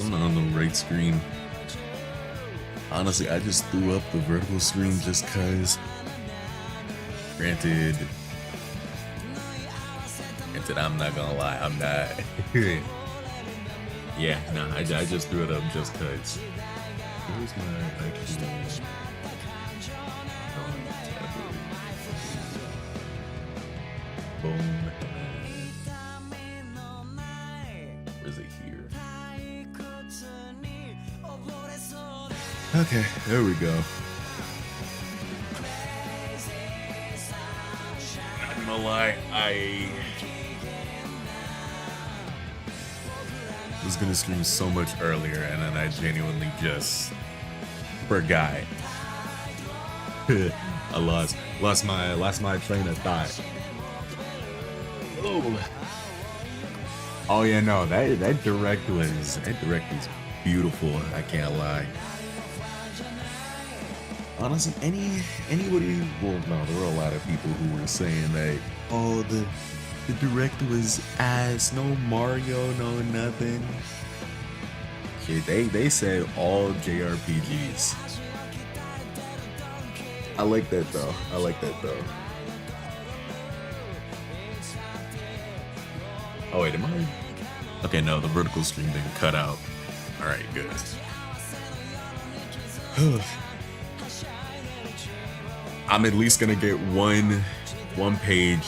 I'm not on the right screen. Honestly, I just threw up the vertical screen just cause. Granted, I'm not gonna lie, I'm not. Yeah, nah, I just threw it up just cause. Where's my actual boom? Where's it here? Okay, there we go. Not gonna lie, I was gonna stream so much earlier, and then I genuinely just forgot. I lost my train of thought. Oh yeah, no, that direct was beautiful. I can't lie. Honestly, anybody, well, no, there were a lot of people who were saying that, oh, the direct was ass, no Mario, no nothing. Okay, they said all JRPGs. I like that though. Oh wait, am I? Okay, no, the vertical stream didn't cut out. All right, good. I'm at least gonna get one one page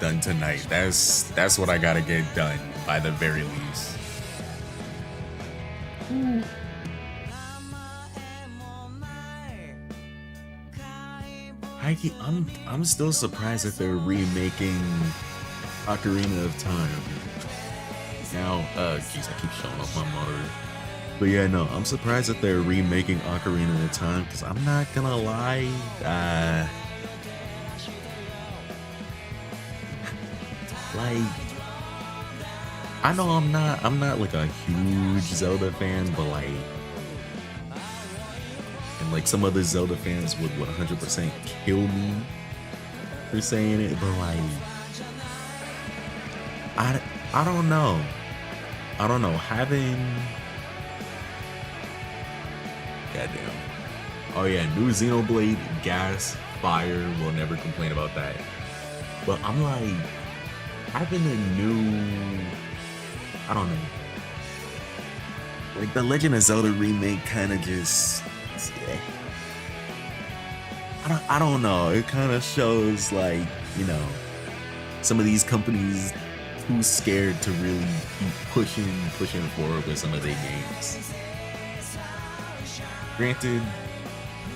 done tonight. That's what I gotta get done by the very least. I'm still surprised that they're remaking Ocarina of Time. Now, jeez, I keep showing off my monitor. But yeah, no, I'm surprised that they're remaking Ocarina of Time, because I'm not gonna lie, like, I know I'm not like a huge Zelda fan, but like, and like some other Zelda fans would 100% kill me for saying it, but like, I don't know. Having, goddamn. Oh yeah, new Xenoblade, gas, fire. We'll never complain about that. But I'm like, having a new, I don't know. Like the Legend of Zelda remake kind of just, yeah. I don't know. It kind of shows like, you know, some of these companies too scared to really keep pushing forward with some of their games. Granted,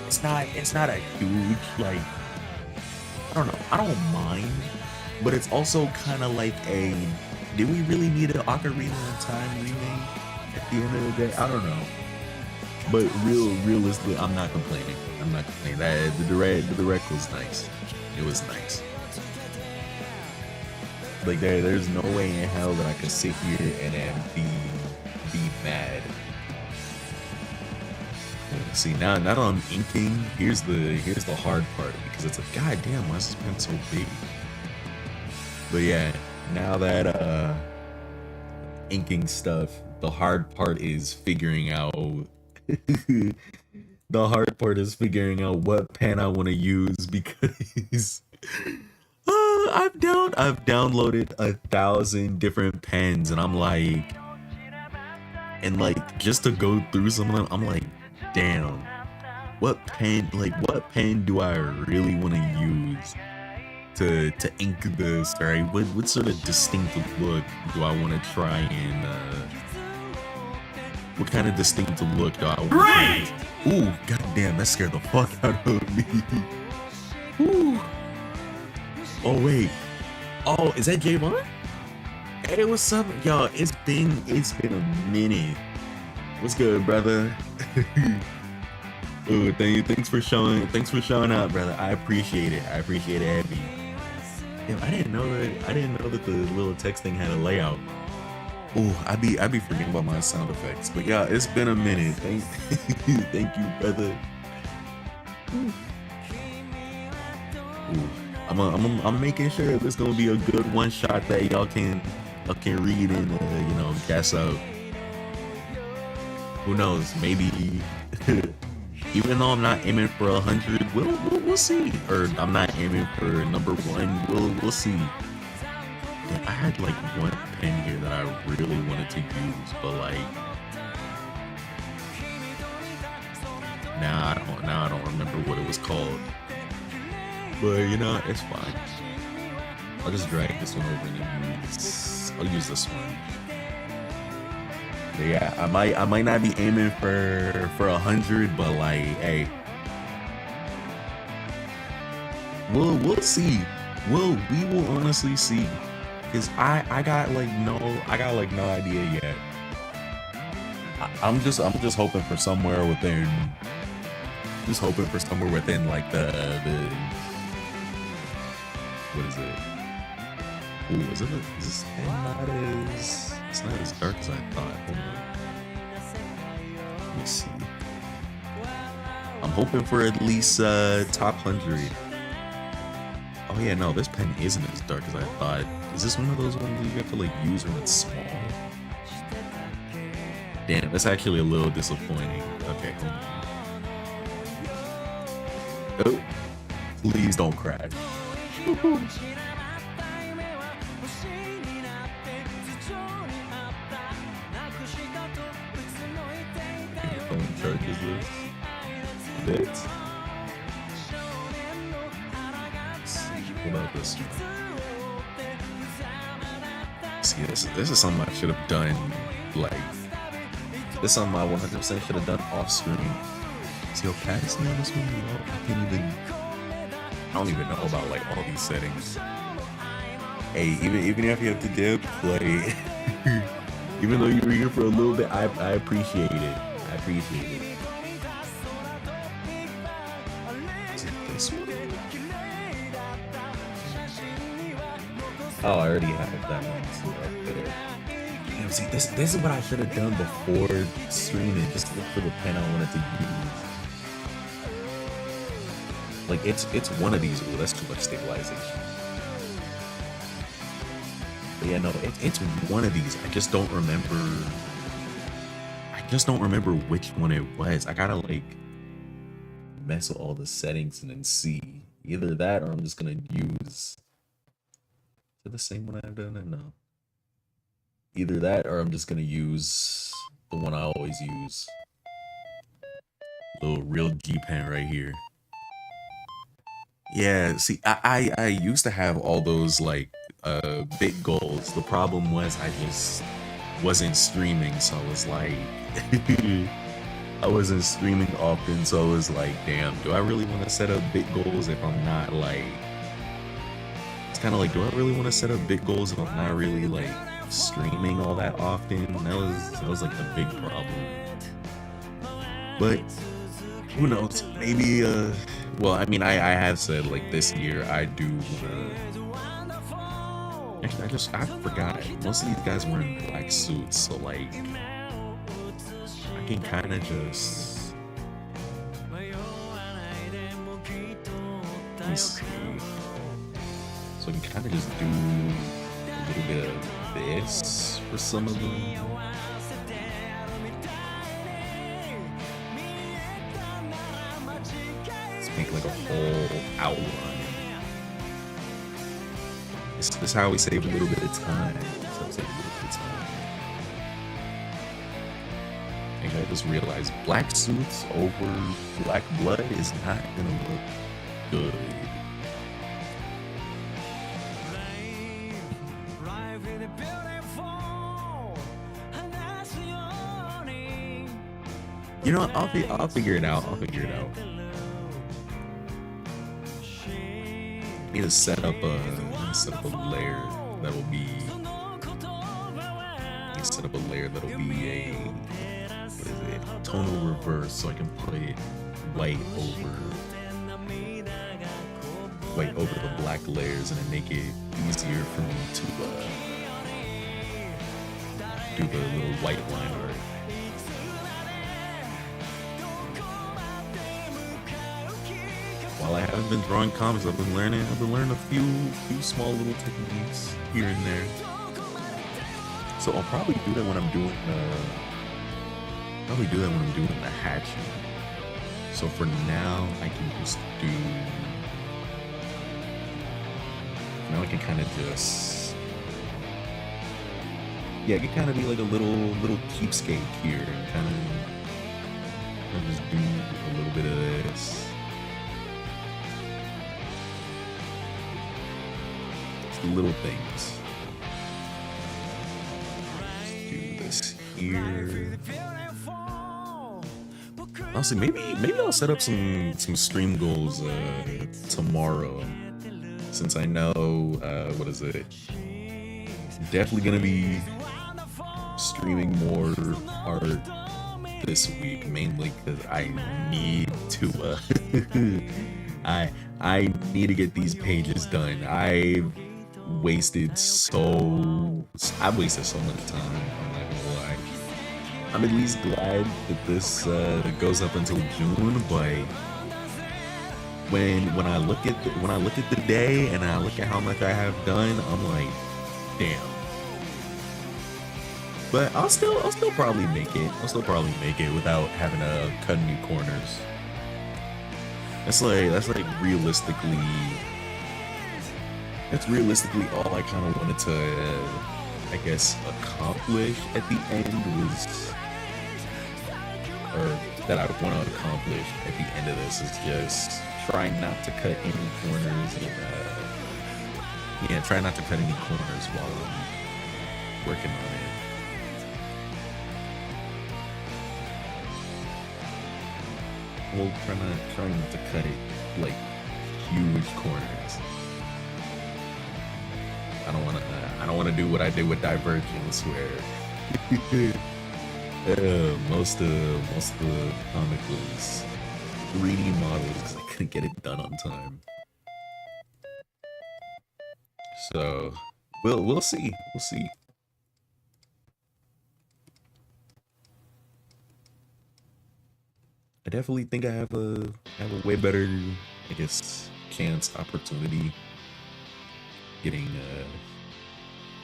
it's not a huge, like, I don't know, I don't mind, but it's also kind of like a, did we really need an Ocarina of Time remake at the end of the day? I don't know. But realistically, I'm not complaining. That the direct was nice. It was nice. Like there's no way in hell that I could sit here and then be mad. See, now that I'm inking, here's the hard part, because it's like, god damn, why is this pen so big? But yeah, now that inking stuff, the hard part is figuring out what pen I want to use, because I've downloaded 1,000 different pens, and I'm like, just to go through some of them, I'm like, damn, what pen do I really want to use to ink this, right? What sort of distinctive look do I want to try and what kind of distinctive look do I want? Great! Ooh, goddamn, that scared the fuck out of me. Ooh. Oh wait. Oh, is that Javon? Hey, what's up, y'all? It's been a minute. What's good, brother? Ooh, thanks for showing up, brother. I appreciate it. Heavy. Damn, I didn't know that the little text thing had a layout. Ooh, I be forgetting about my sound effects. But yeah, it's been a minute. Thank you, brother. Ooh. I'm making sure this gonna be a good one shot that y'all can read and guess out. Who knows? Maybe even though I'm not aiming for 100, we'll see. Or I'm not aiming for number 1. We'll see. Yeah, I had like one pen here that I really wanted to use, but like now I don't remember what it was called. But it's fine. I'll just drag this one over and I'll use this one. But yeah, I might not be aiming for 100, but like, hey, we'll see. We will honestly see, because I got no idea yet. I'm just hoping for somewhere within. Just hoping for somewhere within like the what is it? Ooh, is this it's not as dark as I thought. Hold on. Let me see. I'm hoping for at least top 100. Oh yeah, no, this pen isn't as dark as I thought. Is this one of those ones you have to like use when it's small? Damn, that's actually a little disappointing. Okay, hold on. Oh, please don't crash. Charges this. about this one? See, this is something I should have done. Like, this is something I 100% should have done off screen. See, opacity on this one, I don't even know about like all these settings. Hey, even if you have to dip play, even though you were here for a little bit, I appreciate it. I appreciate it. Is it this one? Oh, I already have that one up there. Damn, see, this is what I should have done before streaming. Just look for the pen I wanted to use. Like, it's one of these. Ooh, that's too much stabilization. But yeah, no, it's one of these. I just don't remember which one it was. I gotta like mess with all the settings and then see. Either that or I'm just gonna use. Is it the same one I've done? No. Either that or I'm just gonna use the one I always use. Little real G pen right here. Yeah, see, I used to have all those like big goals. The problem was I just wasn't streaming, so I was like I wasn't streaming often, so I was like, damn, do I really want to set up big goals if I'm not like, it's kind of like, do I really want to set up big goals if I'm not really like streaming all that often? That was like the big problem. But who knows, maybe well, I mean, I have said like this year I do actually I forgot, most of these guys were in black suits, so like I can kind of just, let me see, so I can kind of just do a little bit of this for some of them. Make like a whole outline. This is how we save a little bit of time. And I just realized black suits over black blood is not gonna look good. You know what? I'll figure it out. Need to set up a layer that'll be a, what is it, tonal reverse, so I can put white over the black layers and then make it easier for me to do the little white line art. While I haven't been drawing comics, I've been learning a few small little techniques here and there. So I'll probably do that when I'm doing the hatching. So for now, I can just do. Now I can kind of just, yeah, it can kind of be like a little keepsake here, and kind of just do a little bit of this. Little things. Let's do this here. Honestly, maybe I'll set up some stream goals tomorrow, since I know what is it? Definitely gonna be streaming more art this week, mainly because I need to I need to get these pages done. I've wasted so much time, I'm not gonna lie. I'm at least glad that this goes up until June, but when I look at the day and I look at how much I have done, I'm like, damn. But I'll still probably make it. Without having to cut any corners. That's realistically all I kind of wanted to, I guess, accomplish at the end was, or that I want to accomplish at the end of this is just trying not to cut any corners and Yeah, try not to cut any corners while I'm working on it. Well, try not to cut it like huge corners. I don't wanna do what I did with Divergence, where most of the comic was 3D models because I couldn't get it done on time. So we'll see. We'll see. I definitely think I have a way better, I guess, chance, opportunity getting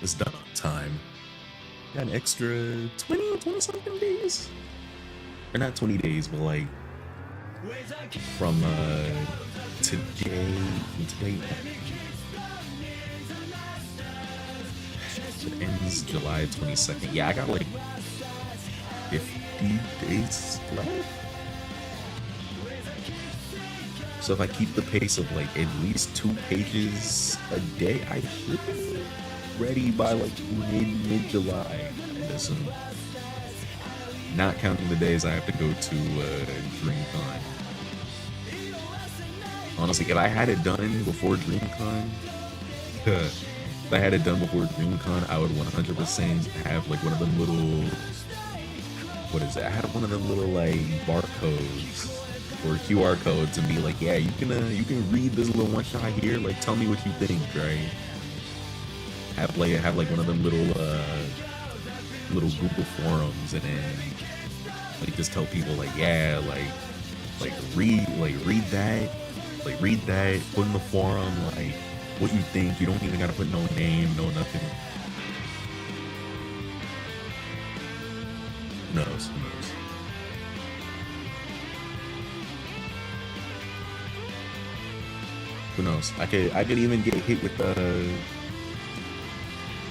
this done on time. Got an extra 20 something days, or not 20 days, but like from today. It ends July 22nd. Yeah, I got like 50 days left. So if I keep the pace of like at least 2 pages a day, I should be ready by like mid-July. I assume. Not counting the days I have to go to DreamCon. Honestly, if I had it done before DreamCon, if I had it done before DreamCon, I would 100% have like one of them little, what is it? I have one of them little like barcodes or QR codes and be like, yeah, you can read this little one shot here. Like, tell me what you think, right? Have like one of them little Google forums, and then like just tell people like, yeah, read that, put in the forum like what you think. You don't even gotta put no name, no nothing. Who knows? Who knows? Who knows? I could even get hit with the.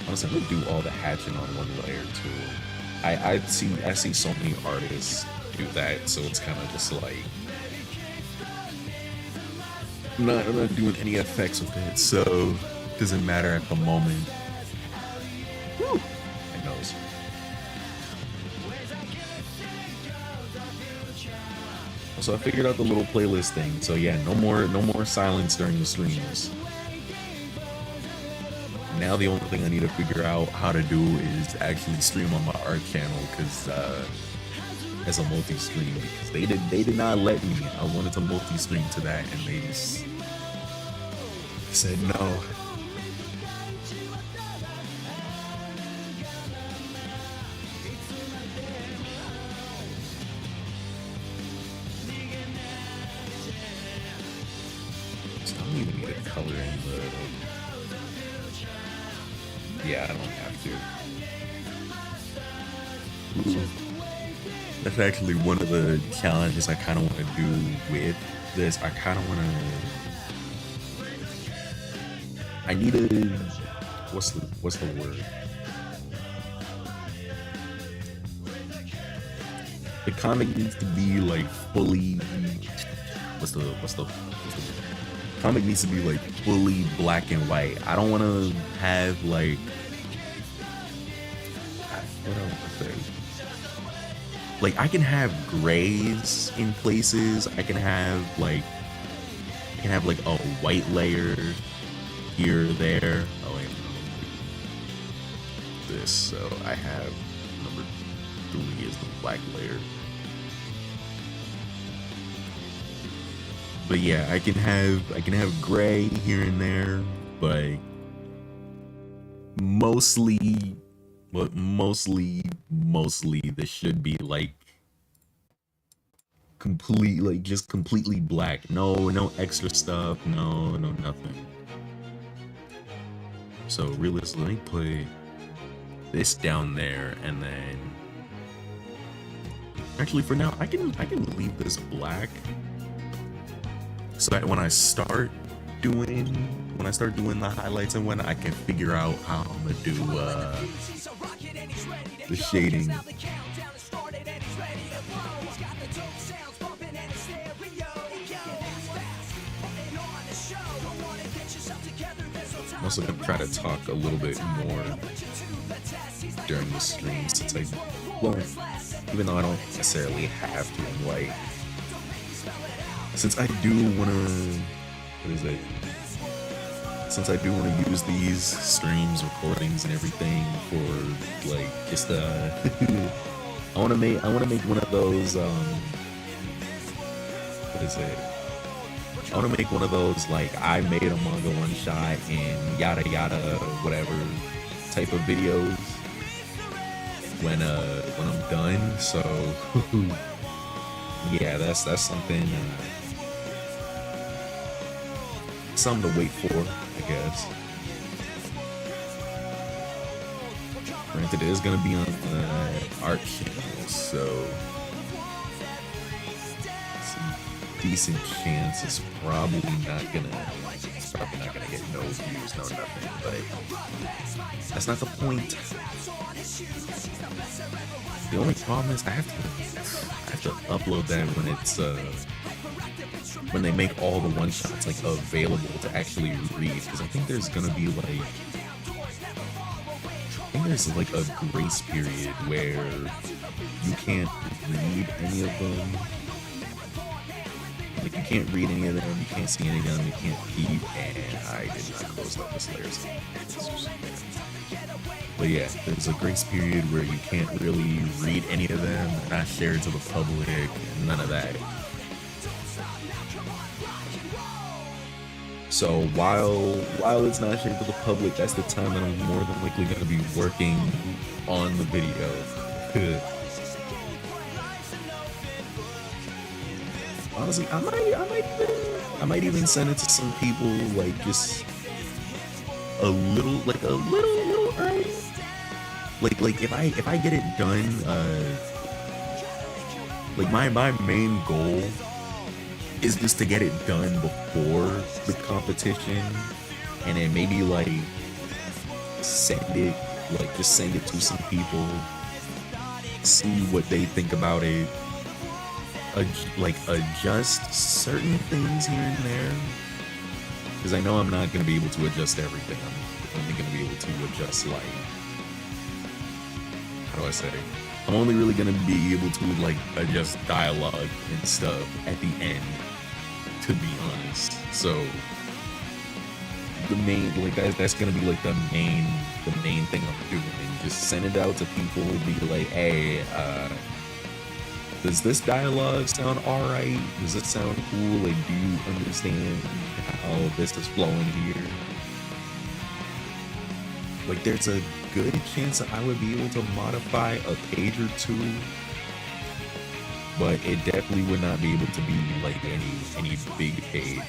Honestly, I'm gonna do all the hatching on one layer too. I see so many artists do that, so it's kind of just like I'm not doing any effects with it, so it doesn't matter at the moment. Woo! My nose. So I figured out the little playlist thing. So yeah, no more silence during the streams. Now the only thing I need to figure out how to do is actually stream on my art channel, because as a multi-stream, because they did not let me. I wanted to multi-stream to that, and they just said no. So I don't even need a color in the. Yeah, I don't have to. Ooh. That's actually one of the challenges I kind of want to do with this. I kind of want to. I need a. What's the word? The comic needs to be like fully. What's the comic needs to be like fully black and white. I don't want to have like. What do I want to say? Like, I can have grays in places. I can have like a white layer here or there. Oh wait, no. This. So I have number 3 is the black layer. But yeah, I can have gray here and there, but mostly this should be like just completely black. No extra stuff, no nothing. So realistically, let me put this down there, and then actually for now I can leave this black, so that when I start doing the highlights and when I can figure out how I'm gonna do the shading. I'm also gonna try to talk a little bit more during the stream since I won't, even though I don't necessarily have to. I'm like, since I do wanna, what is it? Since I do want to use these streams, recordings, and everything for like just I want to make one of those what is it? I want to make one of those like I made a manga one shot and yada yada whatever type of videos when I'm done. So yeah, that's something something to wait for, I guess. Granted, it is gonna be on the art channel, so decent chance it's probably not gonna get no views, no nothing, but that's not the point. The only problem is I have to upload that when it's when they make all the one-shots like available to actually read, because I think there's gonna be like there's like a grace period where you can't read any of them. Like you can't read any of them, you can't see any of them, you can't peep, and I did not close up the Slayers. But yeah, there's a grace period where you can't really read any of them, not shared to the public, none of that. So while it's not shared to the public, that's the time that I'm more than likely going to be working on the video. Honestly, I might even send it to some people like just a little early. Like if I get it done, like my main goal is just to get it done before the competition, and then maybe like send it to some people, see what they think about it, adjust certain things here and there, because I know I'm not going to be able to adjust everything. I'm only going to be able to adjust like, how do I say, I'm only really going to be able to like adjust dialogue and stuff at the end, to be honest. So the main, like that's gonna be like the main thing I'm doing. Just send it out to people, be like, hey, does this dialogue sound alright? Does it sound cool? Like, do you understand how this is flowing here? Like, there's a good chance that I would be able to modify a page or two, but it definitely would not be able to be like any big page,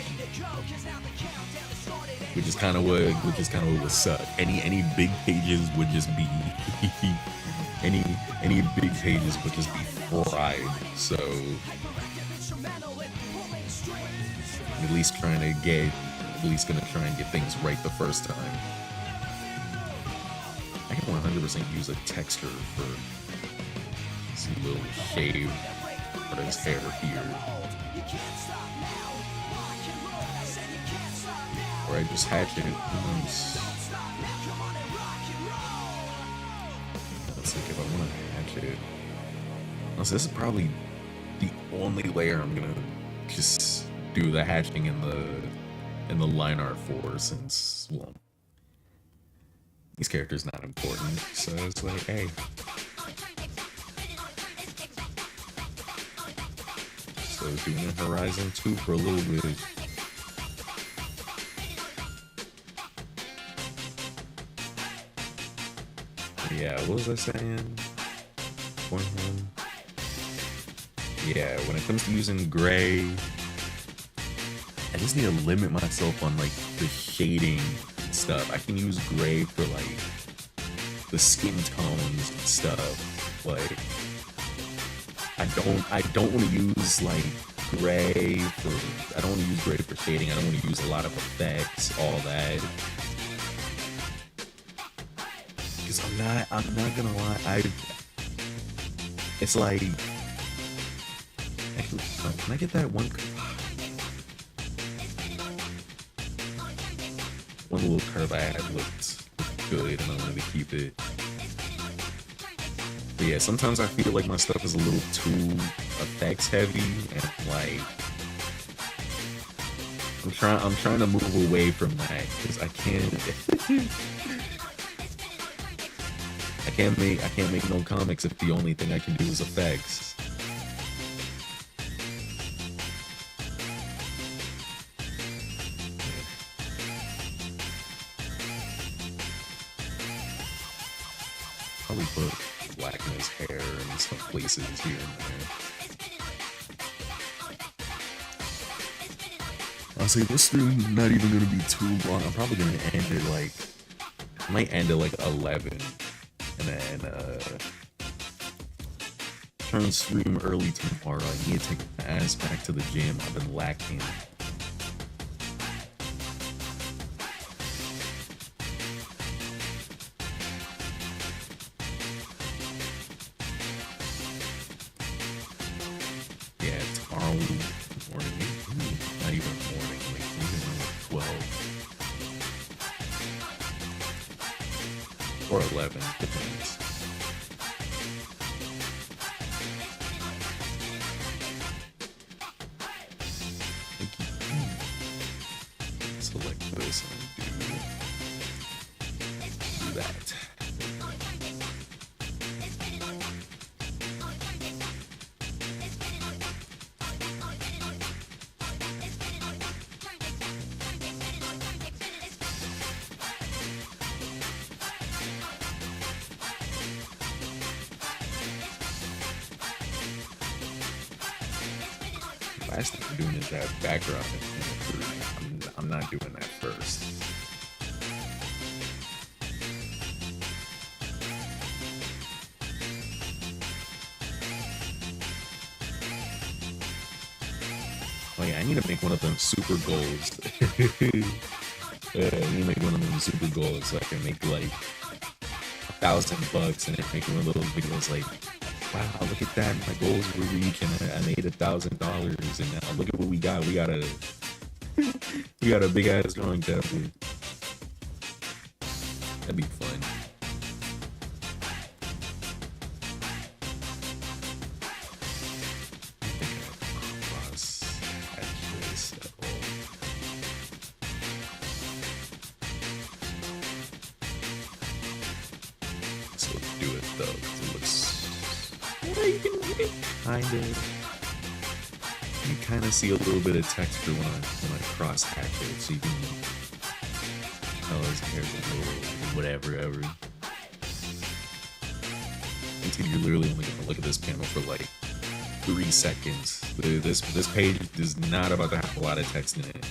which is kind of what would suck. Any big pages would just be any big pages would just be fried. So at least gonna try and get things right the first time. I can 100% use a texture for this little shave for his hair here. Or I just hatchet it once. Let's think if I want to hatch it. Also, this is probably the only layer I'm gonna just do the hatching in the line art for, since, well, these characters not important, so it's like, hey. So doing Horizon 2 for a little bit. Yeah, what was I saying? Going home. Yeah, when it comes to using gray, I just need to limit myself on like the shading stuff. I can use gray for like the skin tones and stuff. Like I don't want to use like gray for. I don't want to use gray for shading. I don't want to use a lot of effects, all that. Because I'm not gonna lie. It's like, actually, can I get that one? one little curve I had looked good, and I wanted to keep it. But yeah, sometimes I feel like my stuff is a little too effects heavy, and like I'm trying to move away from that because I can't I can't make no comics if the only thing I can do is effects. Probably put black in his hair and some places here and there. I'll say this stream not even gonna be too long. I'm probably gonna end it like, I might end it like 11, and then trying to stream early tomorrow. I need to take my ass back to the gym. I've been lacking. Yeah, tomorrow morning, not even morning, like maybe around 12 or 11, depends. Select this and do that. Last thing I'm doing is that background. I'm not doing that first. Oh yeah, I need to make one of them super goals. I need to make one of them super goals so I can make like $1,000 and then make one of those videos like, wow, look at that, my goals were reached and I made $1,000 and now look at what we got. We got a big ass drawing tablet. That'd be fun. So let's do it though, because it looks, yeah, you can kind of see a little bit of texture when I cross hatch it, so you can tell his hair's a little whatever. Until you're literally only gonna look at this panel for like 3 seconds. This page is not about to have a lot of text in it.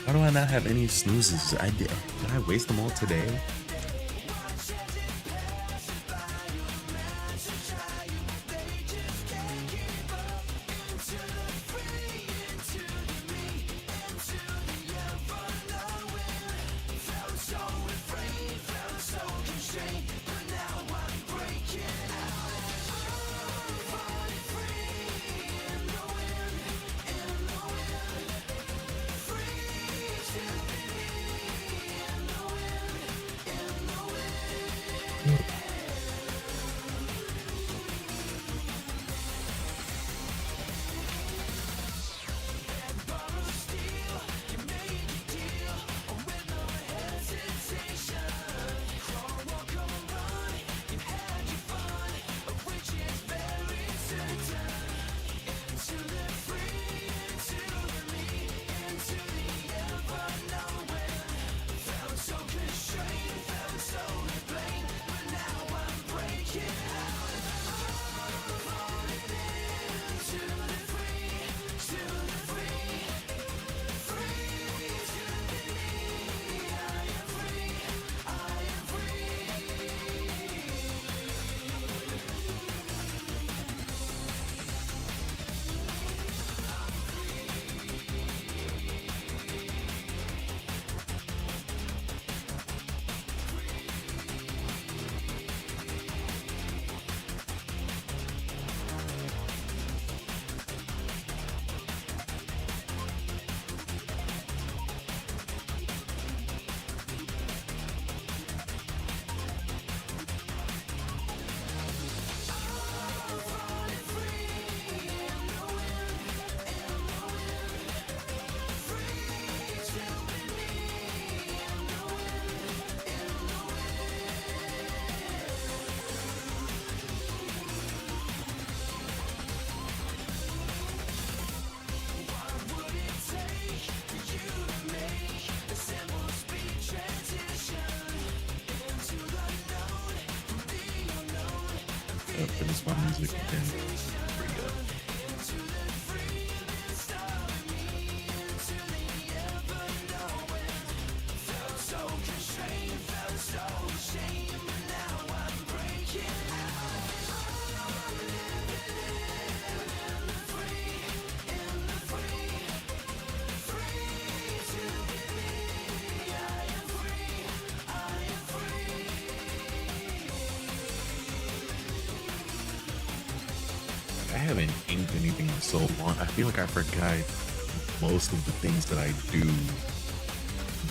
How do I not have any snoozes? Did I waste them all today? finish my music and bring it up. I haven't inked anything in so long. I feel like I forgot most of the things that I do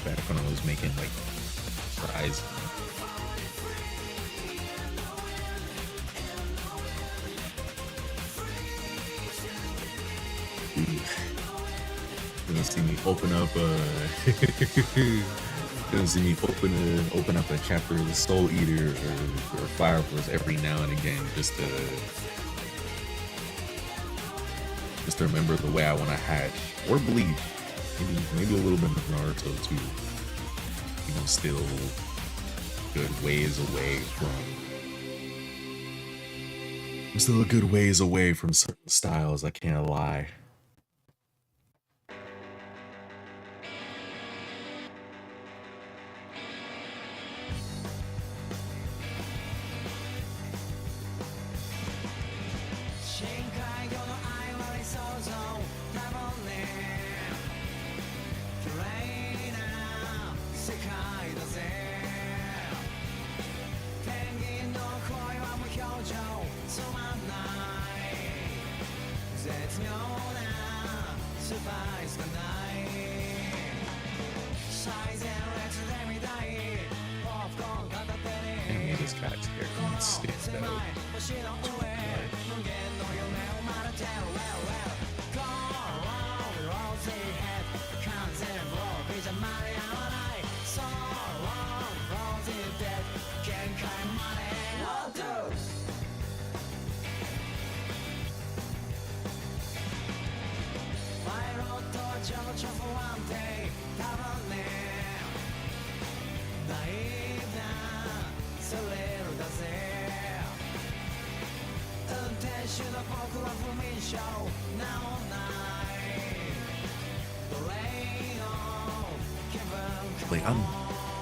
back when I was making like fries. You're gonna see me open up you're gonna see me open up a chapter of the Soul Eater or Fire Force every now and again just to remember the way I want to hatch or bleed. Maybe a little bit of Naruto too. You know, still good ways away from. I'm still a good ways away from certain styles. I can't lie. This guy's hair stands out. Like, I'm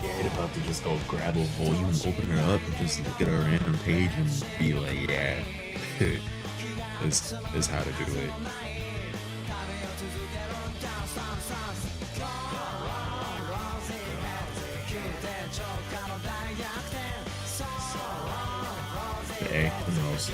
dead about to just go grab a volume, open it up, and just look at a random page and be like, yeah, this is how to do it. Okay, who knows?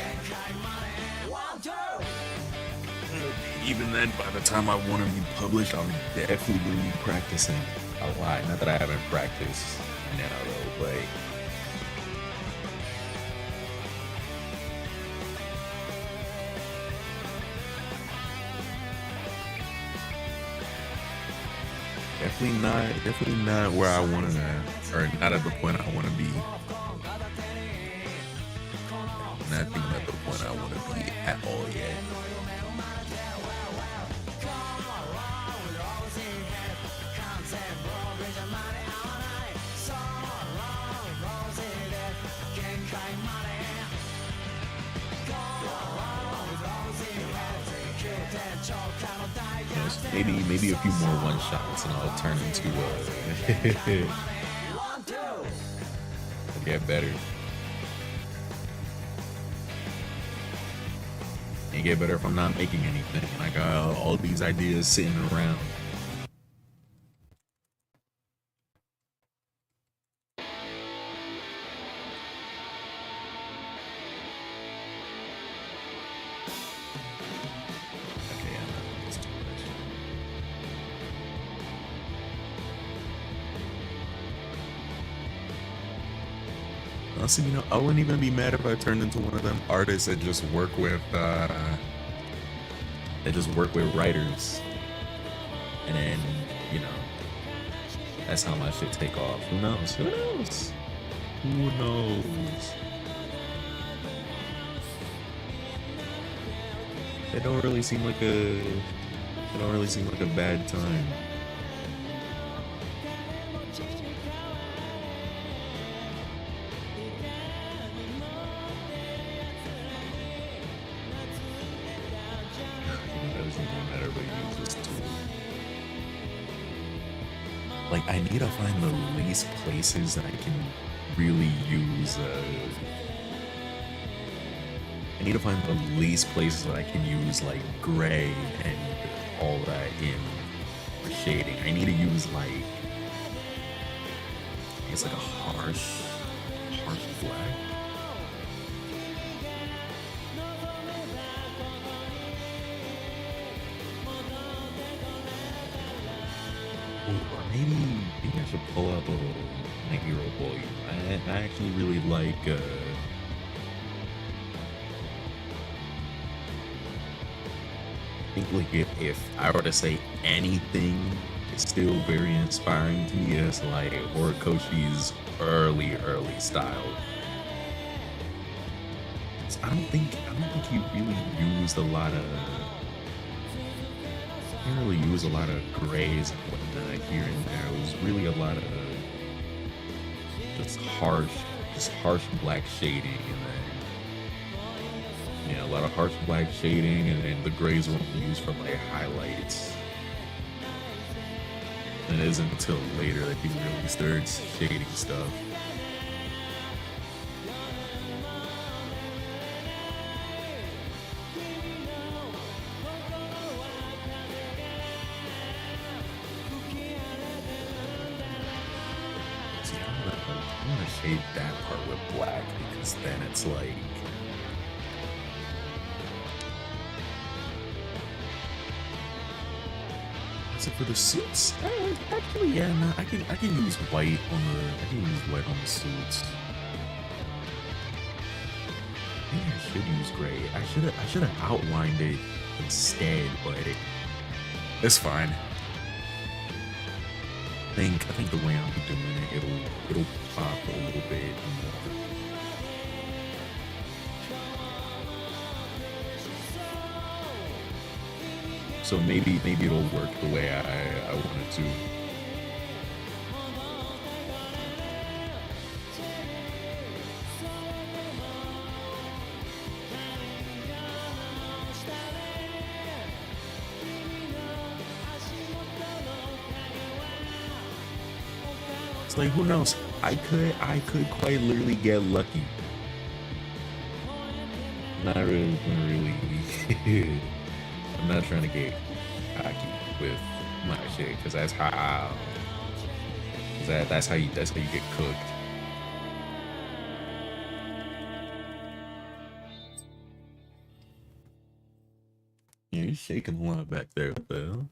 Even then, by the time I want to be published, I'll definitely be practicing a lot. Not that I haven't practiced now, though, but definitely not where I want to, or not at the point I want to be. Not even at the point I want to be at all yet. Maybe a few more one shots and I'll turn into I'll get better. And get better if I'm not making anything. I got all these ideas sitting around. Honestly, you know, I wouldn't even be mad if I turned into one of them artists that just work with writers, and then, you know, that's how my shit take off. Who knows? Who knows? Who knows? It don't really seem like a bad time. like I need to find the least places that I can really use. I need to find the least places that I can use like gray and all that in shading. I need to use like it's like a harsh black. Ooh, or maybe I should pull up my hero boy. I actually really like I think like if I were to say anything is still very inspiring to me, it's like Horikoshi's early style. I don't think he really used a lot of he didn't really use a lot of grays and whatnot here and there. It was really a lot of just harsh black shading, and then a lot of harsh black shading, and then the grays were used for like highlights. And it isn't until later that he really starts shading stuff. See, I'm gonna shade that part with black, because then it's like for the suits, actually, yeah, no, I can use white on the suits. Maybe I should use gray. I should have outlined it instead, but it's fine. I think the way I'm doing it, it'll pop a little bit more. So maybe it'll work the way I want it to. It's like, who knows? I could quite literally get lucky. Not really. I'm not trying to get cocky with my shit, because that's how you get cooked. Yeah, you're shaking a lot back there. What the hell?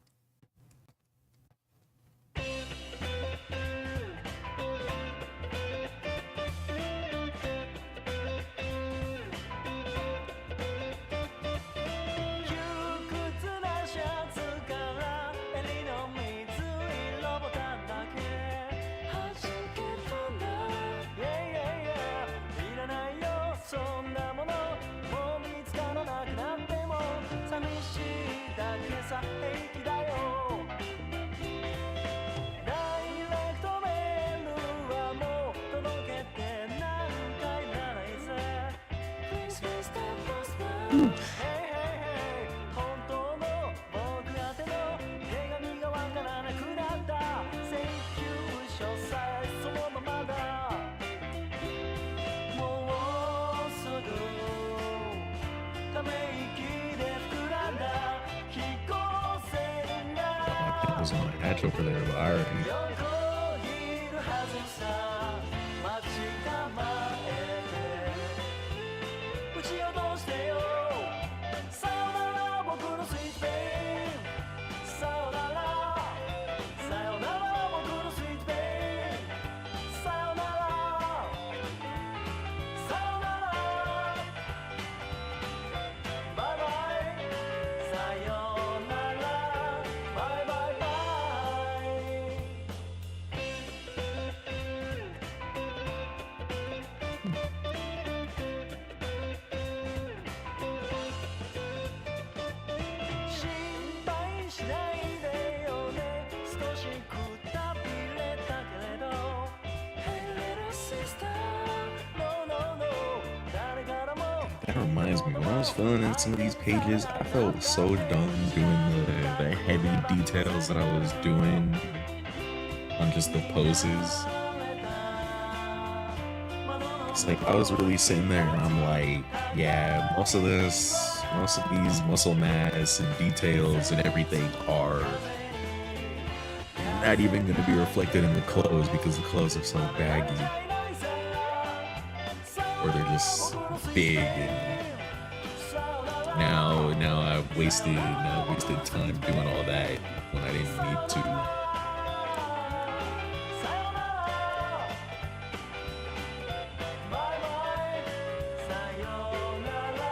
Was on an edge over there, but I already. That reminds me, when I was filling in some of these pages, I felt so dumb doing the heavy details that I was doing. on just the poses. It's like I was really sitting there and I'm like, yeah, most of these muscle mass and details and everything are not even going to be reflected in the clothes because the clothes are so baggy, or they're just big. And now I've wasted time doing all that when I didn't need to.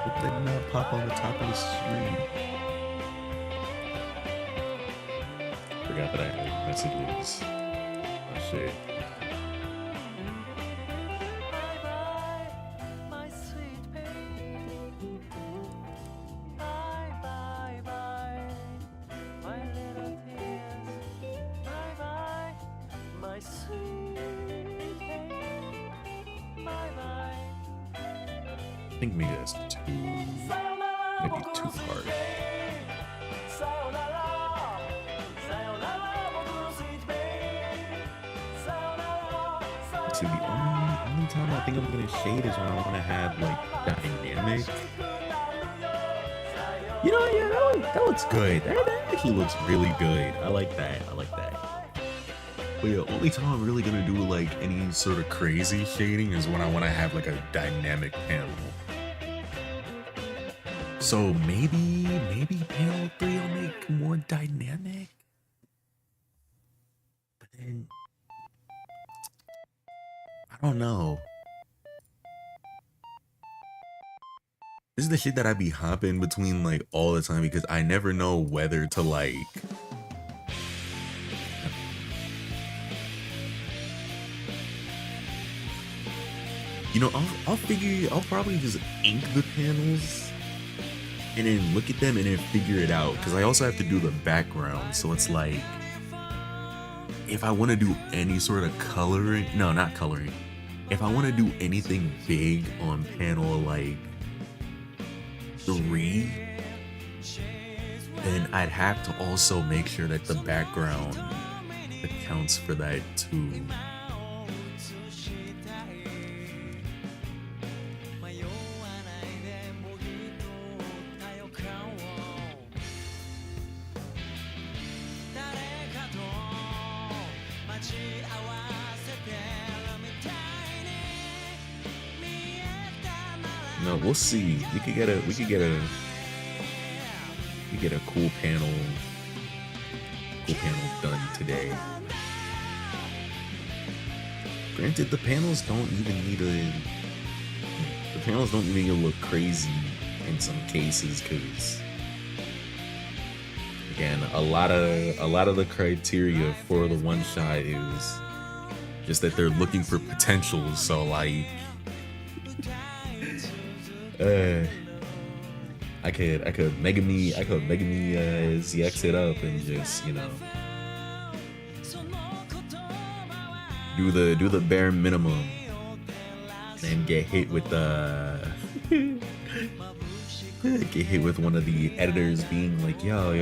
Hope they did not pop on the top of the street. Forgot that I had messages. Oh shit. I think maybe that's maybe too hard. So the only time I think I'm gonna shade is when I want to have like dynamic. You know, yeah, that looks good. That actually looks really good. I like that. I like that. But yeah, only time I'm really gonna do like any sort of crazy shading is when I want to have like a dynamic panel. So maybe panel 3 will make more dynamic. But then I don't know. This is the shit that I be hopping between like all the time because I never know whether to like I'll probably just ink the panels and then look at them and then figure it out, because I also have to do the background. So it's like, if I want to do any sort of coloring, no, not coloring, if I want to do anything big on panel like 3, then I'd have to also make sure that the background accounts for that too. No, we'll see. We could get a cool panel done today. Granted, the panels don't even need to look crazy in some cases, because again, a lot of the criteria for the one shot is just that they're looking for potential. So like, I could Mega Me ZX it up and just, you know, do the bare minimum and get hit with one of the editors being like, yo,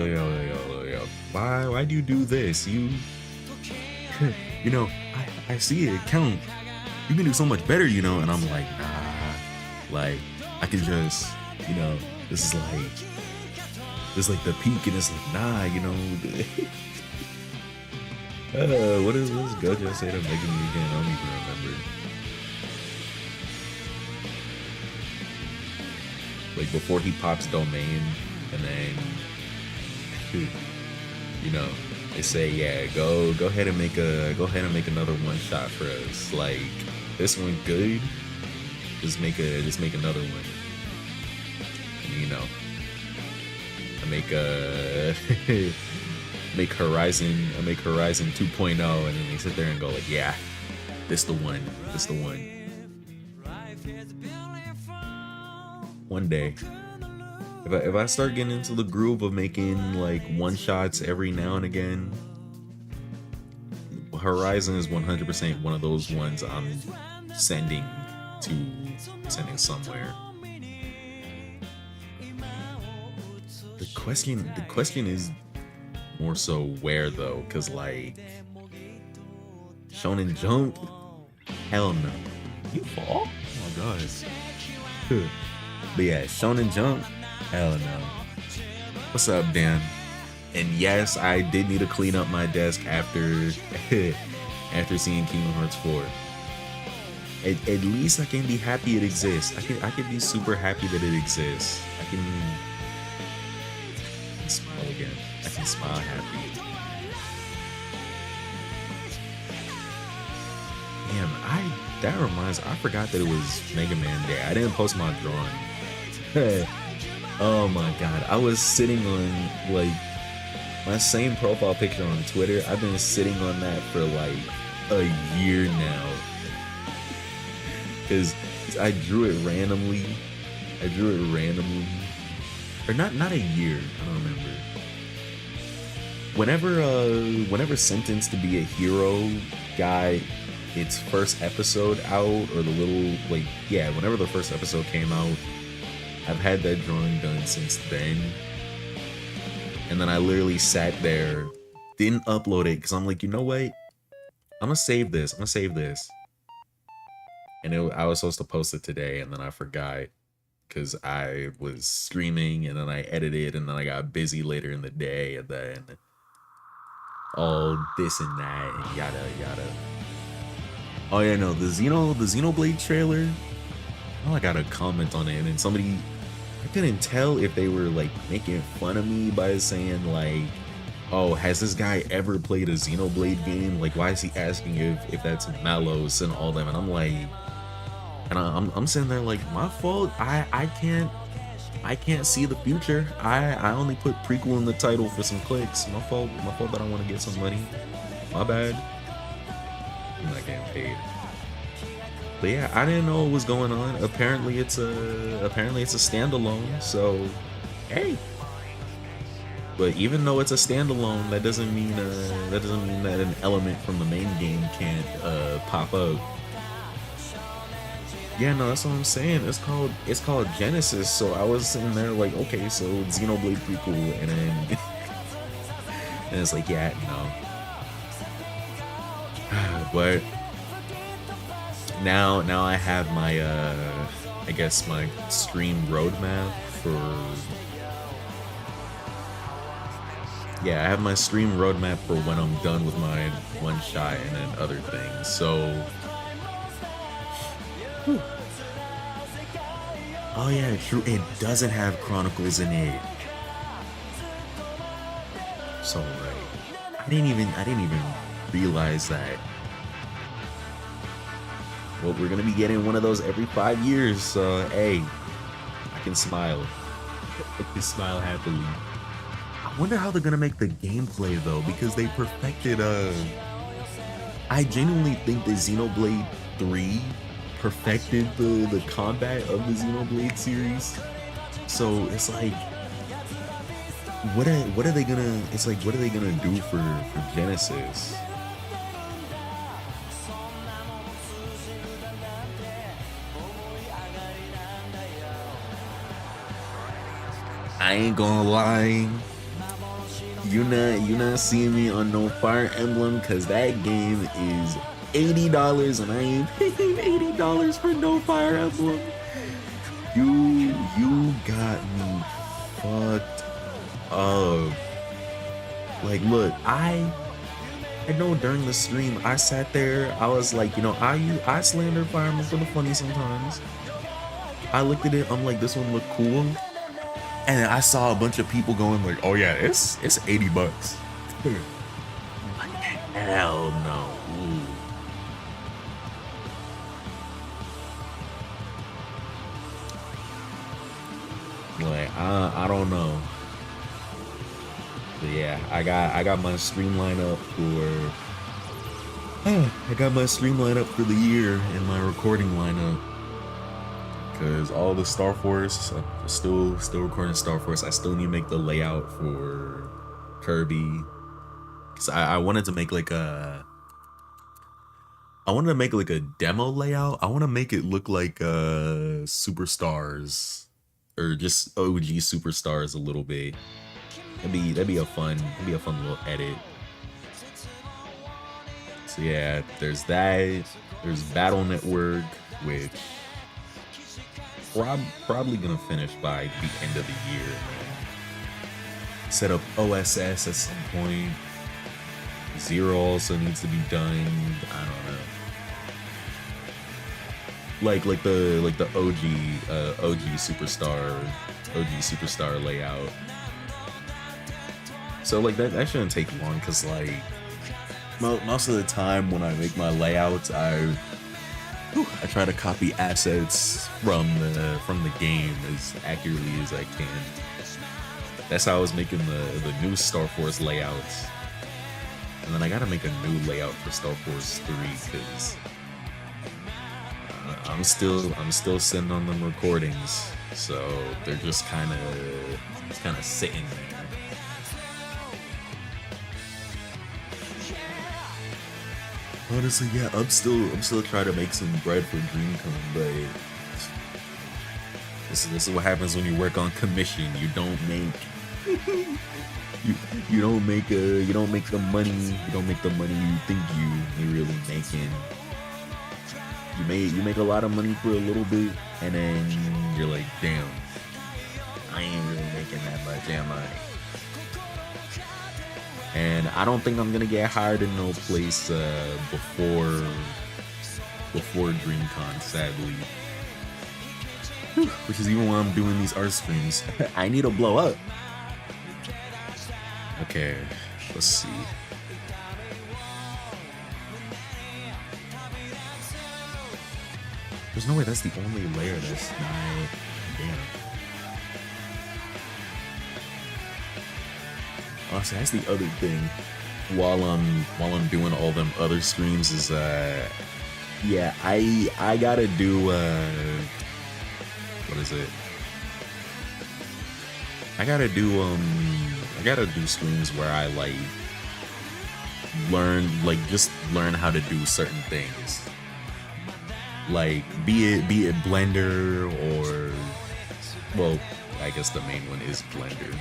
why do you do this? You know, I see it count. You can do so much better, you know. And I'm like, nah, like I can just, you know, this is like the peak, and it's like, nah, you know. What does Gojo say to Mega Me again? I don't even remember. Like before he pops domain, and then you know, they say, yeah, go ahead and make another one shot for us. Like, this one good, just make another one. And, you know, I make Horizon 2.0, and then they sit there and go like, yeah, this the one. One day, if I start getting into the groove of making like one shots every now and again, Horizon is 100% one of those ones I'm sending somewhere. The question is more so where though, because like Shonen Jump? Hell no. You fall? Oh my god. But yeah, Shonen Jump? Hell no. What's up, Dan? And yes, I did need to clean up my desk after after seeing Kingdom Hearts 4. At least I can be happy it exists. I can be super happy that it exists. I can smile again. I can smile happy. Damn, that reminds. I forgot that it was Mega Man Day. I didn't post my drawing. Oh my god, I was sitting on like my same profile picture on Twitter. I've been sitting on that for like a year now. Cause I drew it randomly. Or not a year, I don't remember. Whenever Sentenced to Be a Hero got its first episode out, or the little whenever the first episode came out, I've had that drawing done since then. And then I literally sat there, didn't upload it, because I'm like, you know what? I'm gonna save this. And I was supposed to post it today, and then I forgot because I was streaming, and then I edited, and then I got busy later in the day, and then all this and that, and yada yada. Oh yeah, no, the Xenoblade trailer. Oh, I got a comment on it, and then somebody, I couldn't tell if they were like making fun of me by saying like, oh, has this guy ever played a Xenoblade game? Like, why is he asking if that's Malos and all them? And I'm like, and I'm sitting there like, my fault. I can't see the future. I only put prequel in the title for some clicks. My fault that I want to get some money. My bad. I'm not getting paid. But yeah, I didn't know what was going on. Apparently it's a standalone. So hey. But even though it's a standalone, that doesn't mean that an element from the main game can't pop up. Yeah, no, that's what I'm saying. It's called Genesis. So I was sitting there like, okay, so Xenoblade prequel, and then and it's like, yeah, no. But now I have my I guess my stream roadmap for. Yeah, I have my stream roadmap for when I'm done with my one shot and then other things. So, whew. Oh yeah, true. It doesn't have Chronicles in it. So right. I didn't even realize that. Well, we're gonna be getting one of those every 5 years. So hey, I can smile. I can smile happily. I wonder how they're gonna make the gameplay though, because they perfected I genuinely think that Xenoblade 3 perfected the combat of the Xenoblade series. So it's like, what are they gonna do for Genesis? I ain't gonna lie. You not seeing me on no Fire Emblem, cause that game is $80 and I ain't paying $80 for no Fire Emblem. You got me fucked up. Like, look, I know during the stream I sat there, I was like, I slander Fire Emblem for the funny sometimes. I looked at it, I'm like, this one looked cool. And I saw a bunch of people going like, oh yeah, it's $80. Like, hell no. Ooh. Like, I don't know. But yeah, I got my stream lineup for the year in my recording lineup. Because all the Star Force, I'm still recording Star Force. I still need to make the layout for Kirby. Because I wanted to make like a demo layout. I want to make it look like Superstars, or just OG Superstars a little bit. That'd be a fun little edit. So yeah, there's that. There's Battle Network, which probably gonna finish by the end of the year. Set up OSS at some point. Zero also needs to be done. I don't know. Like the OG superstar layout. So like that shouldn't take long, cause like most of the time when I make my layouts, I try to copy assets from the game as accurately as I can. That's how I was making the new Star Force layouts, and then I gotta make a new layout for Star Force 3 because I'm still sitting on them recordings, so they're just kind of sitting there. Honestly, yeah, I'm still trying to make some bread for DreamCon, but this is what happens when you work on commission. You don't make you don't make the money you think you're really making. You make a lot of money for a little bit, and then you're like, damn, I ain't really making that much, am I? And I don't think I'm gonna get hired in no place before DreamCon, sadly. Which is even why I'm doing these art streams. I need to blow up. Okay, let's see. There's no way that's the only layer that's not. Damn. Honestly, that's the other thing. While I'm doing all them other streams is yeah, I gotta do what is it? I gotta do streams where I just learn how to do certain things. Like be it Blender or, well, I guess the main one is Blender.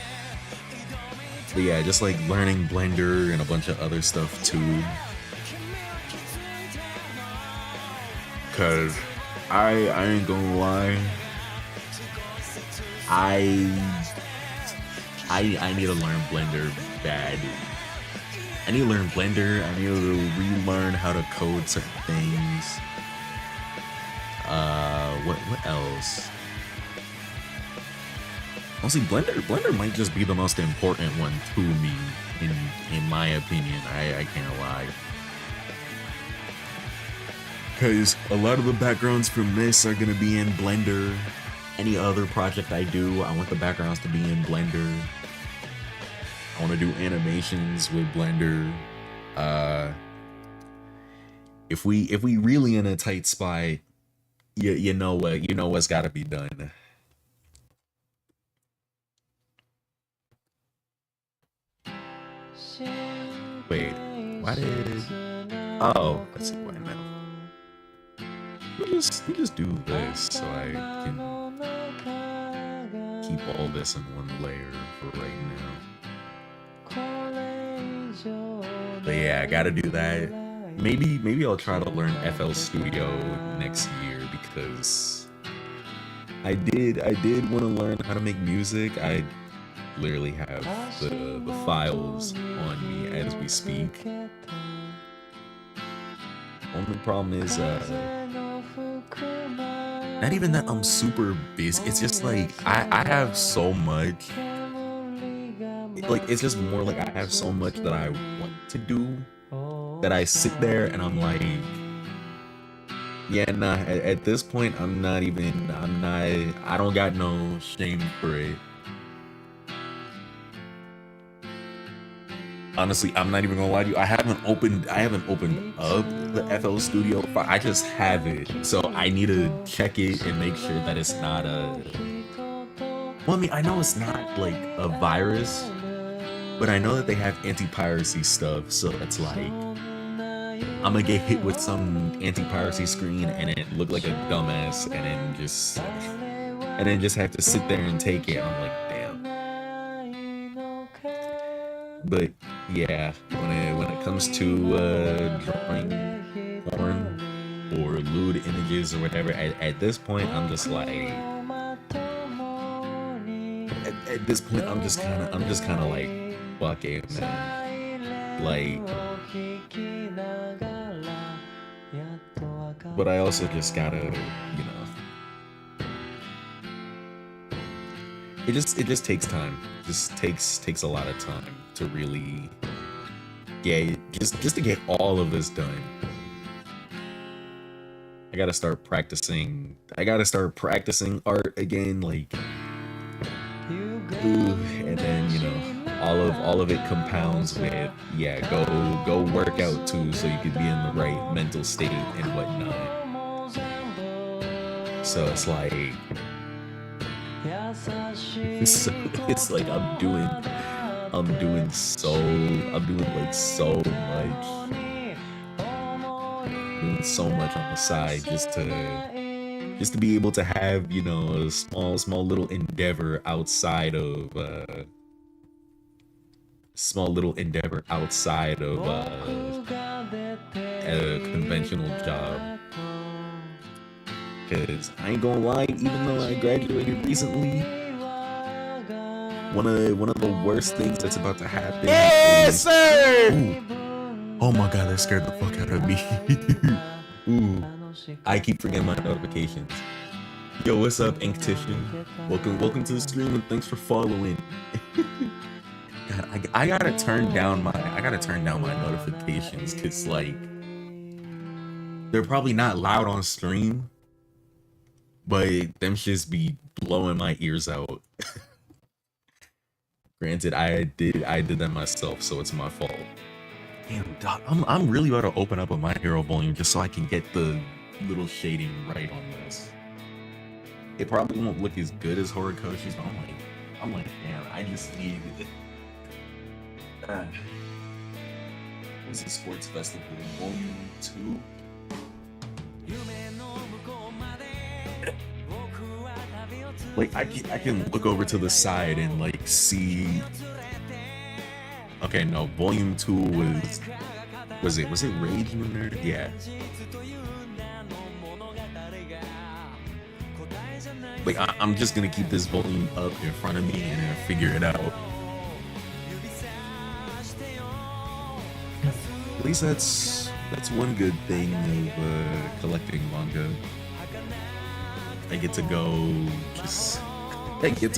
But yeah, just like learning Blender and a bunch of other stuff too. Cause I ain't gonna lie, I need to learn Blender bad. I need to learn Blender. I need to relearn how to code certain things. What else? Honestly, Blender might just be the most important one to me, in my opinion. I can't lie. Because a lot of the backgrounds from this are gonna be in Blender. Any other project I do, I want the backgrounds to be in Blender. I want to do animations with Blender. If we really in a tight spot, you know what's got to be done. Wait, why did? Oh, let's see why now. We just do this so I can keep all this in one layer for right now. But yeah, I gotta do that. Maybe I'll try to learn FL Studio next year because I did want to learn how to make music. I literally have the files on me as we speak. Only problem is not even that I'm super busy. It's just like I have so much. Like it's just more like I have so much that I want to do that I sit there and I'm like, yeah, nah. At this point, I don't got no shame for it. Honestly, I'm not even gonna lie to you. I haven't opened up the FL Studio file. I just have it, so I need to check it and make sure that it's not a. Well, I mean, I know it's not like a virus, but I know that they have anti-piracy stuff. So it's like I'm gonna get hit with some anti-piracy screen and it look like a dumbass, and then just have to sit there and take it. I'm like, damn. But yeah, when it comes to drawing porn or lewd images or whatever, at this point I'm just like, at this point I'm just kind of like, fuck it, man. Like, but I also just gotta, it just takes time. Just takes a lot of time to really get just to get all of this done. I gotta start practicing art again, like, ooh, and then all of it compounds with, yeah, go work out too, so you could be in the right mental state and whatnot. So it's like, it's like I'm doing like so much on the side just to be able to have, a small little endeavor outside of a conventional job. Because I ain't gonna lie, even though I graduated recently, one of the worst things that's about to happen is, sir! Ooh, oh my god, that scared the fuck out of me. Ooh, I keep forgetting my notifications. Yo, what's up, Inktition? Welcome to the stream, and thanks for following. God, I gotta turn down my notifications, cause like, they're probably not loud on stream, but them shits be blowing my ears out. Granted, I did that myself, so it's my fault. Damn, dog, I'm really about to open up a My Hero volume just so I can get the little shading right on this. It probably won't look as good as Horikoshi's, but I'm like, damn, I just need it. What's the Sports Festival Volume 2? Like, I can look over to the side and like see. Okay, no, Volume 2 was it Rage in there? Yeah. Like, I'm just gonna keep this volume up in front of me and then figure it out. At least that's one good thing of collecting manga. I get to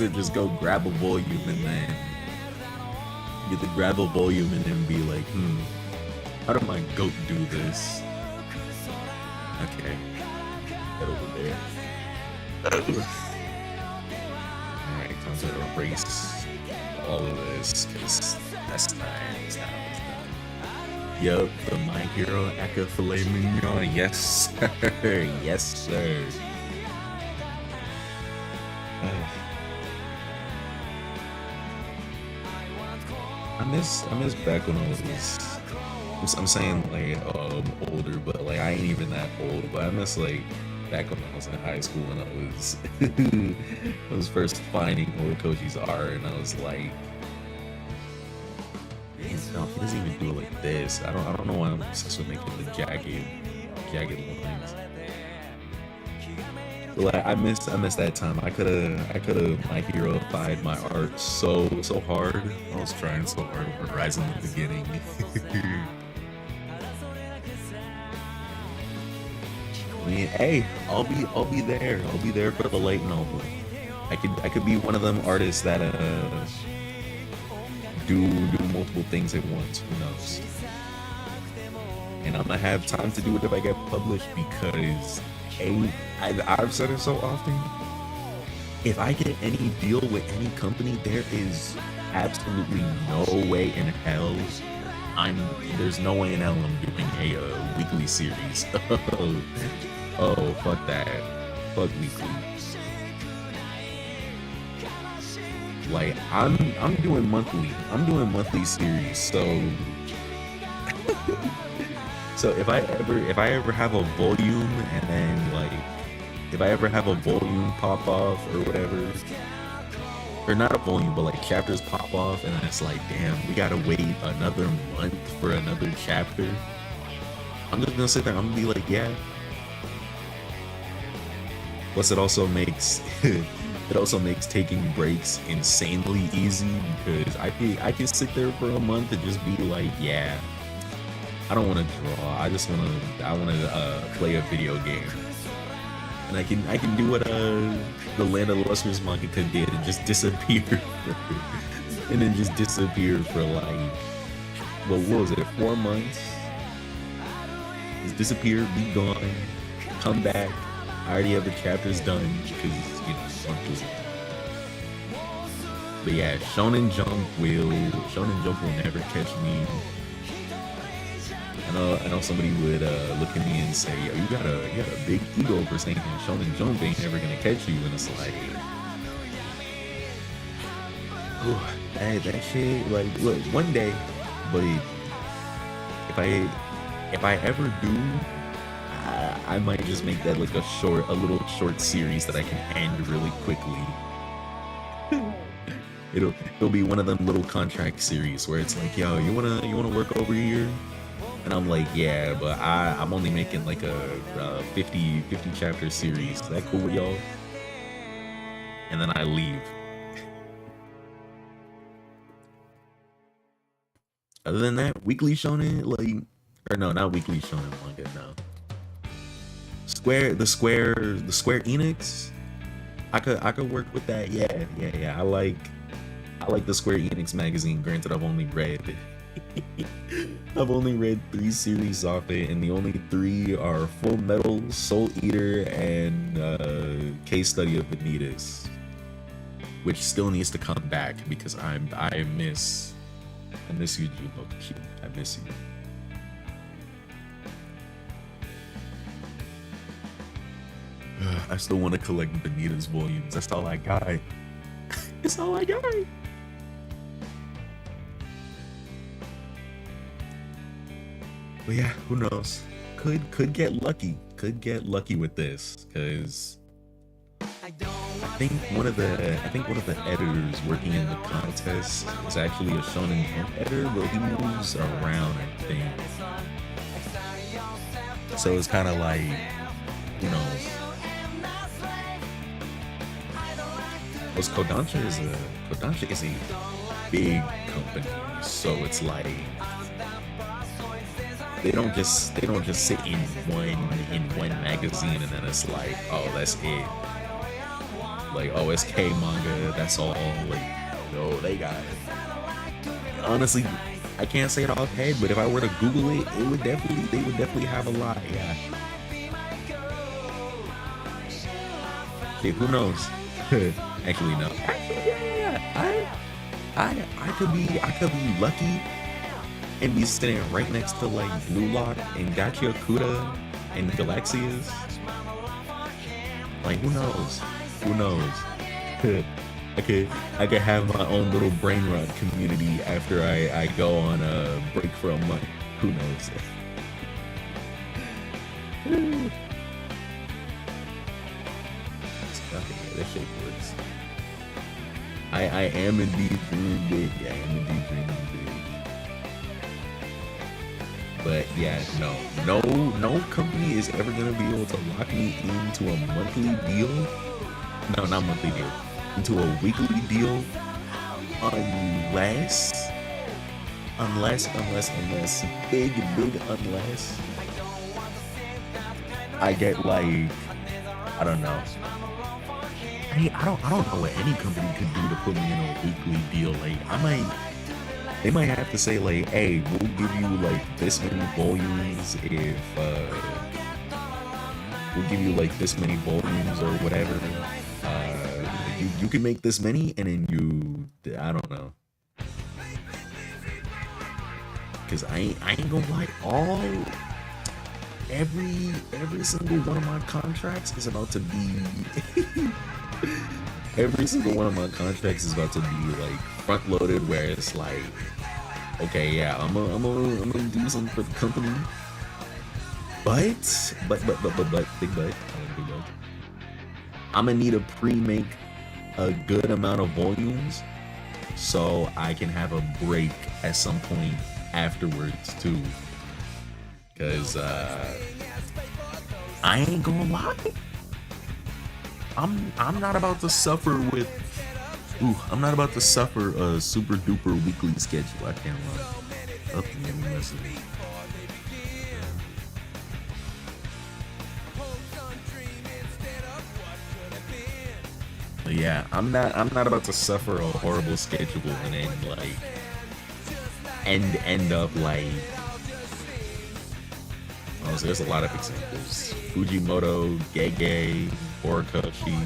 just go grab a volume and then be like, how do my goat do this? Okay, get over there. Alright, time to erase all of this, because that's not how it's done. Yup, the My Hero Aka Filet Mignon, yes sir, yes sir. I miss back when I was, I'm saying like older, but like I ain't even that old, but I miss like back when I was in high school and I was first finding Horikoshi's art, and I was like, no, he doesn't even do it like this. I don't know why I'm obsessed with making the jagged lines. But like I miss that time. I could have My Hero-ified my art so hard. I was trying so hard with Horizon in the beginning. I mean, hey, I'll be there. I'll be there for the light novel. I could be one of them artists that do multiple things at once. Who knows? And I'm gonna have time to do it if I get published, because I've said it so often. If I get any deal with any company, there is absolutely no way in hell there's no way in hell I'm doing a weekly series. Oh, fuck that. Fuck weekly. Like, I'm doing monthly. I'm doing monthly series, so so if I ever have a volume, and then like if I ever have a volume pop off or whatever, or not a volume, but like chapters pop off, and then it's like, damn, we gotta wait another month for another chapter. I'm just gonna sit there. I'm gonna be like, yeah. Plus, it also makes it also makes taking breaks insanely easy because I can sit there for a month and just be like, yeah, I don't want to draw. I want to play a video game, and I can do what the Land of the Lustrous Mangaka did and just disappear, and then just disappear for like, what was it, 4 months? Just disappear, be gone, come back. I already have the chapters done because, you know, month was. But yeah, Shonen Jump will never catch me. I know somebody would look at me and say, yo, you got a big ego for saying Shonen Jump ain't never gonna catch you, and it's like, oh, that shit, like, look, one day, but if I ever do, I might just make that like a little short series that I can end really quickly. It'll be one of them little contract series where it's like, yo, you wanna work over here? And I'm like, yeah, but I'm only making like a 50 chapter series. Is that cool with y'all? And then I leave. Other than that, weekly shonen, like, or no, not weekly shonen manga, no. The Square Enix, I could work with that. Yeah. I like the Square Enix magazine. Granted, I've only read 3 series off it, and the only 3 are Full Metal, Soul Eater, and Case Study of Vanitas, which still needs to come back because I miss you, Junoki. I miss you. I still want to collect Benita's volumes. That's all I got. It's all I got. But yeah, who knows? Could get lucky. Could get lucky with this, because I think one of the editors working in the contest is actually a Shonen Jump editor, but he moves around, I think. So it's kind of like, you know. Kodansha is a big company, so it's like they don't just sit in one magazine and then it's like, oh, that's it. Like, oh, it's K manga, that's all. Like, no, they got it. Honestly, I can't say it offhand, but if I were to Google it, they would definitely have a lot. Yeah. Okay, who knows? Actually, no. Yeah. I could be lucky and be sitting right next to like Blue Lock and Gachiakuta and Galaxias. Like, who knows? I could have my own little brain rot community after I go on a break for a month. Who knows? That shit works. I am indeed dreaming big. Yeah, I am indeed dreaming big. But yeah, no company is ever gonna be able to lock me into a monthly deal. No, not monthly deal. Into a weekly deal, unless big unless I get like, I don't know. Hey, I don't know what any company could do to put me in a weekly deal. Like, they might have to say like, hey, we'll give you like this many volumes if we'll give you like this many volumes or whatever. You can make this many, and then I don't know. Cause I ain't gonna lie, every single one of my contracts is about to be every single one of my contracts is about to be like front loaded, where it's like, okay, yeah, I'm gonna do something for the company, but big but, I'm gonna need a pre-make a good amount of volumes so I can have a break at some point afterwards too. Cause I ain't gonna lie, I'm not about to suffer with I'm not about to suffer a super duper weekly schedule. I can't lie. Oh, give me a message. But yeah, I'm not about to suffer a horrible schedule and then like end up like, oh, so there's a lot of examples. Fujimoto, Gege, Horikoshi,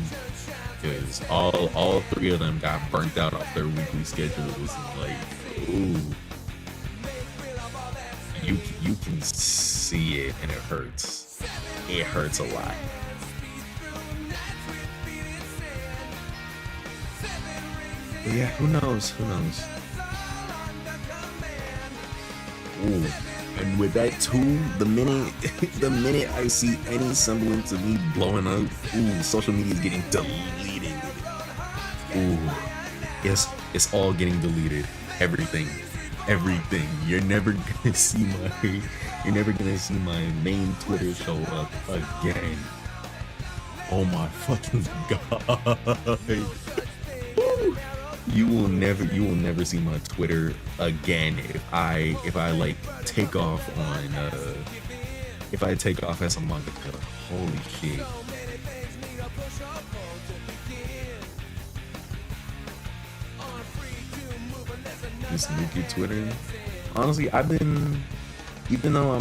because all three of them got burnt out off their weekly schedules. And like, ooh, you can see it and it hurts. It hurts a lot. But yeah, who knows? Who knows? Ooh. And with that too, the minute I see any semblance of me blowing up, ooh, social media is getting deleted. Ooh, yes, it's all getting deleted. Everything. You're never gonna see my main Twitter show up again. Oh my fucking god. Ooh. You will never see my Twitter again if I like take off on if I take off as a mangaka. Holy shit. This Nuki Twitter. Honestly, I've been even though I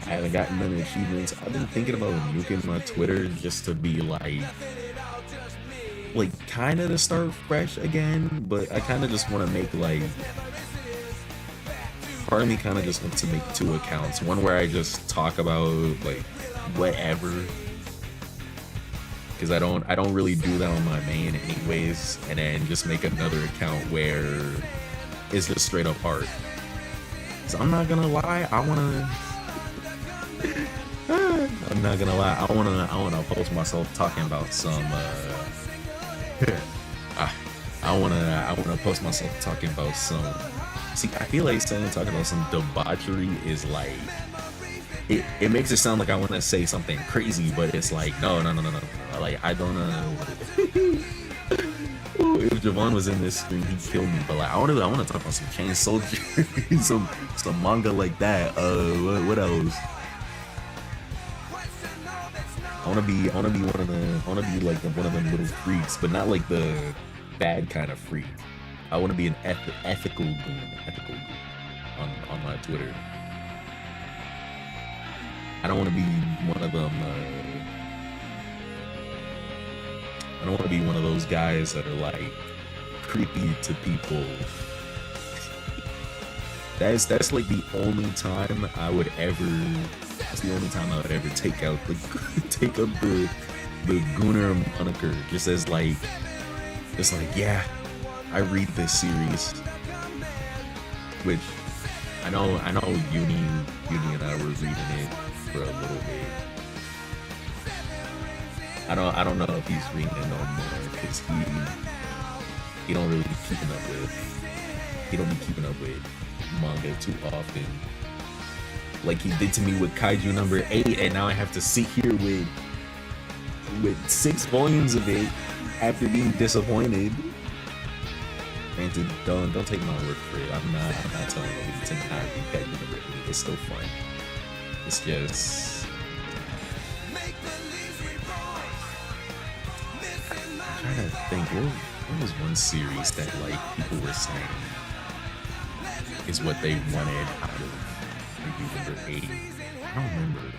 haven't gotten many achievements, I've been thinking about nuking my Twitter just to be like kind of to start fresh again, but I kind of just want to make like, part of me kind of just wants to make 2 accounts. One where I just talk about like whatever, because I don't really do that on my main anyways, and then just make another account where it's just straight up art. So I'm not gonna lie, I wanna post myself talking about some I wanna post myself talking about some. See, I feel like talking about some debauchery is like it makes it sound like I want to say something crazy, but it's like no. Like I don't know. Ooh, if Javon was in this stream, he'd kill me. But like I want to talk about some Chain Soldier, some manga like that. What else? I wanna be one of them little freaks, but not like the bad kind of freak. I wanna be an ethical goon on my Twitter. I don't wanna be one of them. I don't wanna be one of those guys that are like creepy to people. That's like the only time I would ever. That's the only time I would ever take up the Gooner moniker, just as like, it's like, yeah, I read this series, which I know Uni and I were reading it for a little bit. I don't know if he's reading it no more because he don't really be keeping up with manga too often. Like he did to me with Kaiju number 8, and now I have to sit here with 6 volumes of it after being disappointed. Granted, don't take my word for it. I'm not telling you to not read Kaiju number 8. It's still fun. It's just I'm trying to think. What was one series that like people were saying is what they wanted out of number 8. I don't remember.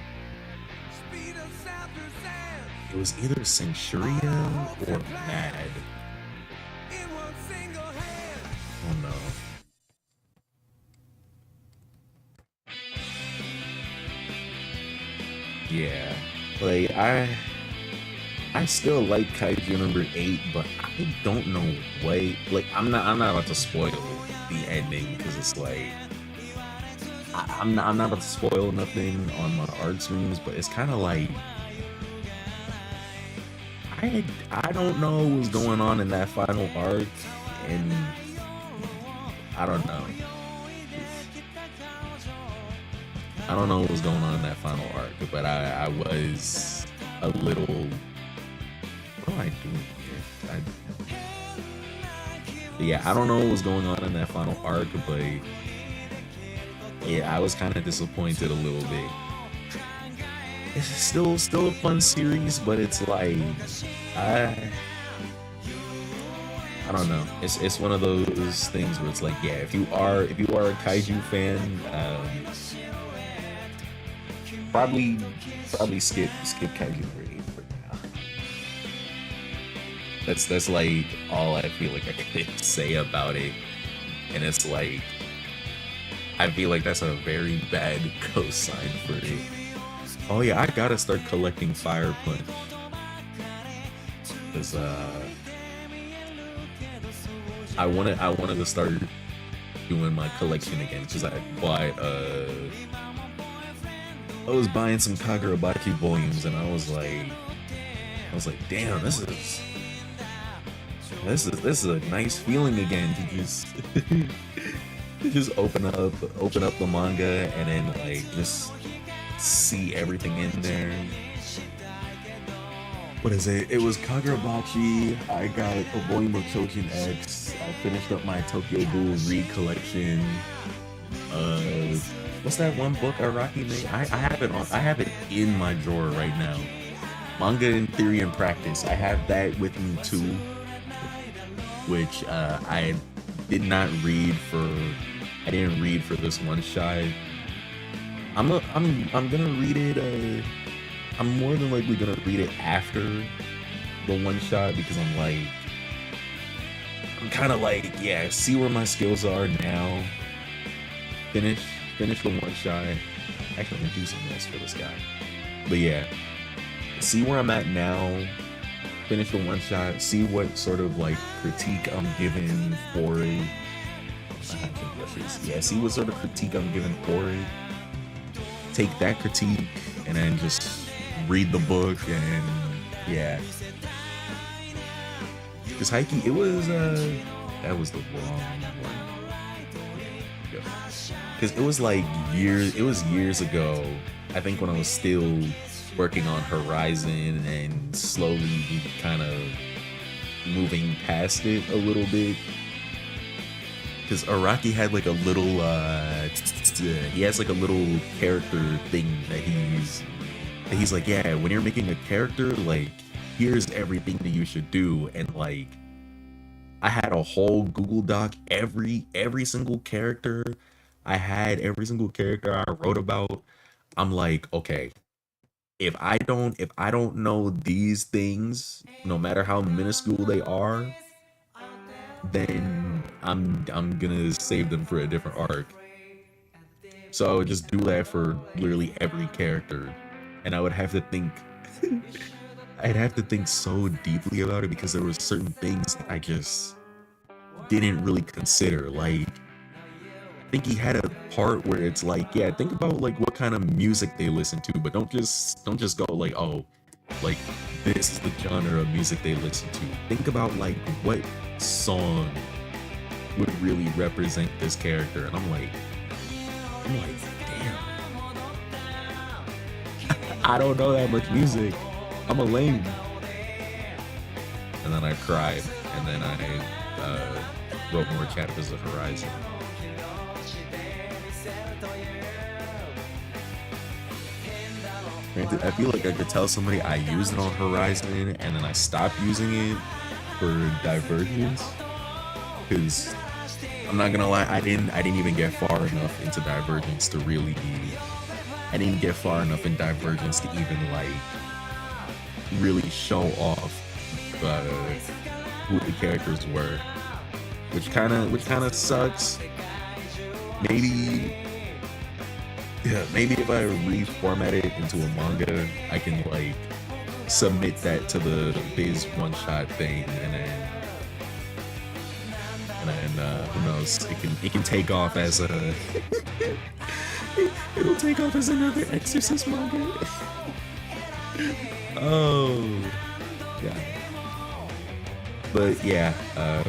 It was either Centuria or Mad. Oh no. Yeah. Like I still like Kaiju number 8, but I don't know what. Like I'm not about to spoil the ending because it's like I'm not about to spoil nothing on my art streams, but it's kind of like I don't know what's going on in that final arc, and I don't know. I don't know what was going on in that final arc, but I was a little. What am I doing here? Yeah, I don't know what was going on in that final arc, but yeah, I was kind of disappointed a little bit. It's still a fun series, but it's like I I don't know. It's one of those things where it's like, yeah, if you are a kaiju fan, probably skip kaiju for now. That's like all I feel like I could say about it, and it's like I feel like that's a very bad cosign for it. Oh yeah, I gotta start collecting Fire Punch because I wanted to start doing my collection again because I was buying some Kagurabachi volumes and I was like, damn, this is a nice feeling again to just to just open up the manga and then like just see everything in there. What is it? It was Kagurabachi. I got a volume of Chojin X. I finished up my Tokyo Ghoul Read collection. What's that one book Araki made? I have it in my drawer right now. Manga in Theory and Practice. I have that with me too, which I didn't read for this one shot. I'm gonna read it. I'm more than likely gonna read it after the one shot because I'm kind of like, yeah, see where my skills are now. Finish the one shot. Actually, I'm gonna do something else for this guy. But yeah, see where I'm at now. Finish the one shot. See what sort of like critique I'm given for it. Yeah, see what sort of critique I'm given for it. Take that critique and then just read the book and yeah. Because Heike, it was that was the wrong one. Because it was like years ago. I think when I was still working on Horizon and slowly kind of moving past it a little bit. Because Araki had like a little he has like a little character thing that he's like, yeah, when you're making a character, like, here's everything that you should do. And like, I had a whole Google Doc, every single character every single character I wrote about. I'm like, okay, if I don't know these things, no matter how minuscule they are, then I'm gonna save them for a different arc. So I would just do that for literally every character. And I would have to think I'd have to think so deeply about it because there were certain things that I just didn't really consider. Like, I think he had a part where it's like, yeah, think about like what kind of music they listen to, but don't just go like, oh, like this is the genre of music they listen to. Think about like what song would really represent this character. And I'm like, damn. I don't know that much music. I'm a lame. And then I cried, and then I wrote more chapters of Horizon. Granted, I feel like I could tell somebody I used it on Horizon, and then I stopped using it for Divergence, because I'm not gonna lie, I didn't even get far enough into Divergence to really. I didn't get far enough in Divergence to even like really show off who the characters were, which kind of sucks. Maybe if I reformat it into a manga, I can like submit that to the Biz one shot thing, and then who knows? It can take off as a. It'll take off as another Exorcist manga. Oh, Yeah. But yeah, I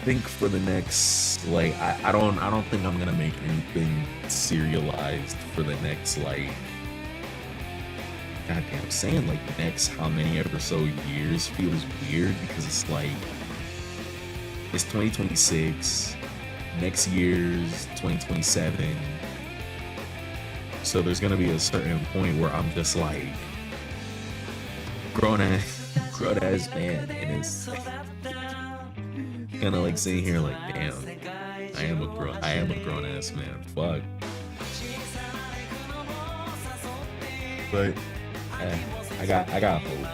think for the next, like, I don't think I'm gonna make anything serialized for the next, like, goddamn, saying like next how many ever so years feels weird because it's like it's 2026, next year's 2027, so there's gonna be a certain point where I'm just like grown ass man, and it's kind of like sitting here like, damn, I am a grown ass man. Fuck. But I got hope.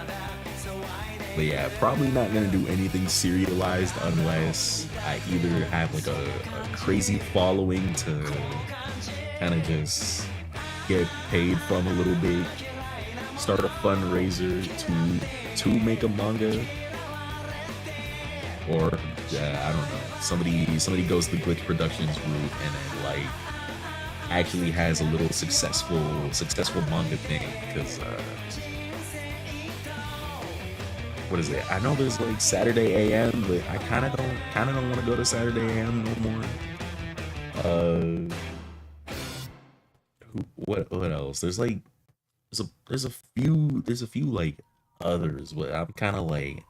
But yeah, probably not gonna do anything serialized unless I either have like a crazy following to kind of just get paid from a little bit, start a fundraiser to make a manga, or I don't know, somebody goes the Glitch Productions route and then like actually has a little successful manga thing, because what is it? I know there's like Saturday AM, but I kind of don't want to go to Saturday AM no more. What else? There's like there's a few like others, but I'm kind of like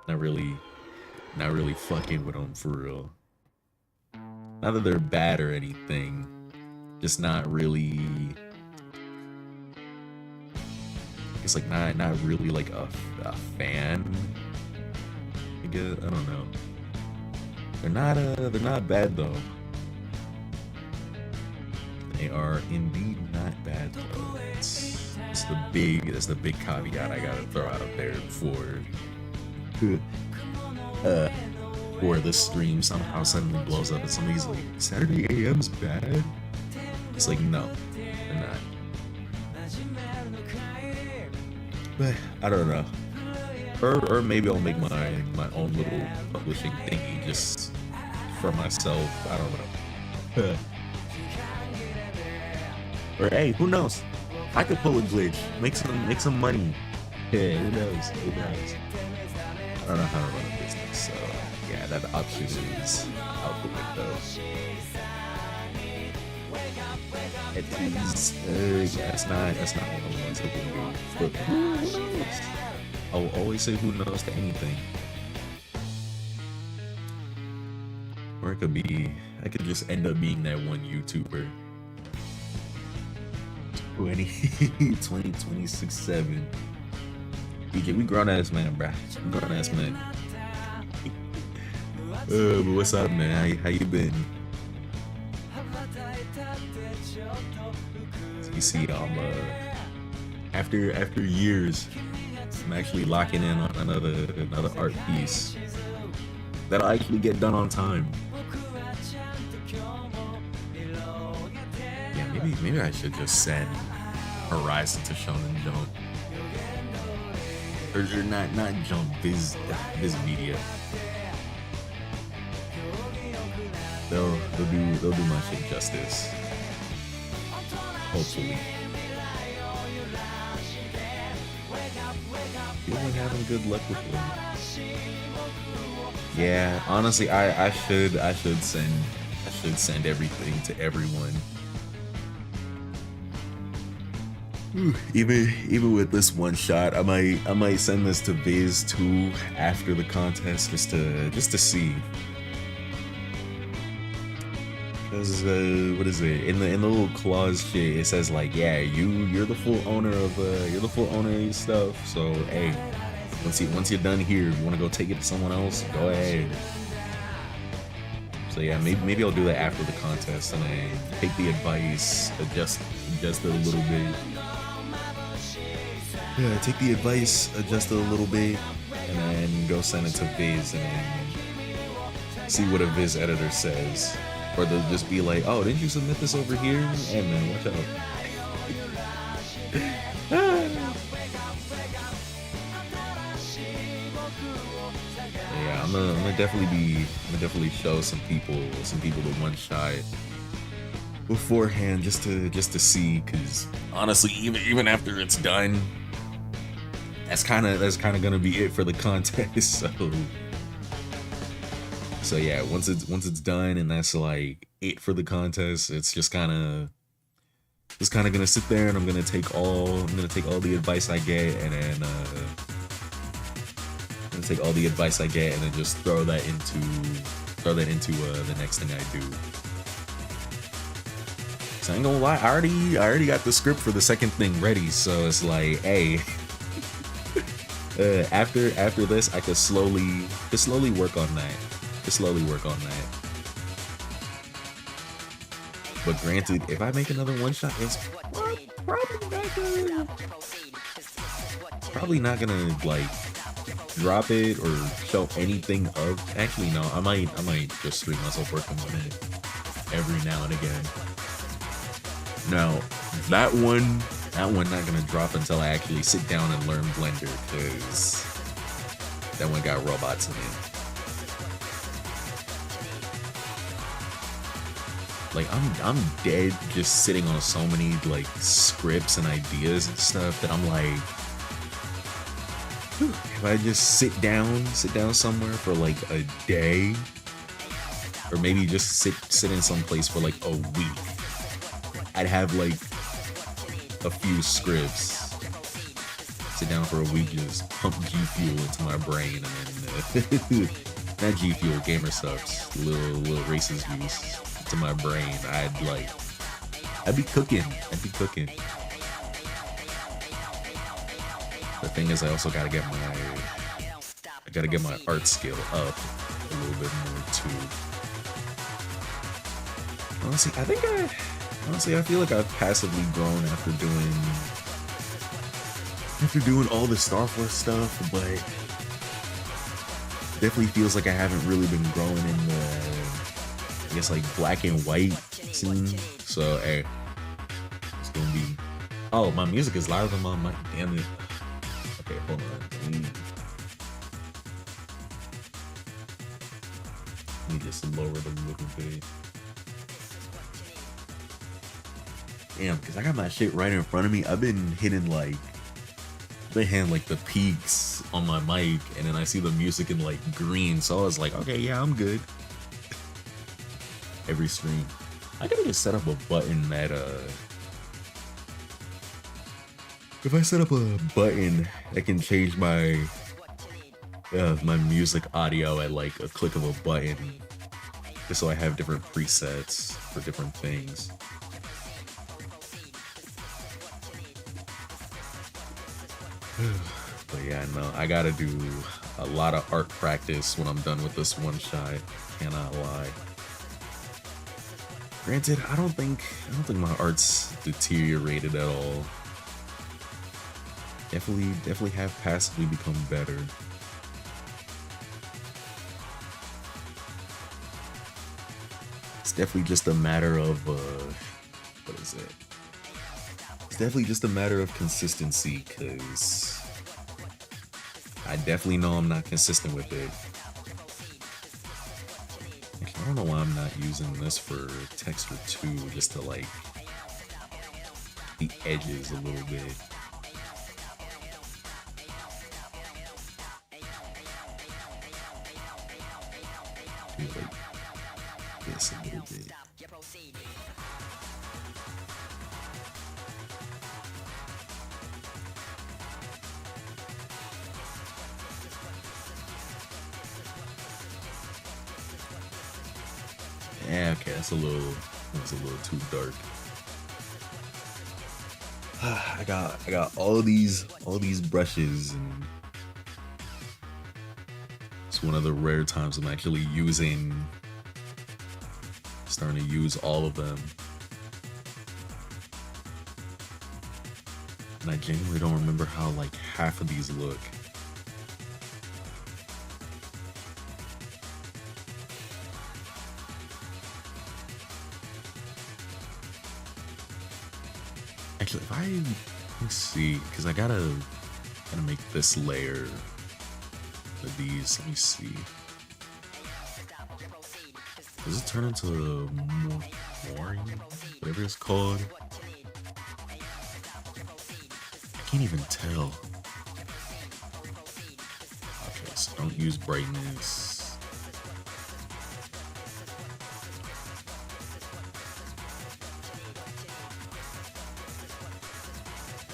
not really fucking with them for real. Not that they're bad or anything, just not really. It's like not really like a fan. I guess, I don't know. They're not bad though. They are indeed not bad though. That's the big caveat I gotta throw out there before this stream somehow suddenly blows up and somebody's like, Saturday AM's bad? It's like, no, they're not. But I don't know. Or maybe I'll make my own little publishing thingy just for myself. I don't know. Or hey, who knows? I could pull a glitch, make some money. Yeah, who knows? I don't know how to run a business, so yeah, that option is out the window. Yeah, that's not what I want to do. But who knows? I'll always say who knows to anything. Or it could be, I could just end up being that one YouTuber. 2026 7. BJ, we grown ass man, bruh. We grown ass man. But what's up, man? How you been? So you see, after years, I'm actually locking in on another art piece that'll actually get done on time. Yeah, maybe I should just send Horizon to Shonen Jump, or not Jump, Viz Media. They'll do my shit justice. Hopefully. Feel like having good luck with them. Yeah, honestly, I should send everything to everyone. Even with this one shot, I might send this to Viz too after the contest just to see. Because what is it, in the little clause shit, it says like, yeah, you're the full owner of your stuff, so hey, once you're done here, you want to go take it to someone else, go ahead. So yeah, maybe I'll do that after the contest and then take the advice, adjust it a little bit. Yeah, take the advice, adjust it a little bit, and then go send it to Viz and then see what a Viz editor says. Or they'll just be like, oh, didn't you submit this over here? Hey man, watch out. Yeah, I'm gonna definitely show some people the one shot. beforehand just to see, because honestly, even after it's done, that's kind of gonna be it for the contest. So yeah, once it's done and that's like it for the contest, it's just kind of gonna sit there, and I'm gonna take all the advice I get, and then I'm gonna take all the advice I get and then just throw that into the next thing I do. So I ain't gonna lie, I already got the script for the second thing ready, so it's like, hey, after this, I could slowly work on that. But granted, if I make another one shot, it's probably not gonna like drop it or show anything of. Actually, no, I might just stream myself working on it every now and again. Now, that one not gonna drop until I actually sit down and learn Blender, because that one got robots in it. Like, I'm dead just sitting on so many like scripts and ideas and stuff that I'm like, if I just sit down somewhere for like a day, or maybe just sit in some place for like a week, I'd have like a few scripts. Sit down for a week, just pump G Fuel into my brain, and then not G Fuel, Gamer Subs, little racist juice to my brain. I'd be cooking. The thing is, I also gotta get my art skill up a little bit more too. Honestly, I feel like I've passively grown after doing all the Star Force stuff, but definitely feels like I haven't really been growing in the, I guess, like black and white scene. So hey, it's gonna be. Oh, my music is louder than my mic. Damn it. Okay, hold on. Let me just lower them a little bit. Damn, because I got my shit right in front of me. I've been hitting like the peaks on my mic, and then I see the music in like green, so I was like, okay, yeah, I'm good. Every stream, I gotta just set up a button that if I set up a button that can change my music audio at like a click of a button, just so I have different presets for different things. But yeah, no, I gotta do a lot of art practice when I'm done with this one shot. Cannot lie. Granted, I don't think my art's deteriorated at all. Definitely have passively become better. It's definitely just a matter of what is it? It's definitely just a matter of consistency, because I definitely know I'm not consistent with it. Actually, I don't know why I'm not using this for texture 2, just to like the edges a little bit. Do like this a little bit. Yeah, okay, that's a little too dark. I got all these brushes, and it's one of the rare times I'm actually starting to use all of them. And I genuinely don't remember how like half of these look. Actually, let's see, because I gotta make this layer of these. Let me see. Does it turn into more? Mooring, whatever it's called. I can't even tell. Okay, so don't use brightness.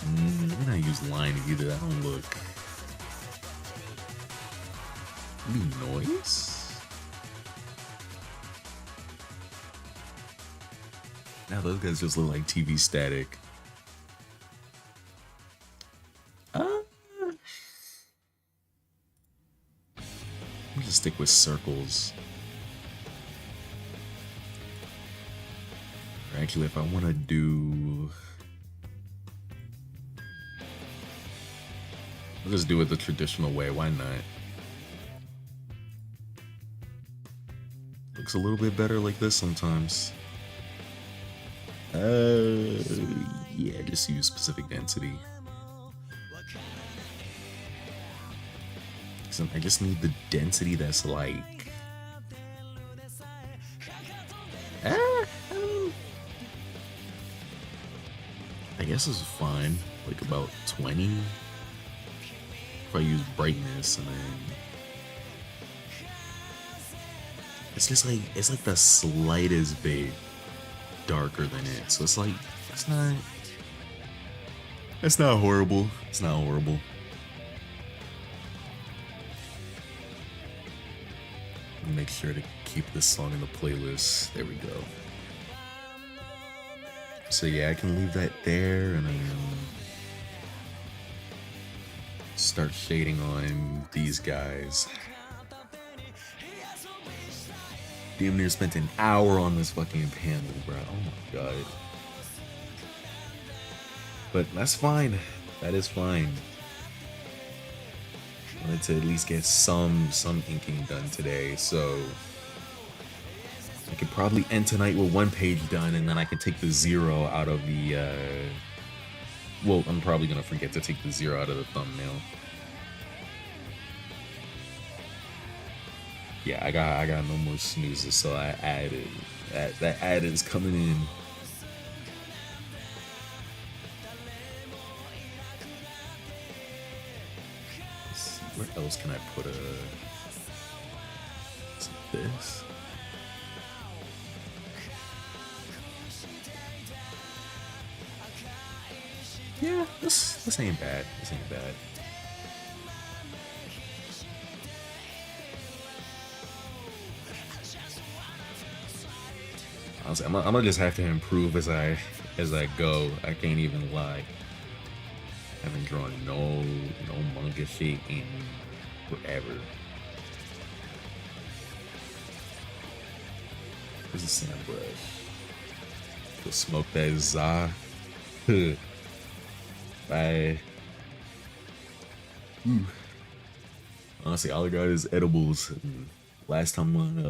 I'm not use line either. That don't look. Maybe noise. Now those guys just look like TV static. I'm gonna stick with circles. Or actually, if I want to do, I'll just do it the traditional way. Why not? Looks a little bit better like this sometimes. Yeah, just use specific density. So I just need the density that's like, I guess it's fine. Like about 20. If I use brightness and then it's just like, it's like the slightest bit darker than it, so it's like, it's not horrible. It's not horrible. Make sure to keep this song in the playlist. There we go. So yeah, I can leave that there and then start shading on these guys. Damn near spent an hour on this fucking panel, bro. Oh my god. But that's fine. That is fine. I wanted to at least get some inking done today, so I could probably end tonight with 1 page done, and then I can take the 0 out of the well, I'm probably gonna forget to take the 0 out of the thumbnail. Yeah, I got no more snoozes, so I added that ad is coming in. Let's see, where else can I put is it this? Yeah, this ain't bad. This ain't bad. Honestly, I'm gonna just have to improve as I go. I can't even lie. I haven't drawn no manga shit in forever. Where's the sand brush? Go smoke that za. Bye. Honestly, all I got is edibles. Last time one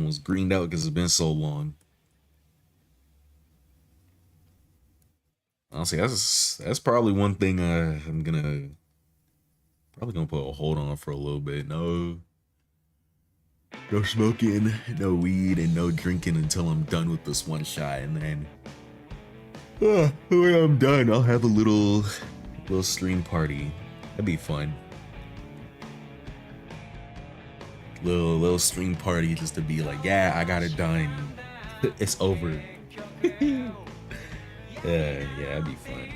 was greened out because it's been so long. Honestly, that's probably one thing I'm probably gonna put a hold on for a little bit. No smoking, no weed, and no drinking until I'm done with this one shot, and then when I'm done, I'll have a little stream party. That'd be fun. Little stream party just to be like, yeah, I got it done. It's over. Yeah, that'd be fun.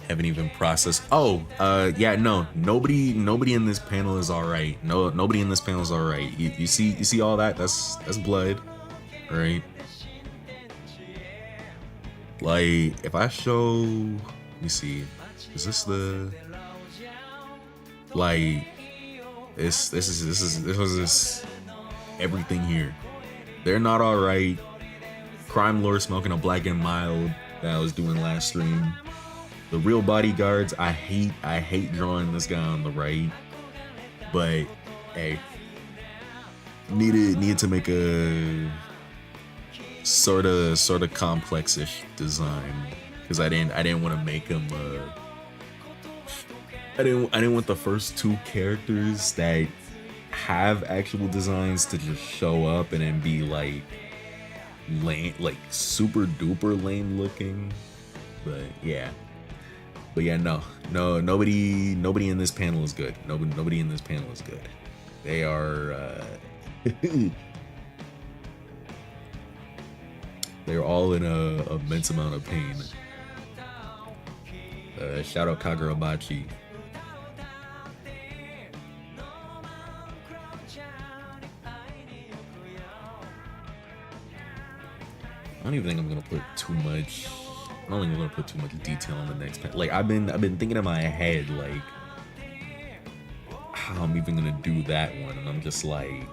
Haven't even processed. Oh, yeah, no. Nobody in this panel is all right. Nobody in this panel is all right. You see all that? That's blood, right? Like, if I show, let me see. Is this the like? This is everything here. They're not all right. Crime Lord smoking a black and mild that I was doing last stream. The real bodyguards, I hate drawing this guy on the right, but hey, needed to make a sort of complex-ish design because I didn't want to make him I didn't want the first two characters that have actual designs to just show up and then be like lame, like super duper lame looking. But yeah. But yeah, nobody in this panel is good. Nobody in this panel is good. They are they're all in a immense amount of pain. Shout out Kagurabachi. I don't even think I'm gonna put too much. I don't think I'm gonna put too much detail on the next panel. Like I've been thinking in my head like how I'm even gonna do that one, and I'm just like,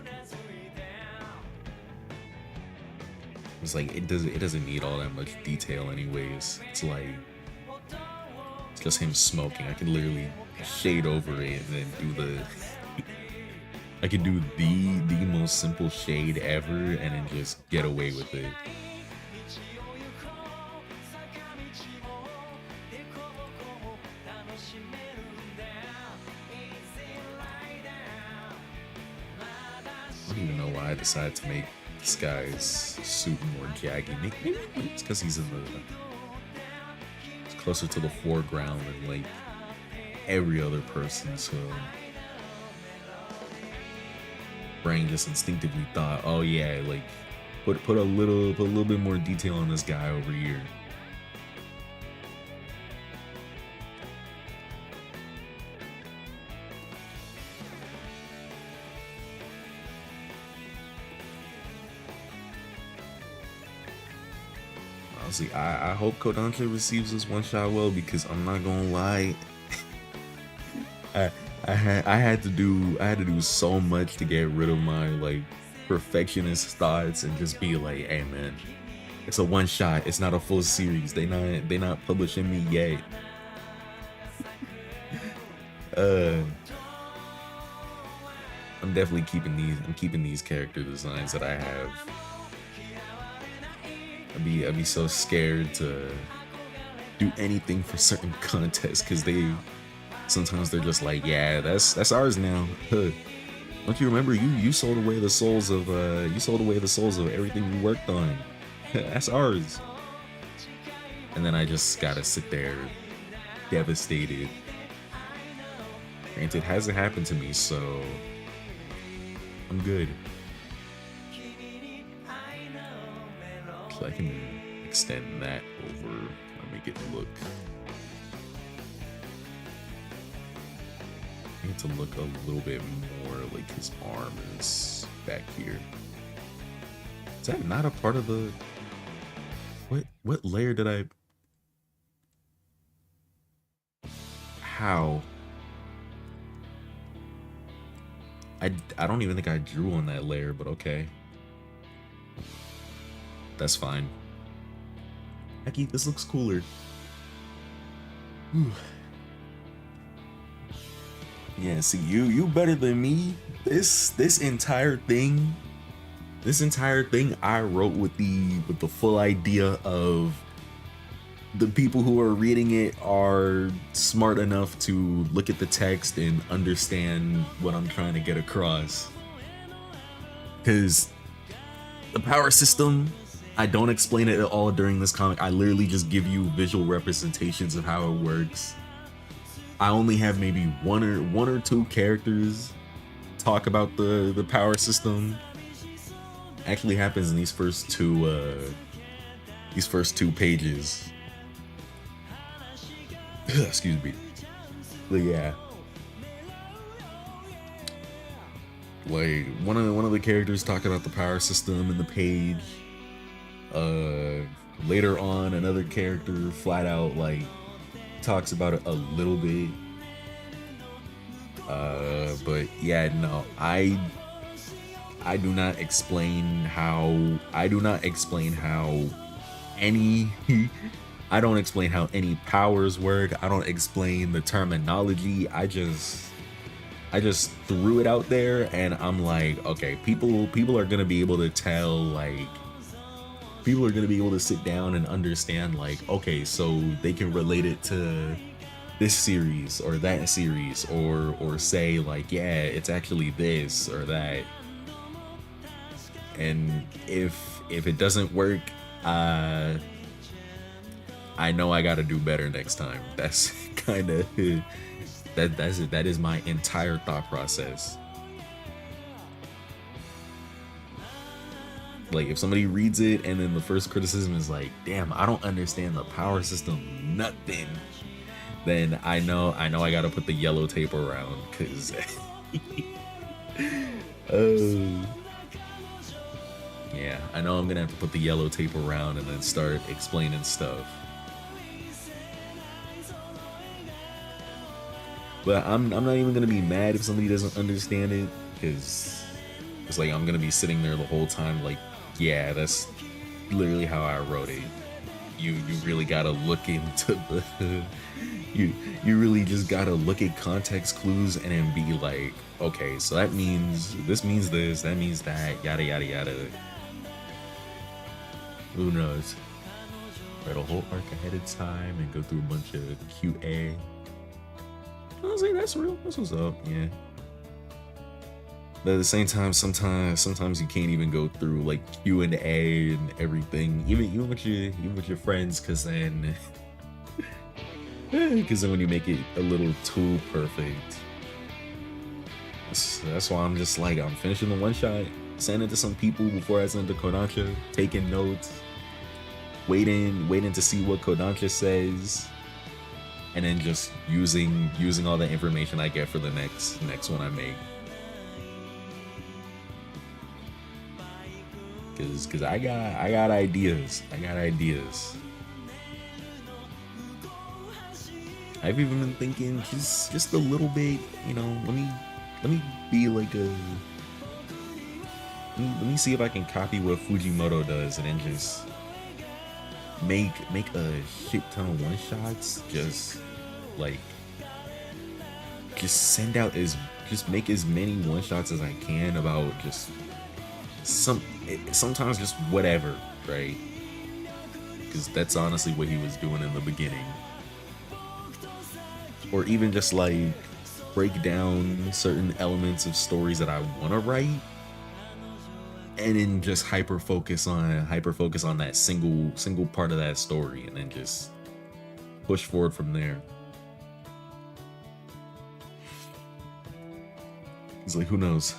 it's like it doesn't need all that much detail anyways. It's like it's just him smoking. I can literally shade over it and then do the I can do the most simple shade ever and then just get away with it. I don't even know why I decided to make this guy's suit more jaggy. Maybe it's because he's it's closer to the foreground than like every other person, so brain just instinctively thought, oh yeah, like put a little bit more detail on this guy over here. Honestly, I hope Kodansha receives this one shot well, because I'm not gonna lie, I had to do so much to get rid of my like perfectionist thoughts and just be like, hey man, it's a one shot, it's not a full series. They not publishing me yet. I'm definitely keeping these character designs that I have. I'd be so scared to do anything for certain contests, because sometimes they're just like, yeah, that's ours now. Don't you remember you sold away the souls of everything you worked on. That's ours. And then I just gotta sit there devastated. Granted, it hasn't happened to me, so I'm good. So I can extend that over, I'll make it look. I need to look a little bit more like his arm is back here. Is that not a part of the... What layer did I... How? I don't even think I drew on that layer, but okay. That's fine. Hecky, this looks cooler. Whew. Yeah, see, you better than me. This entire thing I wrote with the full idea of the people who are reading it are smart enough to look at the text and understand what I'm trying to get across. Because the power system, I don't explain it at all during this comic. I literally just give you visual representations of how it works. I only have maybe one or two characters talk about the power system. Actually happens in these first two pages. Excuse me. But yeah, like one of the characters talk about the power system in the page. Later on, another character flat out like talks about it a little bit. But yeah, no, I do not explain how any I don't explain how any powers work. I don't explain the terminology. I just threw it out there, and I'm like, okay, people are gonna be able to tell, like, people are gonna be able to sit down and understand, like, okay, so they can relate it to this series or that series, or say like, yeah, it's actually this or that. And if it doesn't work, uh I know I got to do better next time. That's kind of that is my entire thought process. Like, if somebody reads it and then the first criticism is like, damn, I don't understand the power system, nothing, then I know I got to put the yellow tape around, because oh yeah, I know I'm gonna have to put the yellow tape around and then start explaining stuff. But I'm not even gonna be mad if somebody doesn't understand it, because it's like I'm gonna be sitting there the whole time like, yeah, that's literally how I wrote it. You really gotta look into the you really just gotta look at context clues and then be like, okay, so that means this, means this, that means that, yada yada yada. Who knows? Write a whole arc ahead of time and go through a bunch of QA. I was like, that's real. That's what's up. Yeah. But at the same time, sometimes you can't even go through like Q&A and everything, even with your friends, because then when you make it a little too perfect, that's why I'm just like, I'm finishing the one shot, sending it to some people before I send it to Kodansha, taking notes, waiting to see what Kodansha says, and then just using all the information I get for the next one I make. Cause I got ideas. I've even been thinking just a little bit, you know, let me be like let me see if I can copy what Fujimoto does and then just make a shit ton of one shots, just send out just make as many one shots as I can about just sometimes just whatever, right? Because that's honestly what he was doing in the beginning. Or even just like break down certain elements of stories that I want to write, and then just hyper focus on that single part of that story, and then just push forward from there. It's like, who knows?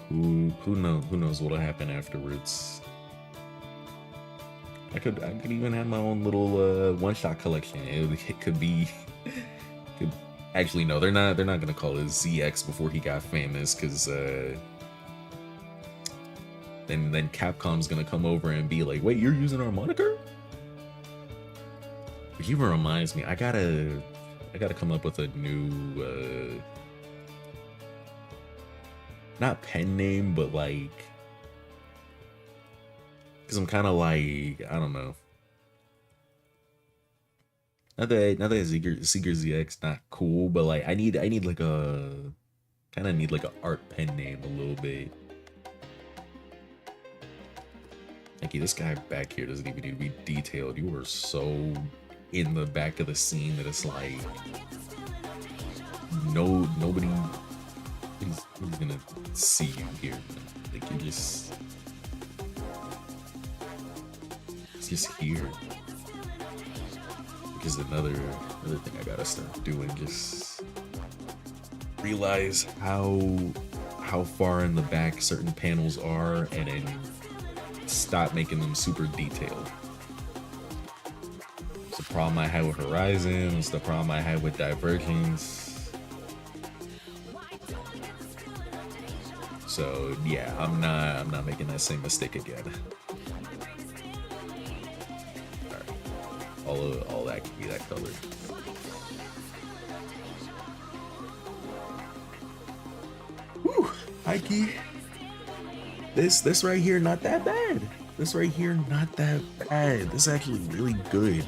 Who knows what'll happen afterwards? I could even have my own little one-shot collection. It could be actually, no, they're not gonna call it ZX before he got famous, because then Capcom's gonna come over and be like, wait, you're using our moniker? Which even reminds me, I gotta come up with a new not pen name, but like, because I'm kind of like, I don't know. Not that Seeker ZX not cool, but like I need like a kind of need like an art pen name a little bit. Okay, this guy back here doesn't even need to be detailed. You are so in the back of the scene that it's like nobody who's gonna see you here. Like, you're just, it's just here. Because another thing I gotta start doing, just realize how far in the back certain panels are, and then stop making them super detailed. It's the problem I had with Horizon. It's the problem I had with Divergence. So yeah, I'm not making that same mistake again. Alright, all that can be that color. Whew, Ike. This right here, not that bad. This right here, not that bad. This is actually really good.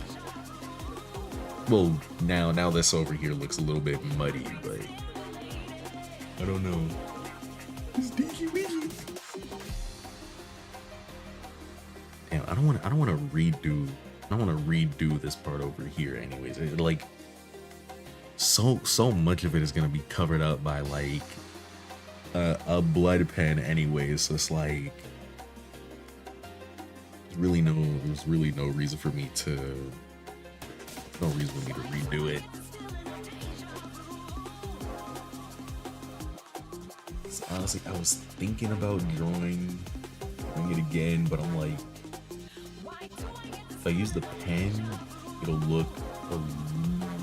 Well, now this over here looks a little bit muddy, but I don't know. It's dinky winky. Damn, I don't want to redo this part over here. Anyways, so much of it is gonna be covered up by like a blood pen anyway. So it's like there's really no reason for me to redo it. So honestly, I was thinking about drawing it again, but I'm like, if I use the pen, it'll look a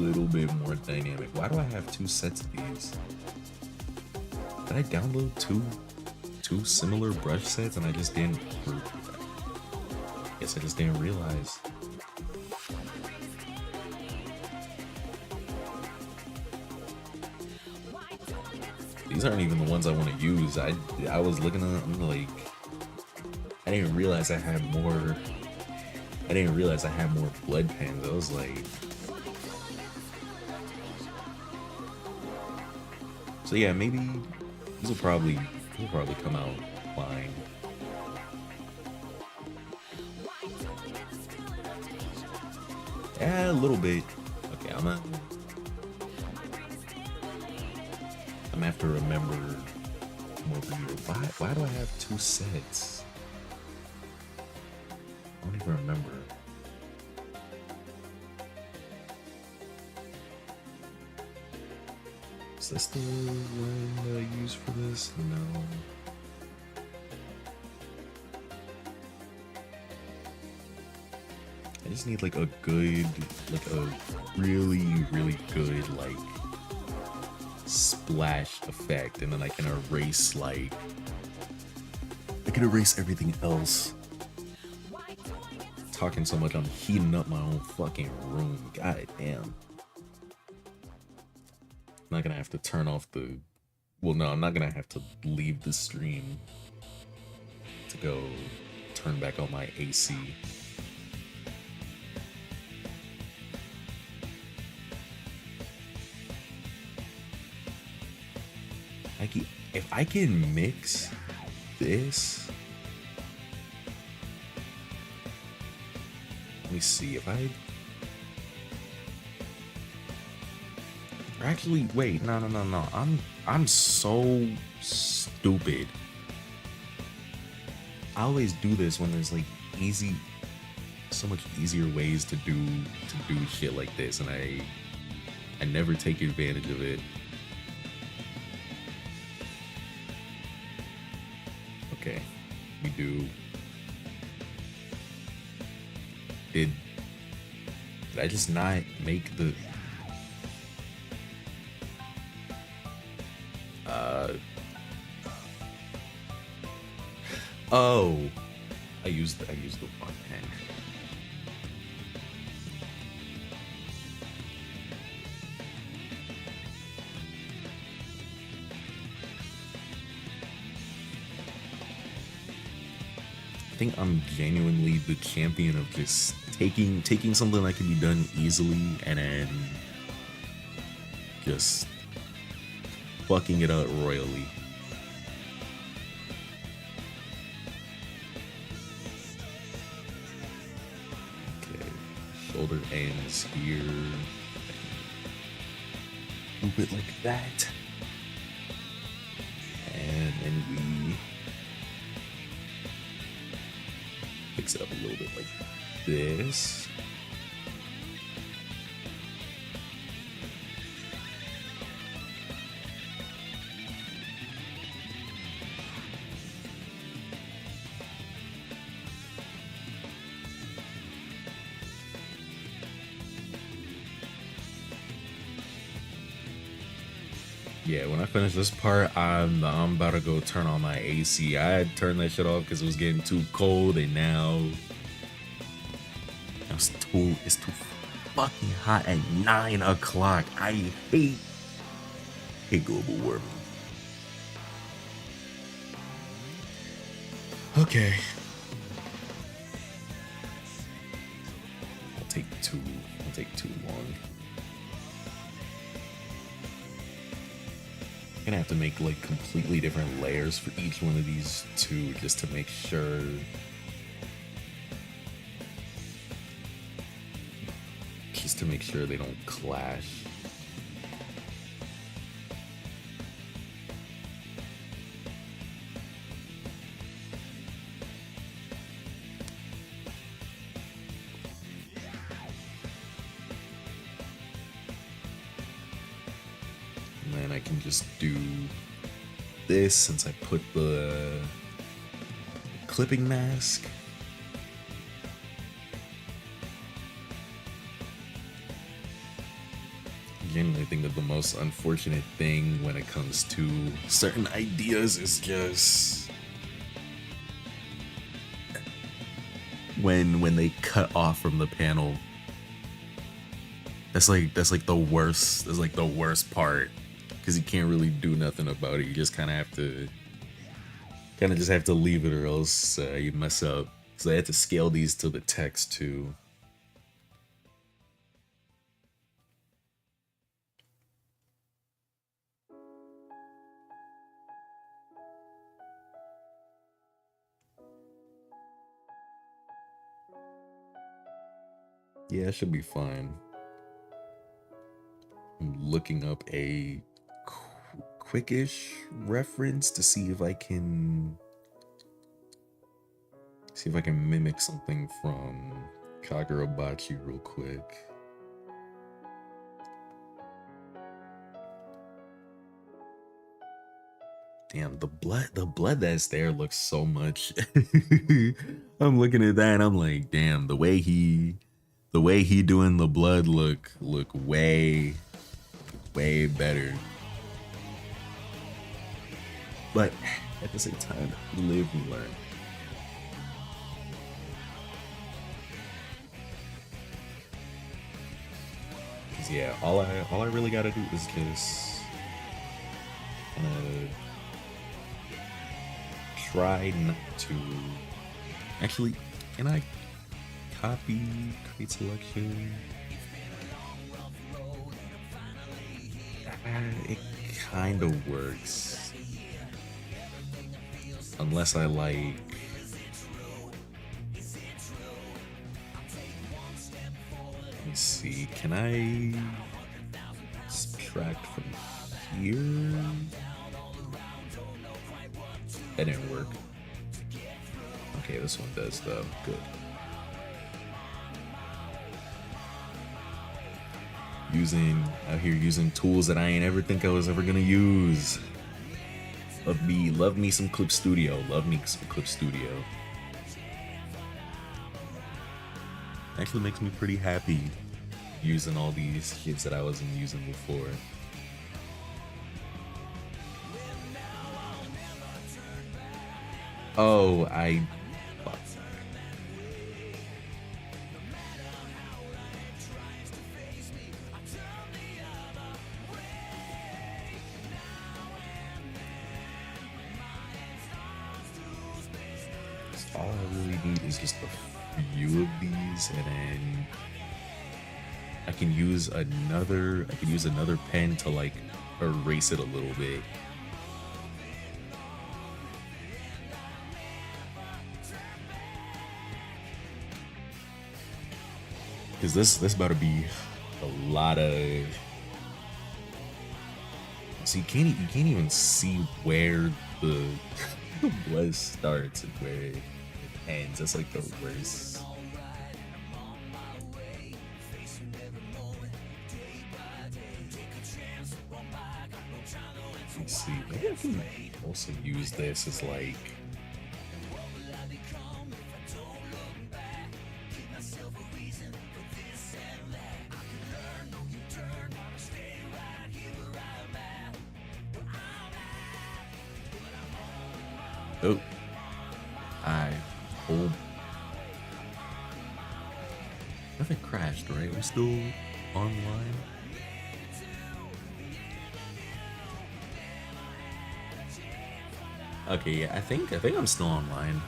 little bit more dynamic. Why do I have two sets of these? Did I download two similar brush sets and I just didn't? Guess I just didn't realize. These aren't even the ones I want to use. I was looking at them, I'm like, I didn't realize I had more. I didn't realize I had more blood pens. I was like, so yeah, maybe these will probably come out fine. Yeah, a little bit. Okay, I'm gonna have to remember more over here. Why do I have two sets? I don't even remember. Is this the one that I use for this? No. I just need like a good, like a really, really good like splash effect, and then I can erase everything else. Talking so much, I'm heating up my own fucking room. God damn. I'm not gonna have to turn off the. Well, no, I'm not gonna have to leave the stream to go turn back on my AC. If I can mix this, let me see if I. Actually, wait, no. I'm so stupid. I always do this when there's like so much easier ways to do shit like this, and I never take advantage of it. Okay, we do. Did I just not make the? Oh, I used the wrong pen. I think I'm genuinely the champion of just taking something that can be done easily and then just fucking it up royally. Okay, shoulder ends here. Move it like that. And then we fix it up a little bit like this. Yeah, when I finish this part, I'm about to go turn on my AC. I had turned that shit off because it was getting too cold, and now it's too fucking hot at 9 o'clock. I hate global warming. Okay. I'll take too long. I'm gonna have to make like completely different layers for each one of these two just to make sure they don't clash. I can just do this since I put the clipping mask. Again, I think that the most unfortunate thing when it comes to certain ideas is just when they cut off from the panel. That's like the worst. That's like the worst part, because you can't really do nothing about it. You just kind of have to, just have to leave it, or else you mess up. So I had to scale these to the text too. Yeah, it should be fine. I'm looking up a quickish reference to see if I can mimic something from Kagurabachi real quick. Damn, the blood that's there looks so much. I'm looking at that and I'm like, damn, the way he doing the blood look way better. But at the same time, live and learn. Cause yeah, all I really gotta do is just try not to. Actually, can I copy, create selection? It kind of works, unless I like. Let me see. Can I subtract from here? That didn't work. Okay, this one does though. Good. Out here using tools that I ain't ever think I was ever gonna use. Love me some Clip Studio. Love me some Clip Studio. Actually makes me pretty happy using all these kits that I wasn't using before. Oh, all I really need is just a few of these, and then I can use another pen to like erase it a little bit. Cause this about to be a lot of. So you can't even see where the blood starts and where it ends. That's like the worst. Let's see. Maybe I can also use this as like. Oh, I hold. Nothing crashed, right? We're still online. Okay, yeah, I think I'm still online.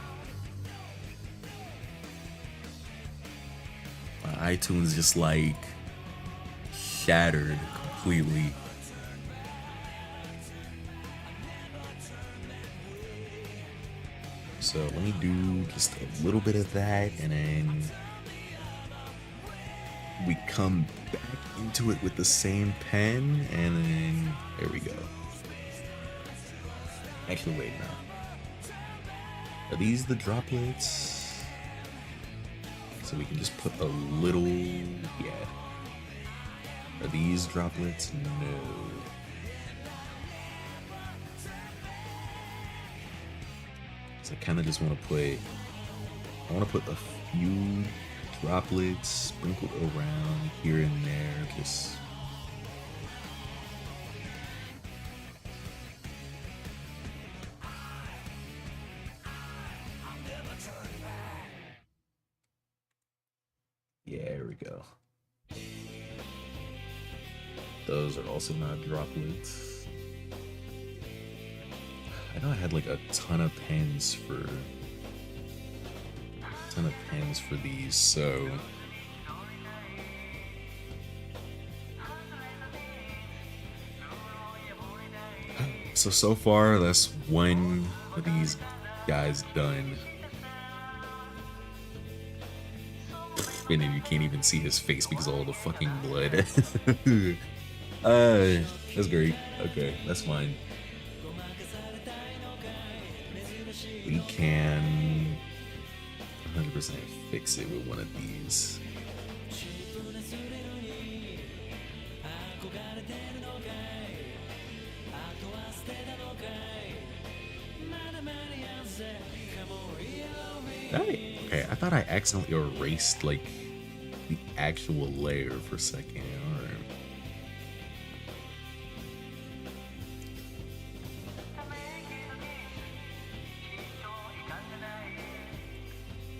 My iTunes just like shattered completely. So let me do just a little bit of that, and then we come back into it with the same pen, and then there we go. Actually, wait, no. Are these the droplets? So we can just put a little, yeah. Are these droplets? No. So I kind of just want to put, I want to put a few droplets sprinkled around here and there, just yeah, there we go. Those are also not droplets. I know I had like a ton of pens for these, so so far that's one of these guys done. And then you can't even see his face because of all the fucking blood. That's great. Okay, that's fine. We can 100% fix it with one of these. Okay, I thought I accidentally erased like the actual layer for a second. Alright.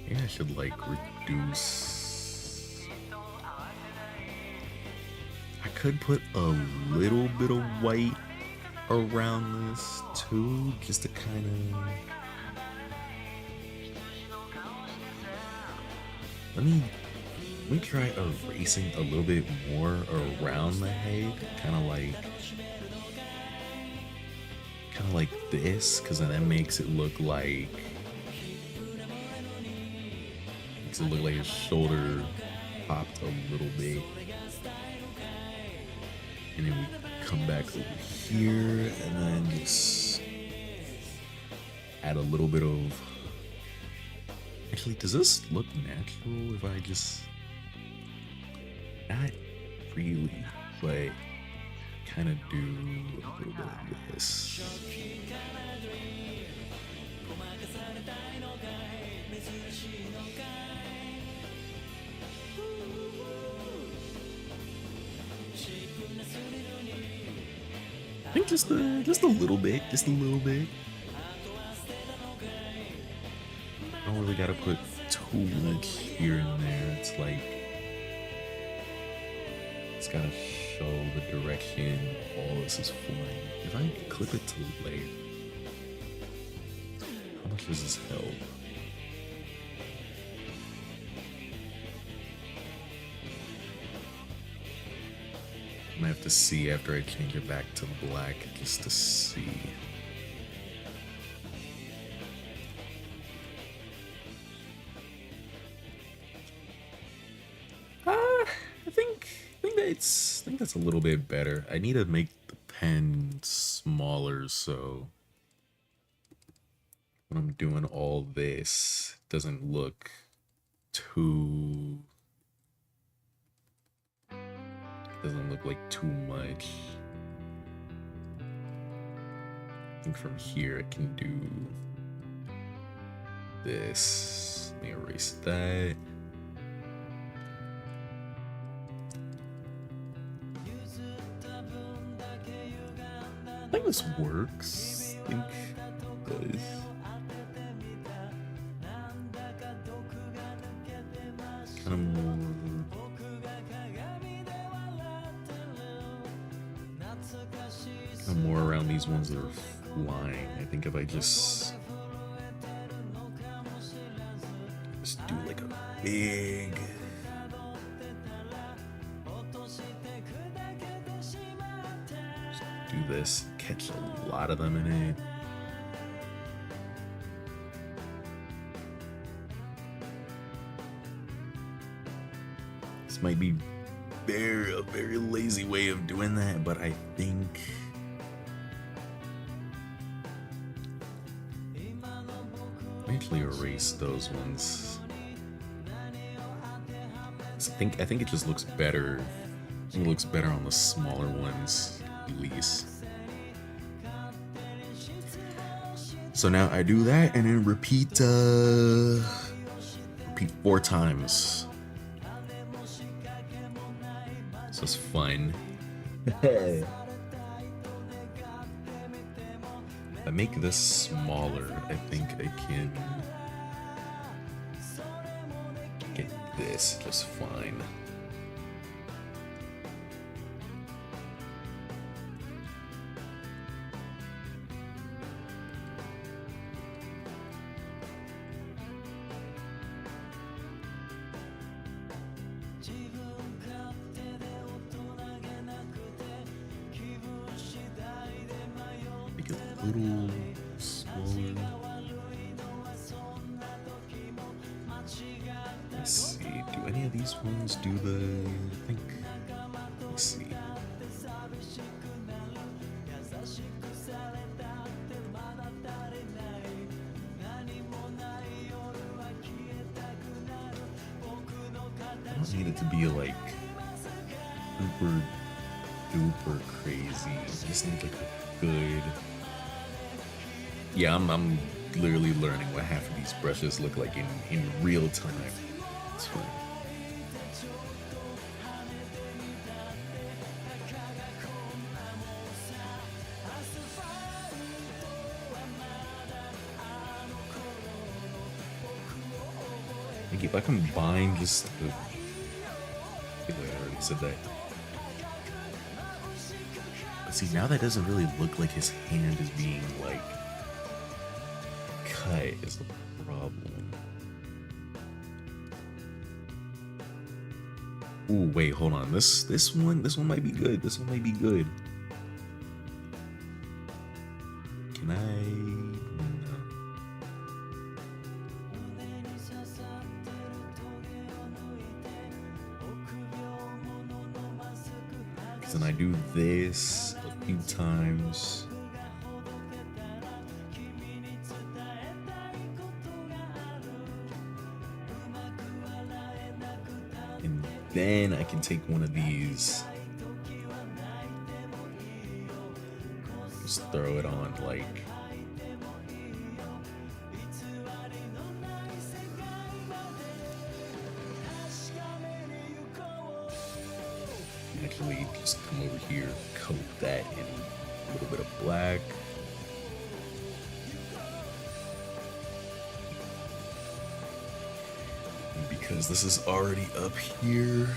Maybe I should like reduce. I could put a little bit of white around this too, just to kind of. Let me try erasing a little bit more around the head, kind of like this, because then that makes it look like his shoulder popped a little bit, and then we come back over here, and then just add a little bit of. Actually, does this look natural if I just, not really, but kind of do a little bit of this? I think just a little bit, I don't really gotta put too much here and there. It's like, it's gotta show the direction all this is flying. If I clip it to the layer, how much does this help? I'm gonna have to see after I change it back to black just to see. I think that's a little bit better. I need to make the pen smaller so when I'm doing all this, it doesn't look too. It doesn't look like too much. I think from here I can do this. Let me erase that. I think this works. I think it does. Kind of more around these ones that are flying. I think if I just do like a big. Do this, catch a lot of them in it. This might be a very lazy way of doing that, but I think I actually erase those ones. I think it just looks better. It looks better on the smaller ones, at least. So now I do that and then repeat 4 times. So it's fun. If I make this smaller, I think I can get this just fine. Make it a little smaller. Let's see, do any of these ones do the, I think, let's see. I don't need it to be like super duper crazy. I just need like a good. Yeah, I'm literally learning what half of these brushes look like in real time. It's fine. Like if I combine just the, I already said that. But see, now that doesn't really look like his hand is being like cut is the problem. Ooh, wait, hold on. This one might be good. This one might be good. Can I? No. Because then I do this a few times. And then I can take one of these, just throw it on like, actually just come over here, coat that in a little bit of black. Because this is already up here.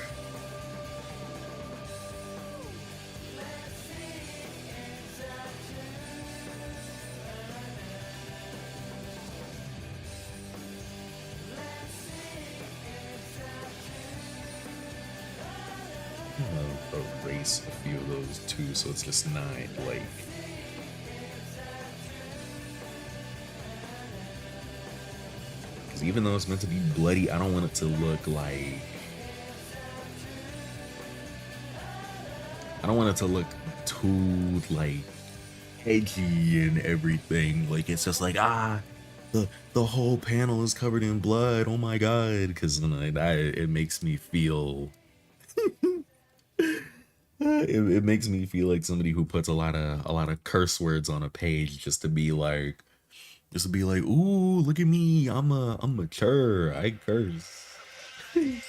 I'm gonna erase a few of those too, so it's just not like. Even though it's meant to be bloody, I don't want it to look like, I don't want it to look too like edgy and everything. Like it's just like, the whole panel is covered in blood. Oh my god, because it makes me feel it makes me feel like somebody who puts a lot of curse words on a page just to be like, ooh, look at me, I'm mature, I curse. And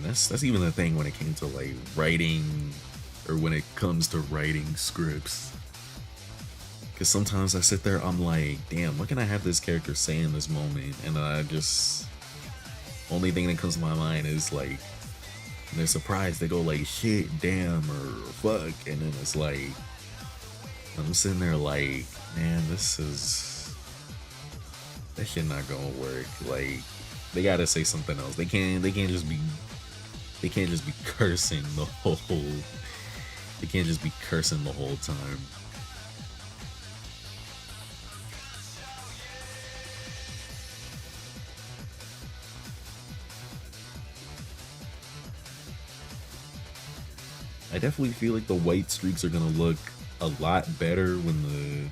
that's even the thing when it came to like writing, or when it comes to writing scripts. Because sometimes I sit there, I'm like, damn, what can I have this character say in this moment? And I just, only thing that comes to my mind is like, and they're surprised, they go like shit, damn, or fuck, and then it's like, I'm sitting there like, man, that shit not gonna work. Like, they gotta say something else. They can't just be cursing the whole, they can't just be cursing the whole time. I definitely feel like the white streaks are gonna look a lot better when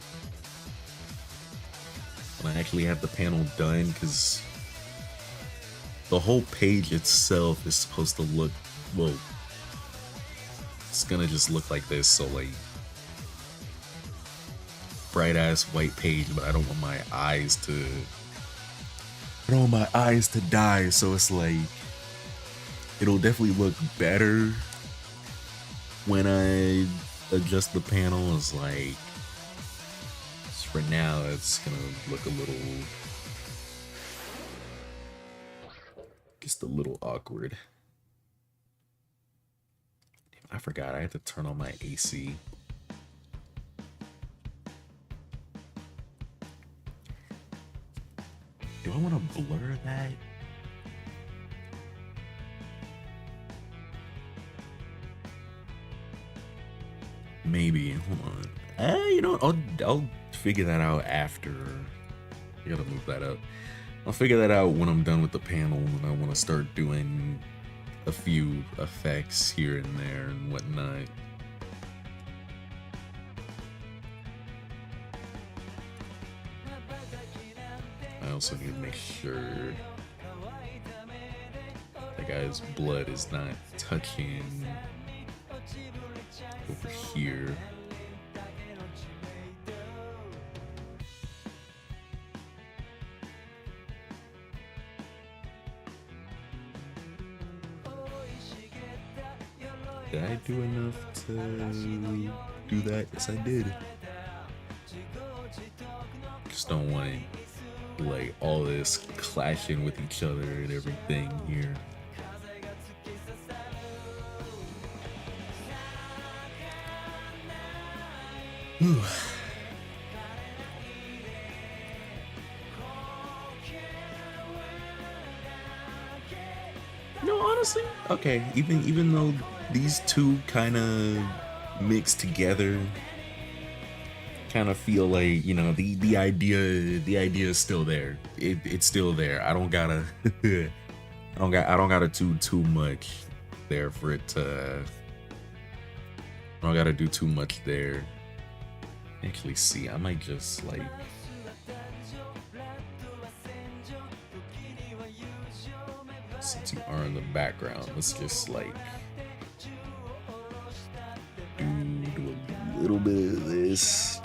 I actually have the panel done, because the whole page itself is supposed to look, well, it's gonna just look like this. So like bright ass white page, but I don't want my eyes to die. So it's like it'll definitely look better when I adjust the panel. Is like for now it's gonna look a little just a little awkward. Damn, I forgot I had to turn on my AC. Do I want to blur that? Maybe. Hold on. You know, I'll figure that out after. I gotta move that up. I'll figure that out when I'm done with the panel and I want to start doing a few effects here and there and whatnot. I also need to make sure that guy's blood is not touching over here. Did I do enough to do that? Yes, I did. Just don't want it, like all this clashing with each other and everything here. Whew. No, honestly, okay. Even though these two kind of mix together, kind of feel like, you know, the idea is still there. It's still there. I don't gotta I don't gotta do too much there for it to. I don't gotta do too much there. Actually, see, I might just like. Since you are in the background, let's just like do a little bit of this.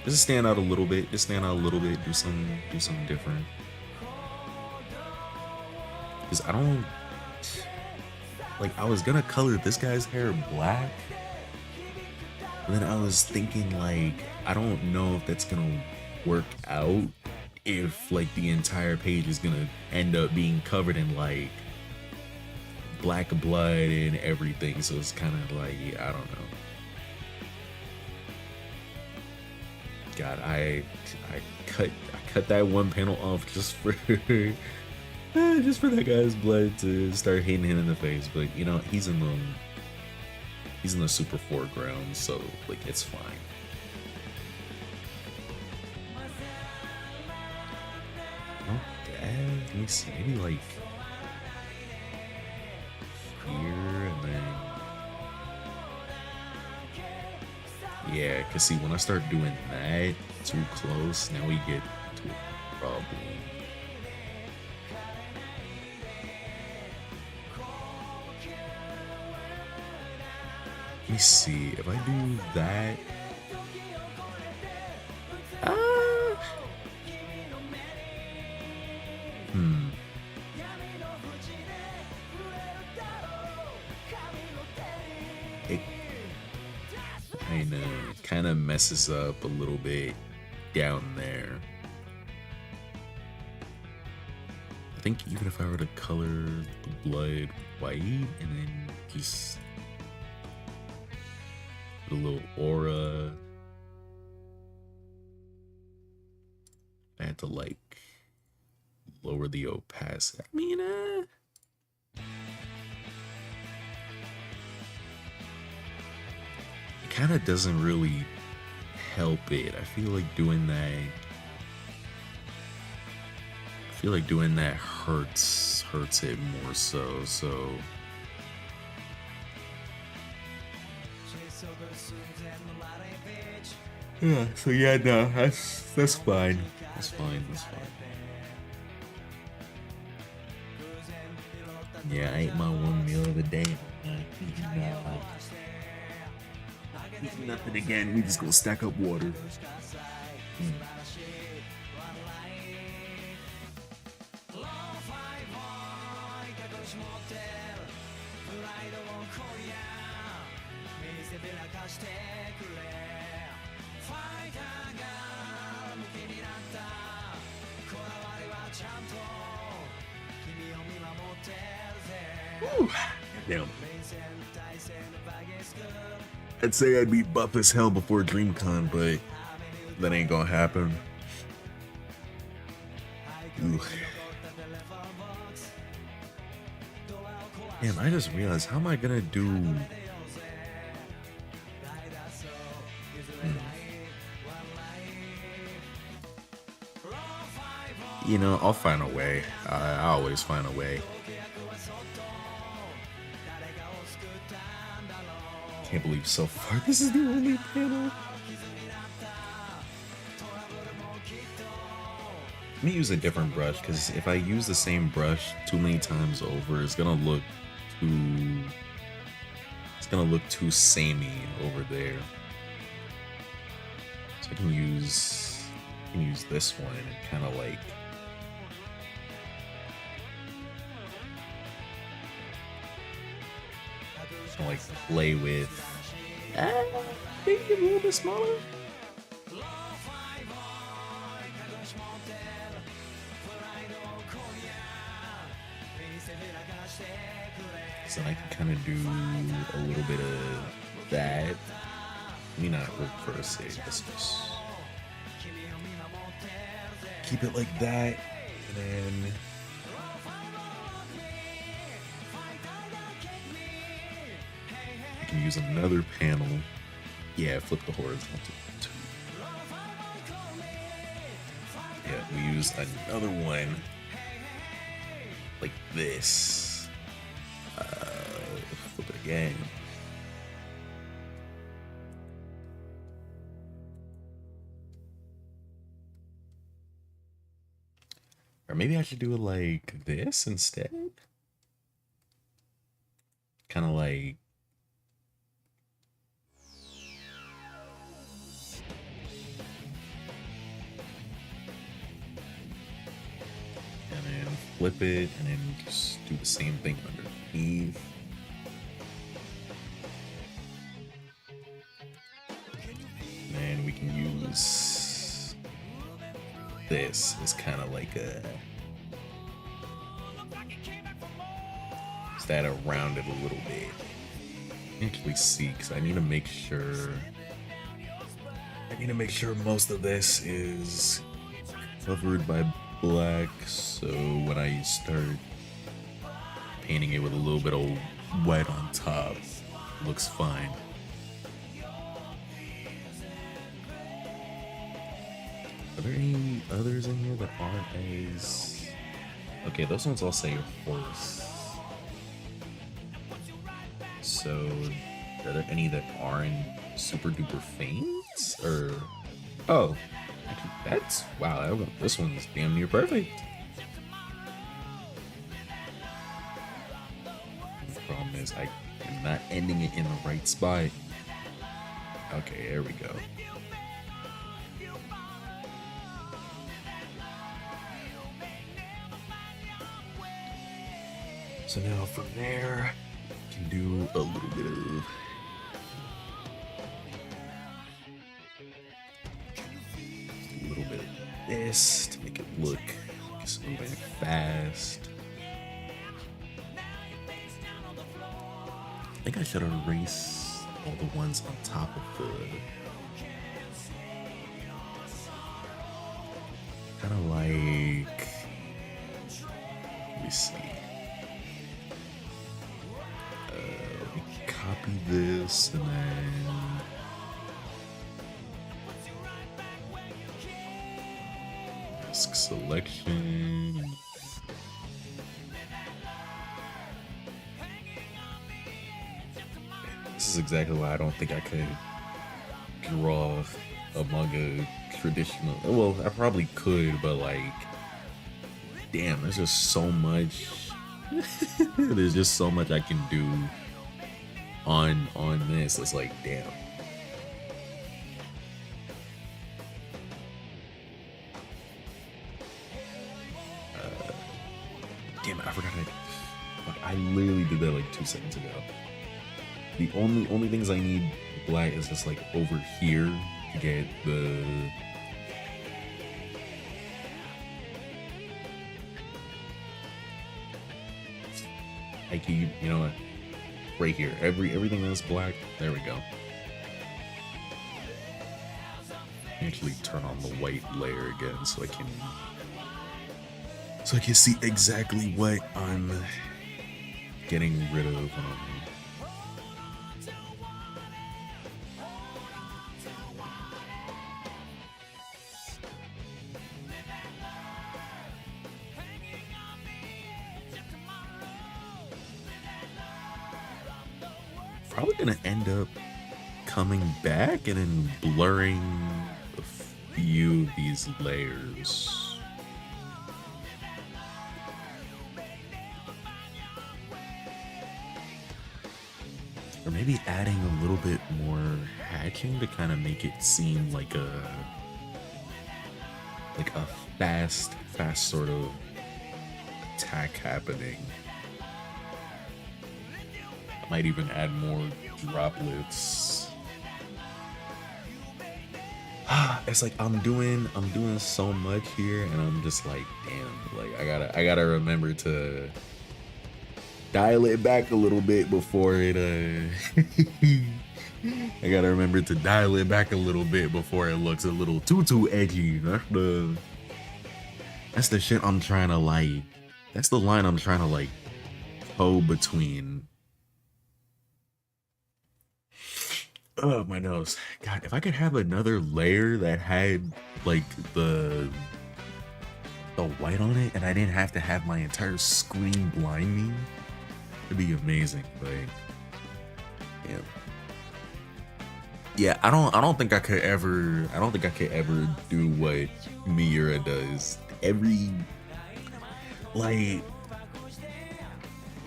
Just stand out a little bit. Just stand out a little bit. Do something different. Because I don't like. I was gonna color this guy's hair black. And then I was thinking, like, I don't know if that's gonna work out, if like the entire page is gonna end up being covered in like black blood and everything. So it's kind of like, yeah, I don't know. God, I cut that one panel off just for just for that guy's blood to start hitting him in the face. But you know, he's in the super foreground, so like it's fine. Let me see, maybe like here and then, yeah, cause see, when I start doing that too close, now we get to a problem. Let me see, if I do that, it kind of messes up a little bit down there. I think even if I were to color the blood white and then just put a little aura, I had to like lower the opacity. I mean, it kind of doesn't really help it. I feel like doing that hurts it more so. So yeah, so yeah, no, that's fine. That's fine. Yeah, I ate my one meal of the day. Eating nothing again. We just gonna stack up water. Mm. Whew. Damn. I'd say I'd be buff as hell before DreamCon, but that ain't gonna happen. Ooh. Damn, I just realized, how am I gonna do... You know, I'll find a way. I always find a way. Can't believe so far this is the only panel. Let me use a different brush, because if I use the same brush too many times over, it's gonna look too samey over there. So I can use this one and kind of like play with. Make it a little bit smaller. So I can kind of do a little bit of that. Let me not reverse it. Let's just keep it like that, and then I can use another panel. Yeah, flip the horizontal too. Yeah, we use another one like this. Flip it again. Or maybe I should do it like this instead. Kind of like. And then flip it, and then just do the same thing underneath. And we can use this as kind of like a. Just add around it a little bit. Actually, see, because I need to make sure. Most of this is covered by black, so when I start painting it with a little bit of white on top, it looks fine. Are there any others in here that aren't as... Okay, those ones all say horse. So, are there any that aren't super duper faint? Or... Oh, actually, that's... Wow, this one's damn near perfect. The problem is I'm not ending it in the right spot. Okay, there we go. So now from there, I can do a little bit of this to make it look like it's moving fast. I think I should erase all the ones on top of the kind of like, let me see. We copy this and then mask selection. This is exactly why I don't think I could draw a manga traditional. Well, I probably could, but like, damn, there's just so much There's just so much I can do on this. It's like, damn. Damn it, I forgot I literally did that like 2 seconds ago. The only things I need black is just like over here to get the I keep, you know what? Right here. Everything that's black, there we go. Actually turn on the white layer again so I can see exactly what I'm getting rid of. Probably gonna end up coming back and then blurring a few of these layers. Or maybe adding a little bit more hatching to kind of make it seem like a fast sort of attack happening. I might even add more droplets. It's like I'm doing so much here, and I'm just like, damn, like I gotta remember to dial it back a little bit before it I gotta remember to dial it back a little bit before it looks a little too edgy. That's the shit I'm trying to like. That's the line I'm trying to like toe between. Oh, my nose. God, if I could have another layer that had like the white on it and I didn't have to have my entire screen blind me, it'd be amazing. Like, yeah, I don't think I could ever do what Miura does.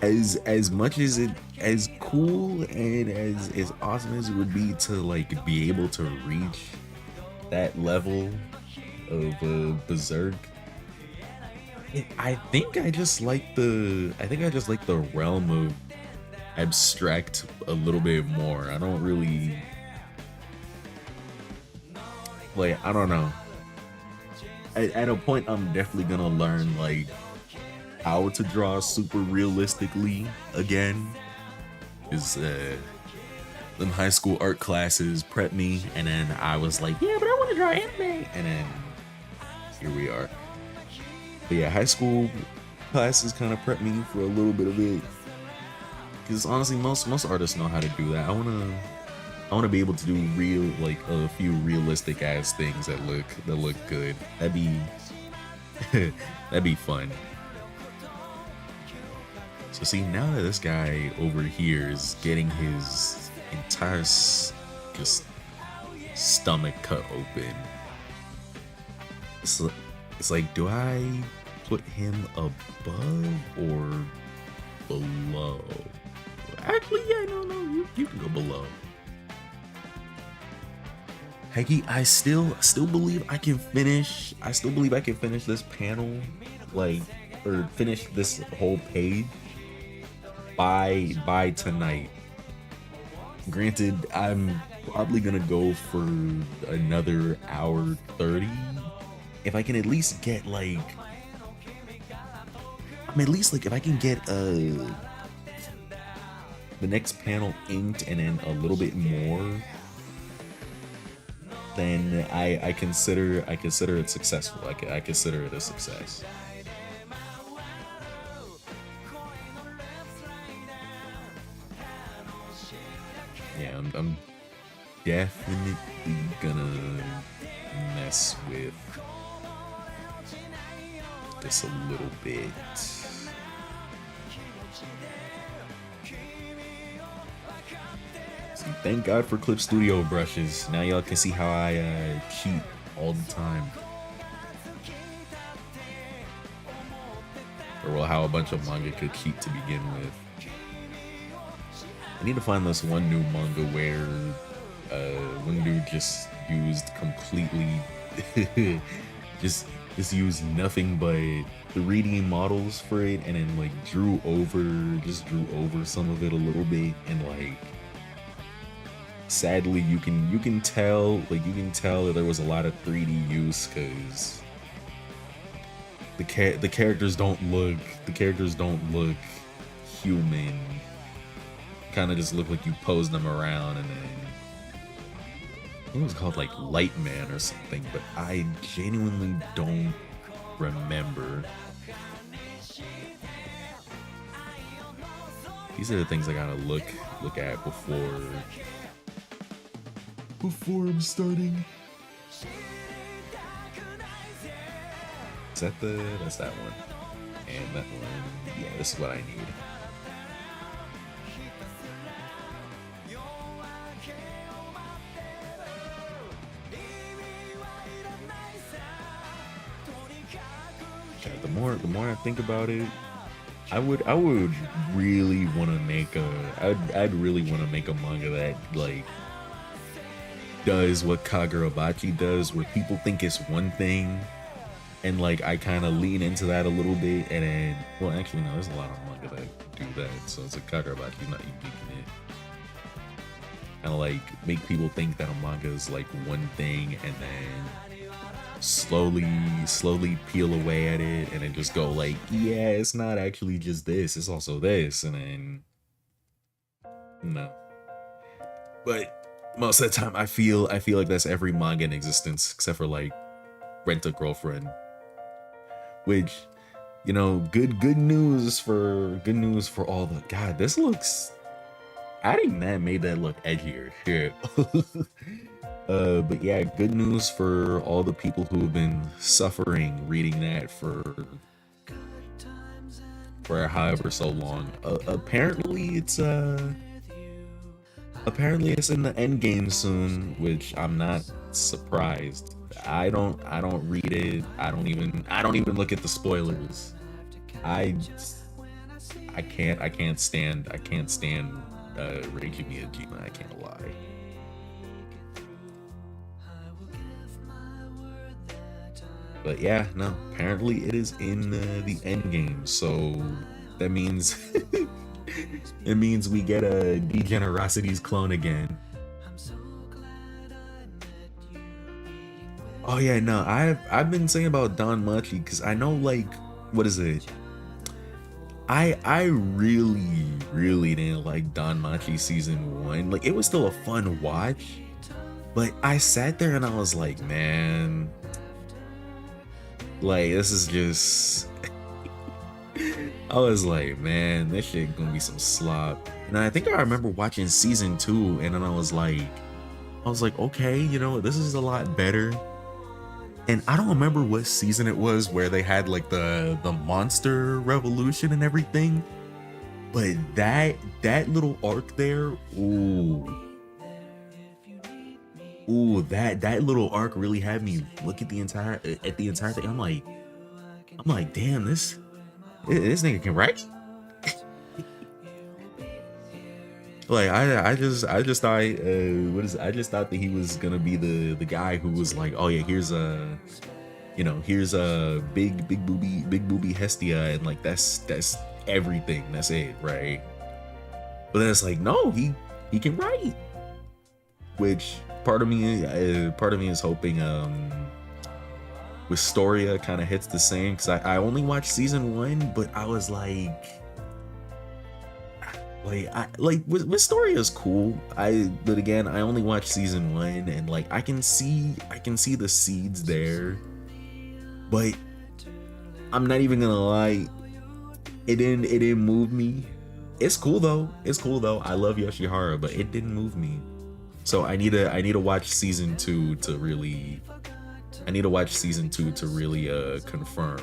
As much as it as cool and as awesome as it would be to like be able to reach that level of Berserk, I think I just like the realm of abstract a little bit more. I don't really like, I don't know. At a point I'm definitely gonna learn like how to draw super realistically again. Is them high school art classes prep me, and then I was like, yeah, but I want to draw anime, and then here we are. But yeah, high school classes kind of prep me for a little bit of it, because honestly most artists know how to do that. I want to be able to do a few realistic ass things that look good. That'd be fun. So see, now that this guy over here is getting his entire just stomach cut open, it's like, do I put him above or below? Actually, yeah, no, you can go below. Hecky, I still believe I can finish. I still believe I can finish this panel, or finish this whole page by tonight. Granted, I'm probably gonna go for another hour 30. If I can at least get if I can get the next panel inked and then a little bit more, then I consider it successful. I consider it a success. Yeah, I'm definitely gonna mess with this a little bit. See, thank God for Clip Studio brushes. Now y'all can see how I cheat all the time. or well, how a bunch of manga could cheat to begin with. I need to find this one new manga where one dude just used completely just used nothing but 3D models for it, and then like drew over some of it a little bit, and like sadly you can tell that there was a lot of 3D use, because the characters don't look human. Kind of just look like you posed them around, and then I think it was called like Light Man or something, but I genuinely don't remember. These are the things I gotta look at before I'm starting. Is that that's that one, and that one. Yeah, this is what I need. The more I think about it, I would really want to make I'd really want to make a manga that like does what Kagurabachi does, where people think it's one thing, and like I kind of lean into that a little bit, and then, well, actually no, there's a lot of manga that do that, so it's like Kagurabachi's not unique in it. Kind of like make people think that a manga is like one thing, and then slowly peel away at it, and then just go like, yeah, it's not actually just this, it's also this, and then no. But most of the time I feel like that's every manga in existence, except for like Rent a Girlfriend, which, you know, good news for all the, God, this looks, adding that made that look edgier. Shit. But yeah, good news for all the people who have been suffering reading that for however so long. Apparently it's in the end game soon, which I'm not surprised. I don't read it. I don't even look at the spoilers. I can't stand Reiji Miyajima, I can't lie. But yeah, no, apparently it is in the end game, so that means it means we get a Degenerosity's clone again. Oh yeah, no, I've been saying about Don Machi because I know, like, what is it? I really didn't like Don Machi season 1. Like, it was still a fun watch, but I sat there and I was like, man, like, this is just I was like, man, this shit gonna be some slop. And I think I remember watching season 2, and then I was like, okay, you know, this is a lot better. And I don't remember what season it was where they had like the monster revolution and everything, but that little arc there, that little arc really had me look at the entire thing. I'm like, damn, this nigga can write. Like, I just thought, I just thought that he was gonna be the guy who was like, oh yeah, here's a big booby Hestia, and like that's everything, that's it, right? But then it's like, no, he can write, which part of me is hoping Wistoria kind of hits the same, because I only watched season 1, but I was like Wistoria is cool. But again, I only watched season 1, and like I can see the seeds there, but I'm not even gonna lie, it didn't move me. It's cool though. I love Yoshihara, but it didn't move me. So I need to watch season 2 to really confirm.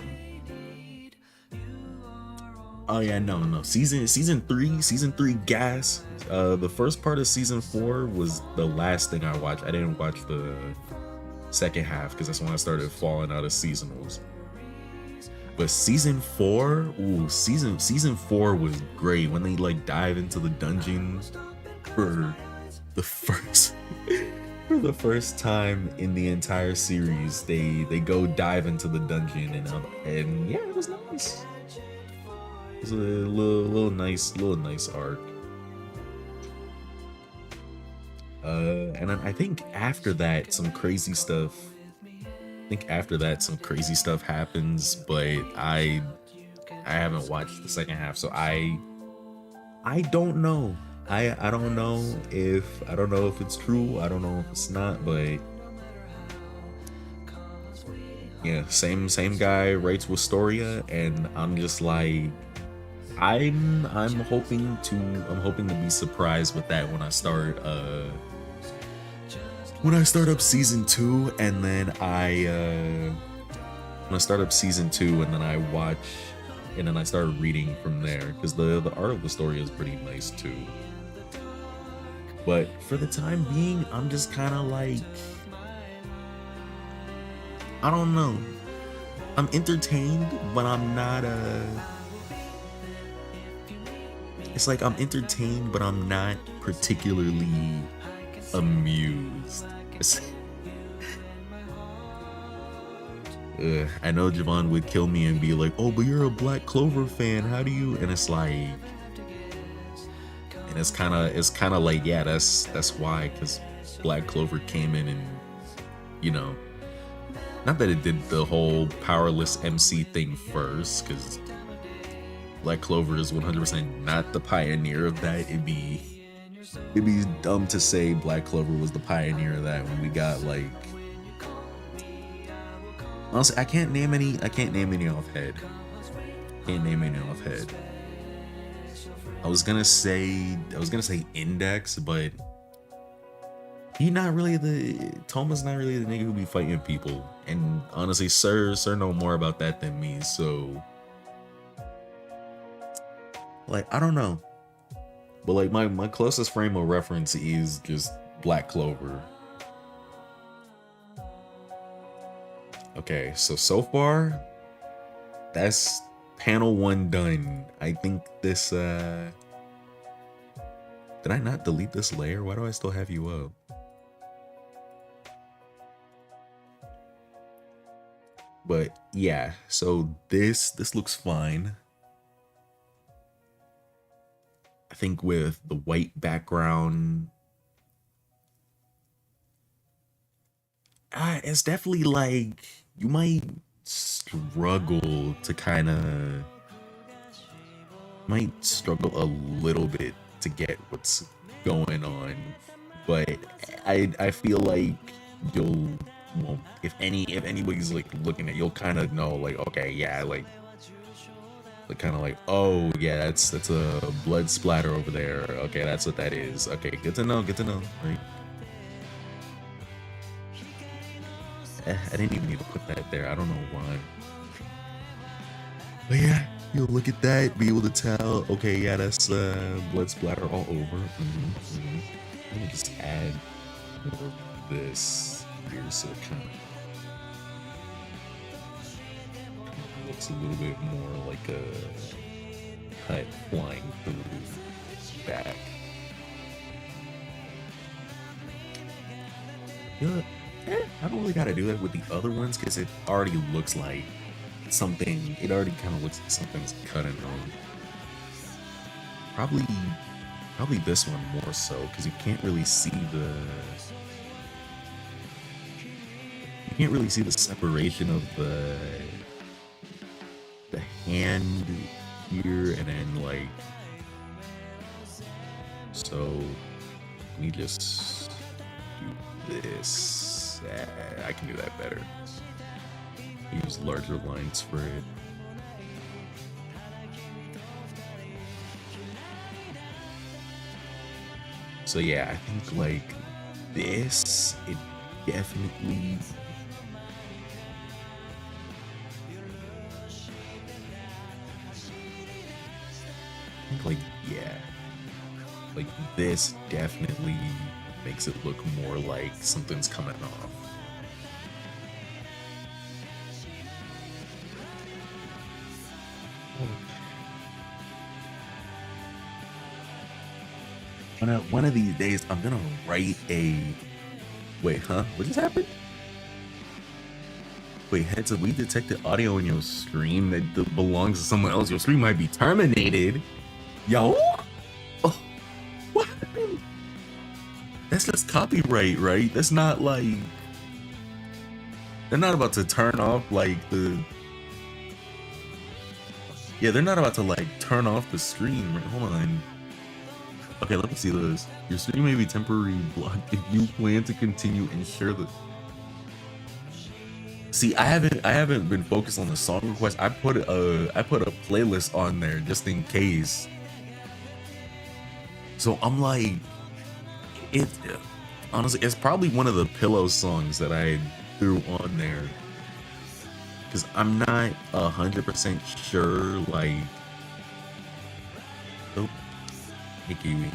Oh yeah, no. Season 3 gas. The first part of season 4 was the last thing I watched. I didn't watch the second half because that's when I started falling out of seasonals. But season four, ooh, season four was great when they like dive into the dungeon for the first for the first time in the entire series. They go dive into the dungeon and yeah, it was nice. It was a little nice arc. And then I think after that some crazy stuff. I think after that some crazy stuff happens, but I haven't watched the second half, so I don't know. I don't know if it's true. I don't know if it's not, but yeah, same guy writes Wistoria, and I'm just like I'm hoping to be surprised with that when I start up season 2, and then when I start up season 2 and then I watch and then I started reading from there, because the art of the story is pretty nice too. But for the time being, I'm just kind of like, I don't know. I'm entertained, but I'm not it's like I'm entertained, but I'm not particularly amused. I know Javon would kill me and be like, "Oh, but you're a Black Clover fan. How do you?" And it's like, and it's kind of like, yeah, that's why, because Black Clover came in and, you know, not that it did the whole powerless MC thing first, because Black Clover is 100% not the pioneer of that. It'd be dumb to say Black Clover was the pioneer of that when we got like, honestly, I can't name any off head. I was gonna say Index, but Toma's not really the nigga who be fighting people. And honestly, sir know more about that than me, so like, I don't know. But like my closest frame of reference is just Black Clover. Okay, so far that's panel 1 done. I think this did I not delete this layer? Why do I still have you up? But yeah, so this looks fine. I think with the white background, it's definitely like you might struggle a little bit to get what's going on, but I feel like if anybody's like looking at, you'll kind of know, like, okay, yeah, like kind of like, oh yeah, that's a blood splatter over there. Okay, that's what that is. Okay, good to know. Right? I didn't even need to put that there. I don't know why. But yeah, you'll look at that, be able to tell, okay, yeah, that's blood splatter all over. Let me just add more of this here so it kind of looks a little bit more like a cut flying through back. I don't really gotta do that with the other ones, because it already looks like something. It already kind of looks like something's cutting on. Probably this one more so, because you can't really see the separation of the hand here, and then like, so let me just do this. I can do that better. Use larger lines for it. So yeah, I think like this, it definitely like, yeah, like this definitely makes it look more like something's coming off. One of these days, I'm gonna write a. Wait, huh? What just happened? Wait, heads up, we detected audio in your stream that belongs to someone else. Your stream might be terminated. Yo? Oh, what happened? That's just copyright, right? That's not like. They're not about to turn off like the. Yeah, they're not about to like turn off the stream. Right? Hold on. Okay, let me see this. Your stream may be temporarily blocked if you plan to continue and share the. See, I haven't been focused on the song request. I put a playlist on there just in case. So I'm like, it honestly, it's probably one of the pillow songs that I threw on there because I'm not 100% sure. Like, oh, hey Kiwi,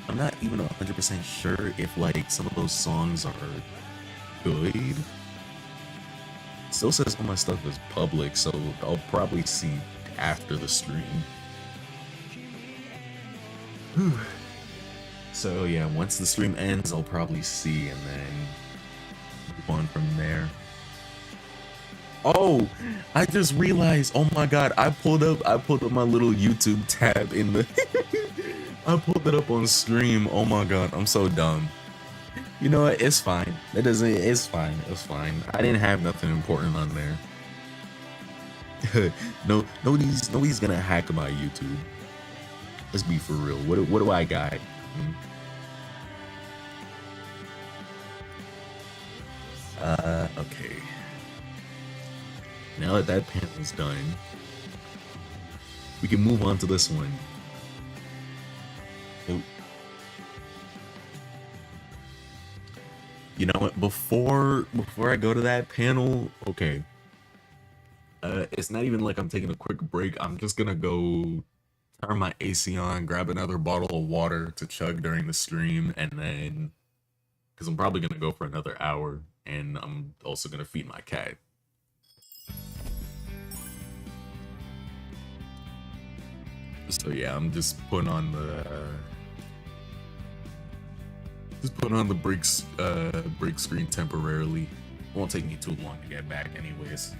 I'm not even 100% sure if like some of those songs are good. Still says all my stuff is public, so I'll probably see after the stream. Whew. So yeah, once the stream ends, I'll probably see and then move on from there. Oh, I just realized, oh my god, I pulled up my little YouTube tab in the I pulled it up on stream. Oh my god, I'm so dumb. You know what? It's fine. It's fine. It's fine. I didn't have nothing important on there. Nobody's gonna hack my YouTube. Let's be for real. What do I got? Okay. Now that that panel's done, we can move on to this one. Oh. You know what? Before I go to that panel, okay. It's not even like I'm taking a quick break. I'm just gonna go turn my AC on, grab another bottle of water to chug during the stream, and then because I'm probably gonna go for another hour, and I'm also gonna feed my cat. So yeah, I'm just putting on the break screen temporarily. It won't take me too long to get back anyways.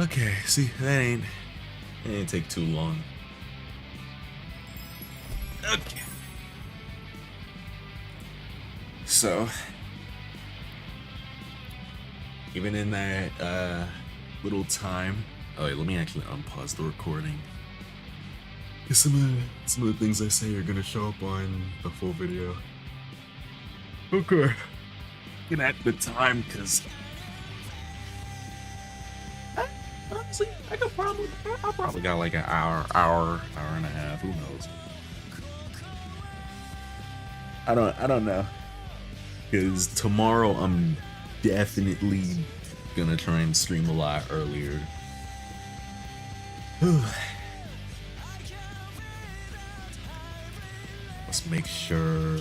Okay, see, that ain't take too long. Okay. So, even in that little time, oh wait, let me actually unpause the recording. Cause some of the things I say are gonna show up on the full video. Okay. Looking at the time, cause honestly, I probably got like an hour and a half. Who knows? I don't know. Cause tomorrow I'm definitely gonna try and stream a lot earlier. Let's make sure.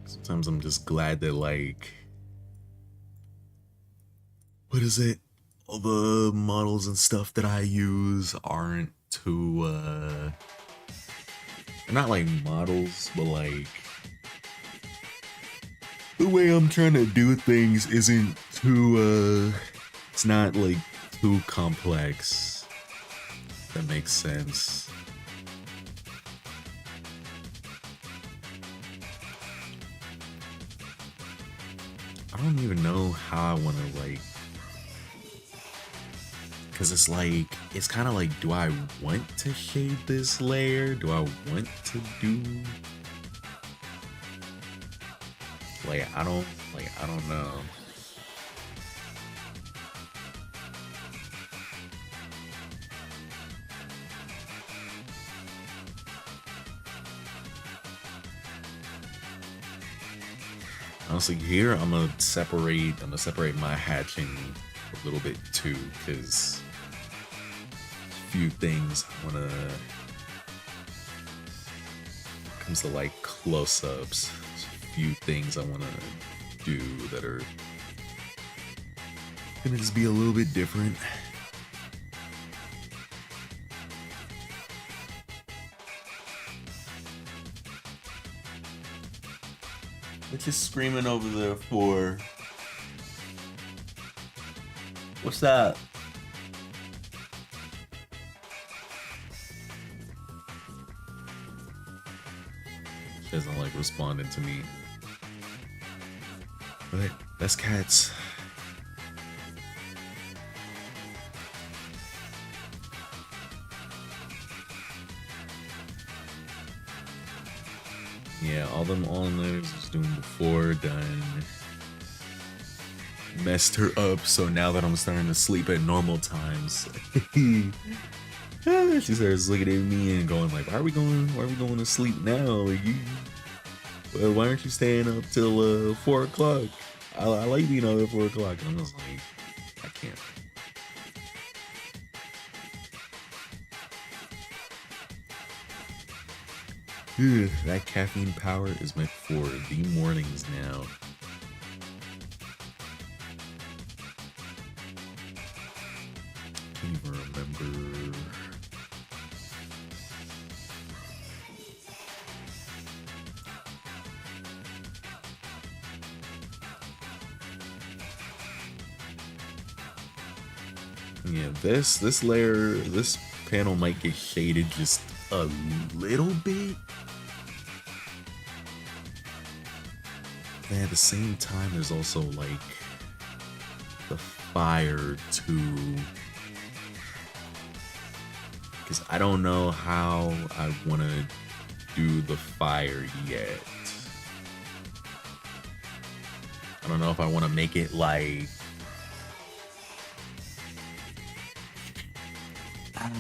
Sometimes I'm just glad that, like, what is it? All the models and stuff that I use aren't too, they're not like models, but like, the way I'm trying to do things isn't too, it's not like too complex. That makes sense. I don't even know how I want to, like, because it's like, it's kind of like, do I want to shade this layer? Do I want to do, like, I don't know. Honestly, here I'm gonna separate my hatching a little bit too, because a few things I wanna, when it comes to like close-ups, a few things I wanna do that are gonna just be a little bit different. What you screaming over there for? What's that? She doesn't like responding to me. But that's cats. Yeah, all them all-nighters was doing before done messed her up, so now that I'm starting to sleep at normal times, she starts looking at me and going like, why are we going to sleep now? Like, why aren't you staying up till 4 o'clock? I like being up at 4 o'clock. And I'm just like, I can't. That caffeine power is meant for the mornings now. Can't even remember. Yeah, this layer, this panel might get shaded just a little bit. And at the same time, there's also like the fire too, because I don't know how I want to do the fire yet. I don't know if I want to make it like I'm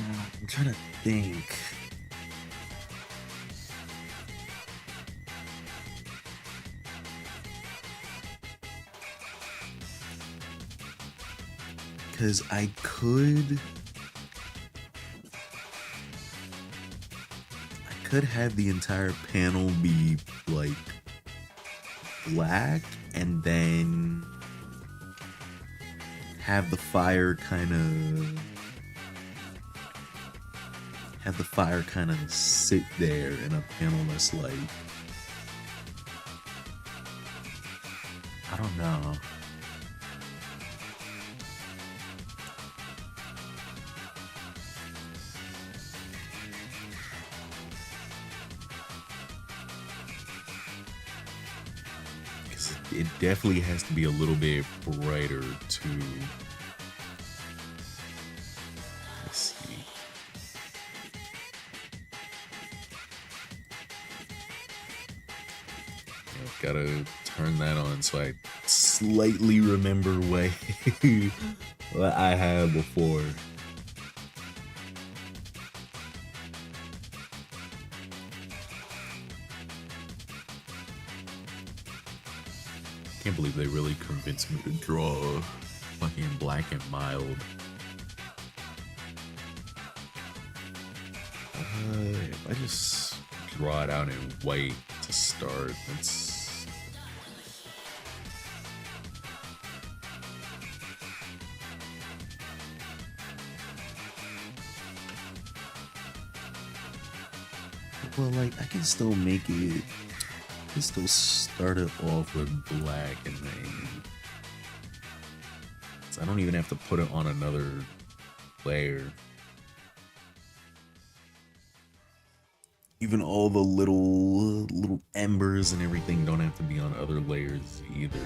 trying to think. Because I could have the entire panel be like black and then have the fire kind of have the fire kind of sit there in a panel that's like, I don't know. Because it definitely has to be a little bit brighter to. Let's see. I've gotta turn that on so I slightly remember what I had before. Can't believe they really convinced me to draw fucking black and mild. If I just draw it out in white to start, that's. Well, like, I can still make it. I can still start it off with black and then. So I don't even have to put it on another layer. Even all the little embers and everything don't have to be on other layers either.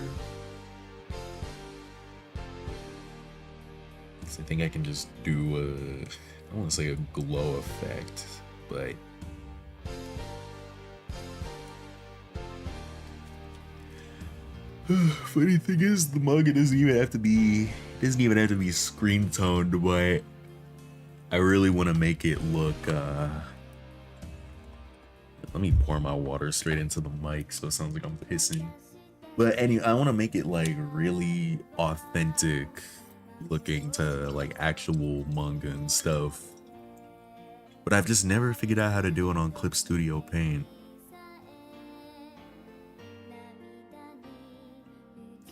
So I think I can just do I don't want to say a glow effect, but funny thing is, the manga doesn't even have to be screen toned, but I really want to make it look. Let me pour my water straight into the mic so it sounds like I'm pissing. But anyway, I want to make it like really authentic looking to like actual manga and stuff. But I've just never figured out how to do it on Clip Studio Paint.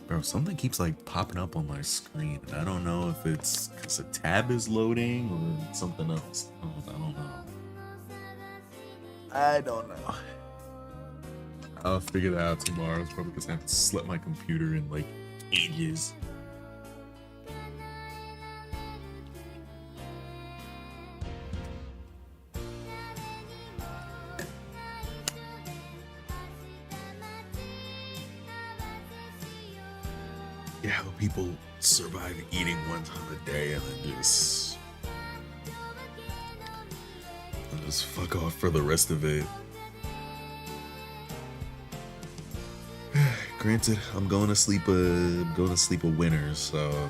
Bro, something keeps like popping up on my screen. I don't know if it's because a tab is loading or something else. I don't know. I don't know. I'll figure that out tomorrow. It's probably because I haven't slept my computer in like ages. Yeah, how people survive eating one time a day and then just fuck off for the rest of it. Granted, I'm going to sleep a winner, so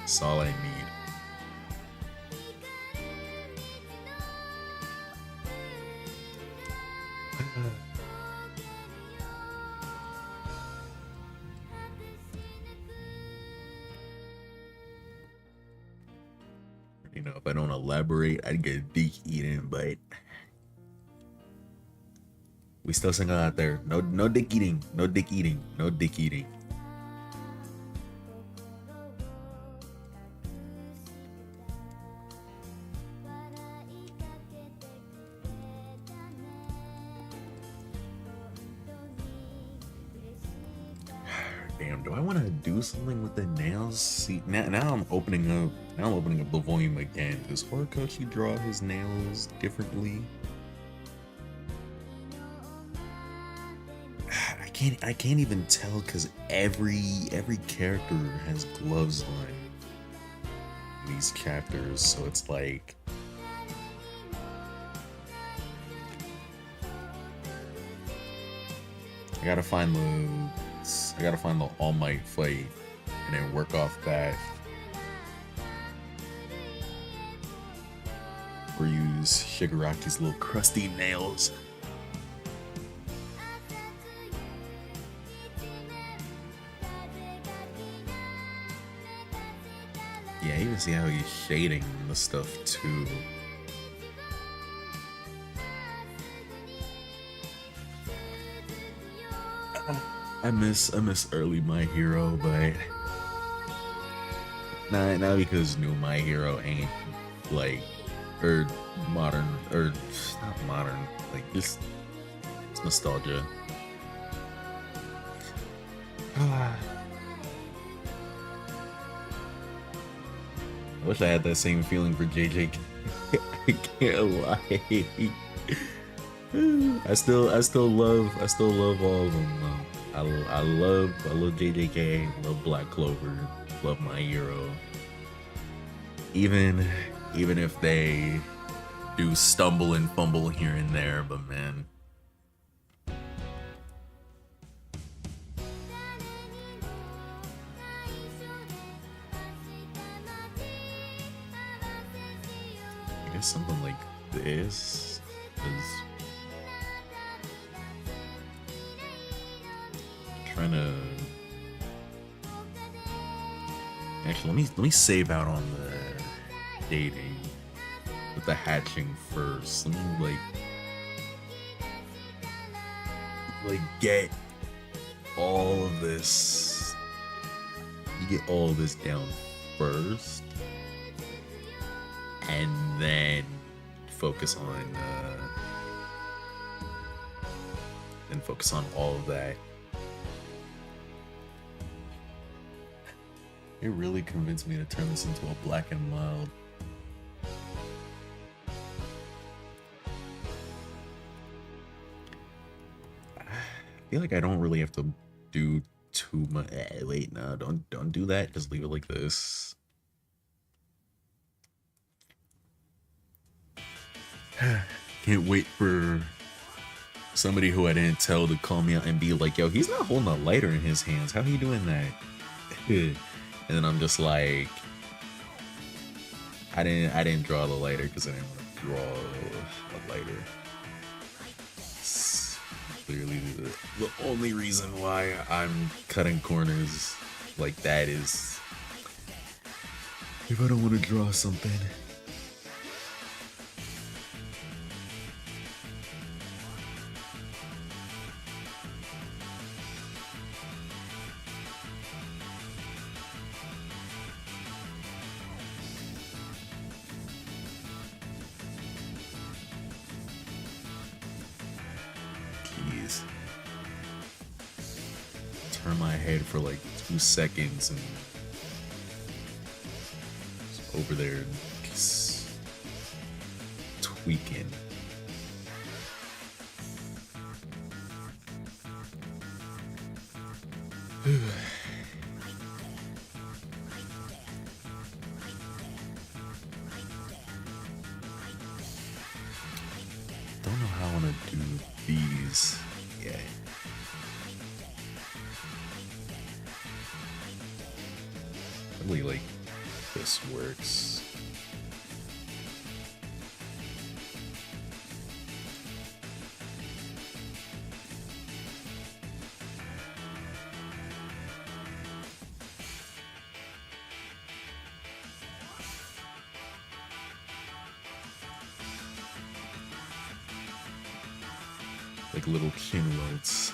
that's all I need. You know, if I don't elaborate, I'd get dick eaten, but we still single out there. No dick eating. No dick eating. No dick eating. Damn, do I want to do something with the nails? See, now I'm opening up the volume again. Does Horikoshi draw his nails differently? I can't even tell because every character has gloves on in these chapters, so it's like I gotta find the All Might fight and then work off that. Or use Shigaraki's little crusty nails. Yeah, you can see how he's shading the stuff too. I miss early My Hero, but not because new My Hero ain't like, or modern, or not modern, like just it's nostalgia. I wish I had that same feeling for JJ. I can't lie. I still love all of them. I love JJK. Love Black Clover. Love My Hero. Even if they do stumble and fumble here and there, but man. I guess something like this is trying to actually let me save out on the dating with the hatching first. Let me like get all of this. You get all of this down first, and then focus on all of that. It really convinced me to turn this into a Black and Mild. I feel like I don't really have to do too much. Wait, no, don't do that. Just leave it like this. Can't wait for somebody who I didn't tell to call me out and be like, yo, he's not holding a lighter in his hands. How are you doing that? And then I'm just like, I didn't draw the lighter because I didn't want to draw a lighter. It's clearly the only reason why I'm cutting corners like that is if I don't want to draw something. Turn my head for like 2 seconds and it's over there just tweaking. Don't know how I want to do these yet. Probably like this works. Like little chin welts.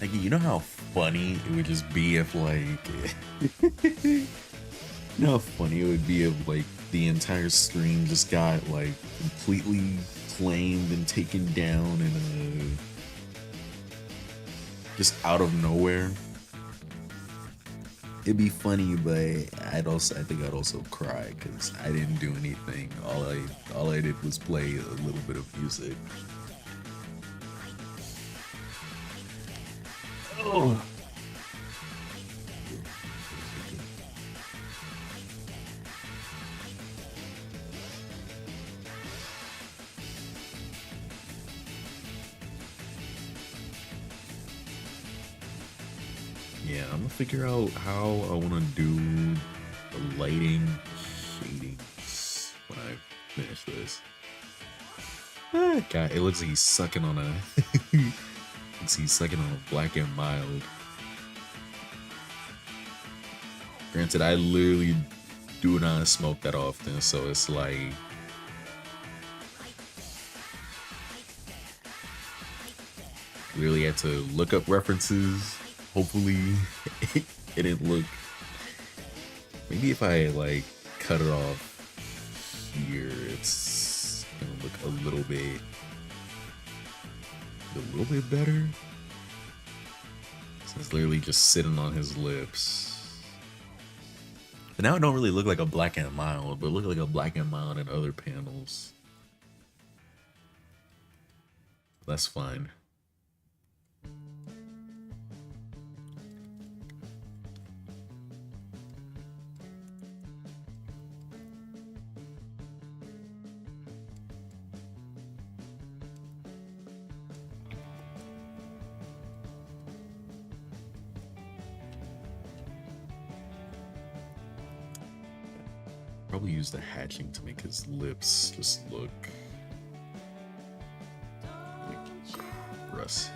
Like, you know how funny it would just be if, like, you know how funny it would be if, like, the entire stream just got, like, completely claimed and taken down and, just out of nowhere. It'd be funny, but I think I'd also cry because I didn't do anything. All I did was play a little bit of music. Oh. Yeah, I'm gonna figure out how I want to do the lighting shadings when I finish this. God, it looks like he's sucking on a looks like he's sucking on a black and mild. Granted, I literally do not smoke that often, so it's like really had to look up references. Hopefully it didn't look, maybe if I like cut it off here, it's gonna look a little bit better. So it's literally just sitting on his lips. But now it don't really look like a black and mild, but look like a black and mild in other panels. That's fine. Probably use the hatching to make his lips just look like rusty.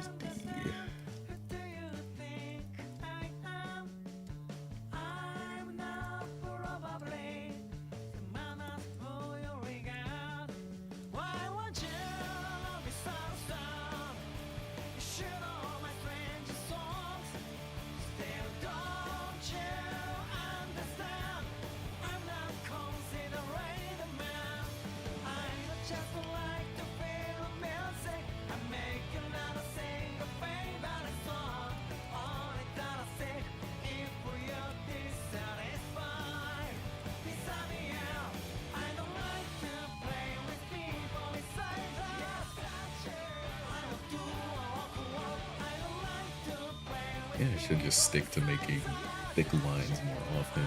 Yeah, I should just stick to making thick lines more often.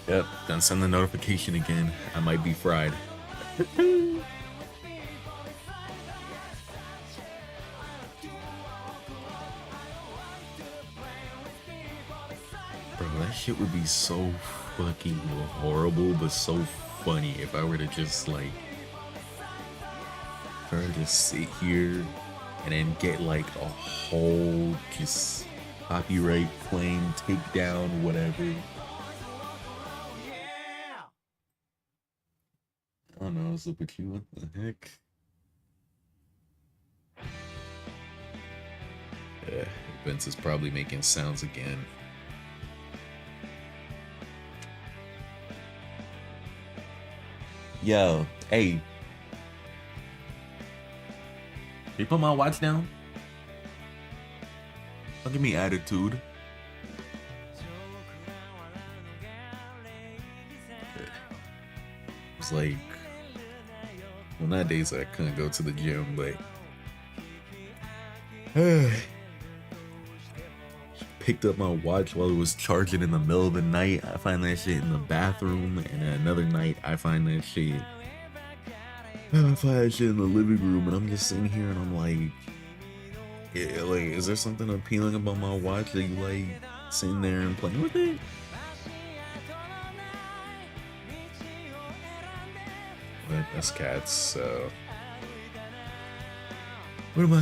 Yep, done send the notification again. I might be fried. Bro, that shit would be so fucking horrible, but so funny if I were to just like, if I were to just sit here and then get like a whole just copyright claim, takedown, whatever. I don't know, what's up with you? What the heck? Vince is probably making sounds again. Yo, hey. You put my watch down? Don't give me attitude. It's like, well, nowadays I couldn't go to the gym, but picked up my watch while it was charging in the middle of the night. I find that shit in the bathroom, and then another night I find that shit in the living room, and I'm just sitting here and I'm like, yeah, like, is there something appealing about my watch that you like sitting there and playing with it? But that's cats, so what am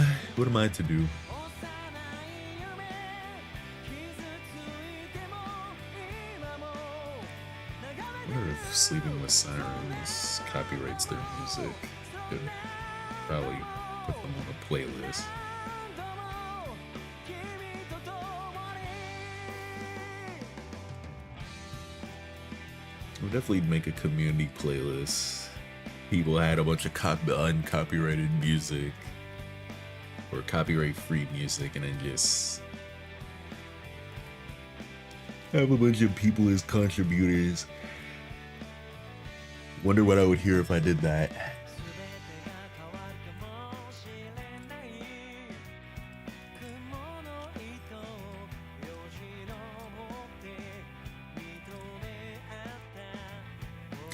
I to do? What are Sleeping with Sirens copyrights their music, could probably put them on a playlist. We'll definitely make a community playlist. People had a bunch of uncopyrighted music or copyright-free music, and then just have a bunch of people as contributors. Wonder what I would hear if I did that.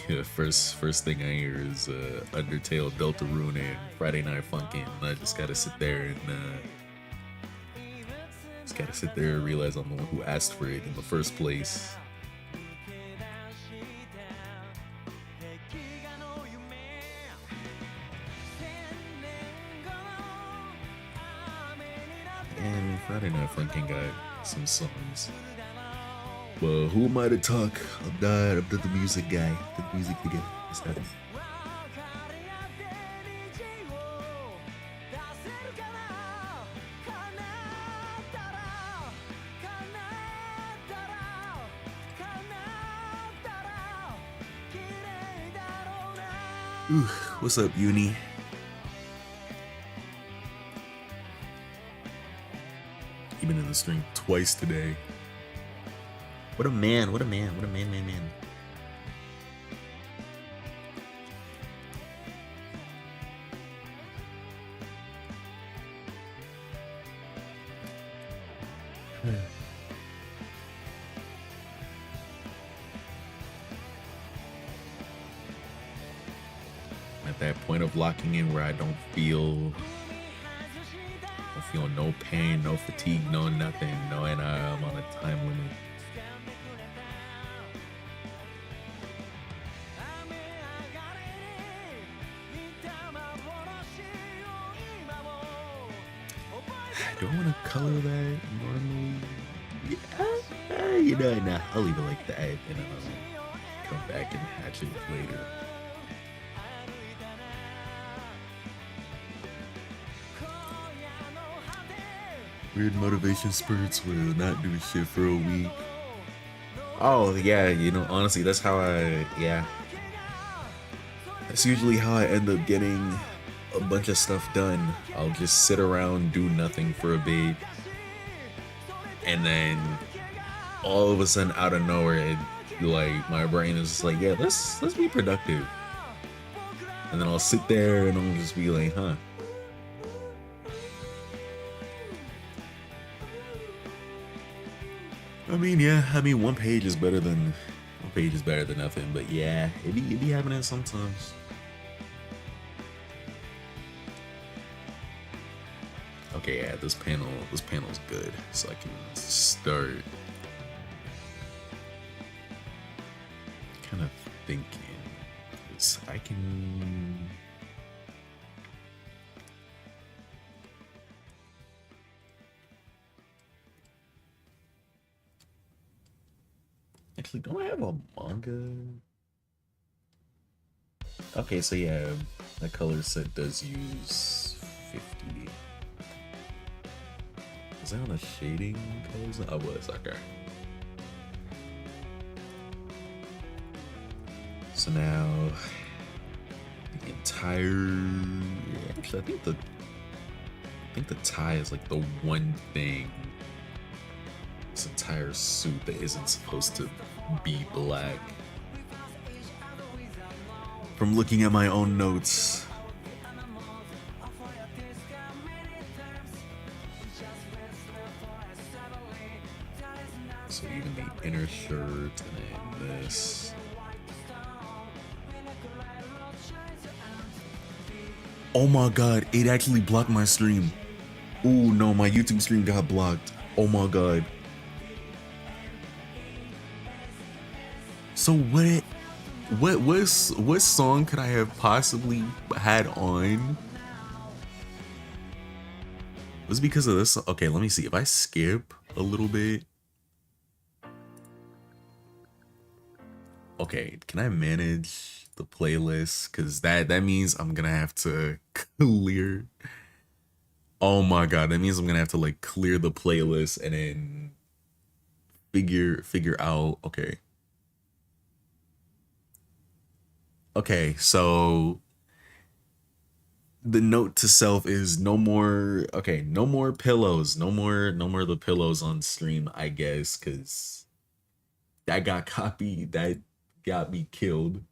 Yeah, first thing I hear is Undertale, Deltarune, and Friday Night Funkin'. And I just gotta sit there and realize I'm the one who asked for it in the first place. And Friday Night Funkin' got some songs. Well, who am I to talk? I'm the music guy. The music to get started. Ooh, what's up, Uni? You've been in the stream twice today. What a man, what a man, what a man. At that point of locking in where I don't feel no pain, no fatigue, no nothing, knowing I'm on a time limit. Do I want to color that normally? Yeah, nah, I'll leave it like that, and I'll come back and hatch it later. Weird motivation spurts will not do shit for a week. Oh, yeah, honestly, that's how that's usually how I end up getting a bunch of stuff done. I'll just sit around, do nothing for a bit, and then all of a sudden, out of nowhere, my brain is just like, yeah, let's be productive. And then I'll sit there and I'll just be like, huh. I mean, one page is better than nothing, but yeah, it be happening sometimes. Okay, yeah, this panel's good, so I can start kind of thinking, 'cause I can. Actually, don't I have a manga? Okay, so yeah, that color set does use 50. Was that on the shading colors? I was, okay. So now, the entire, actually, I think the tie is like the one thing, this entire suit that isn't supposed to be black. From looking at my own notes. So even the inner shirt and then this. Oh my god, it actually blocked my stream. Oh no, my YouTube stream got blocked. Oh my god. So what song could I have possibly had on? Was it because of this? Okay, let me see. If I skip a little bit. Okay, can I manage the playlist? Cause that means I'm gonna have to clear. Oh my god, that means I'm gonna have to like clear the playlist and then figure out. Okay, okay. So the note to self is no more. Okay, no more pillows. No more of the pillows on stream. I guess because that got copied. That got me killed.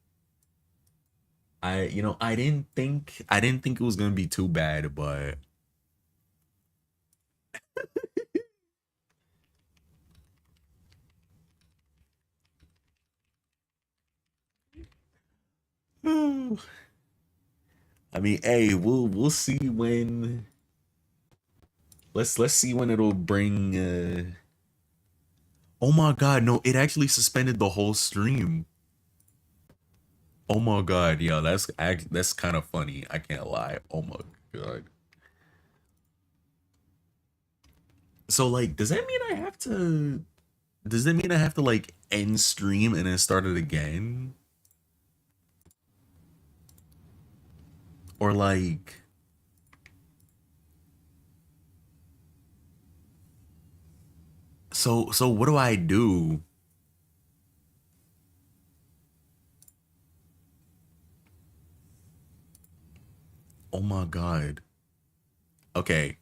I didn't think it was gonna be too bad, but I mean, hey, we'll see when let's see when it'll bring oh my god, no, it actually suspended the whole stream. Oh my god, yeah, that's kind of funny. I can't lie. Oh my god. So like, does that mean I have to like end stream and then start it again? Or like so what do I do? Oh my god. Okay.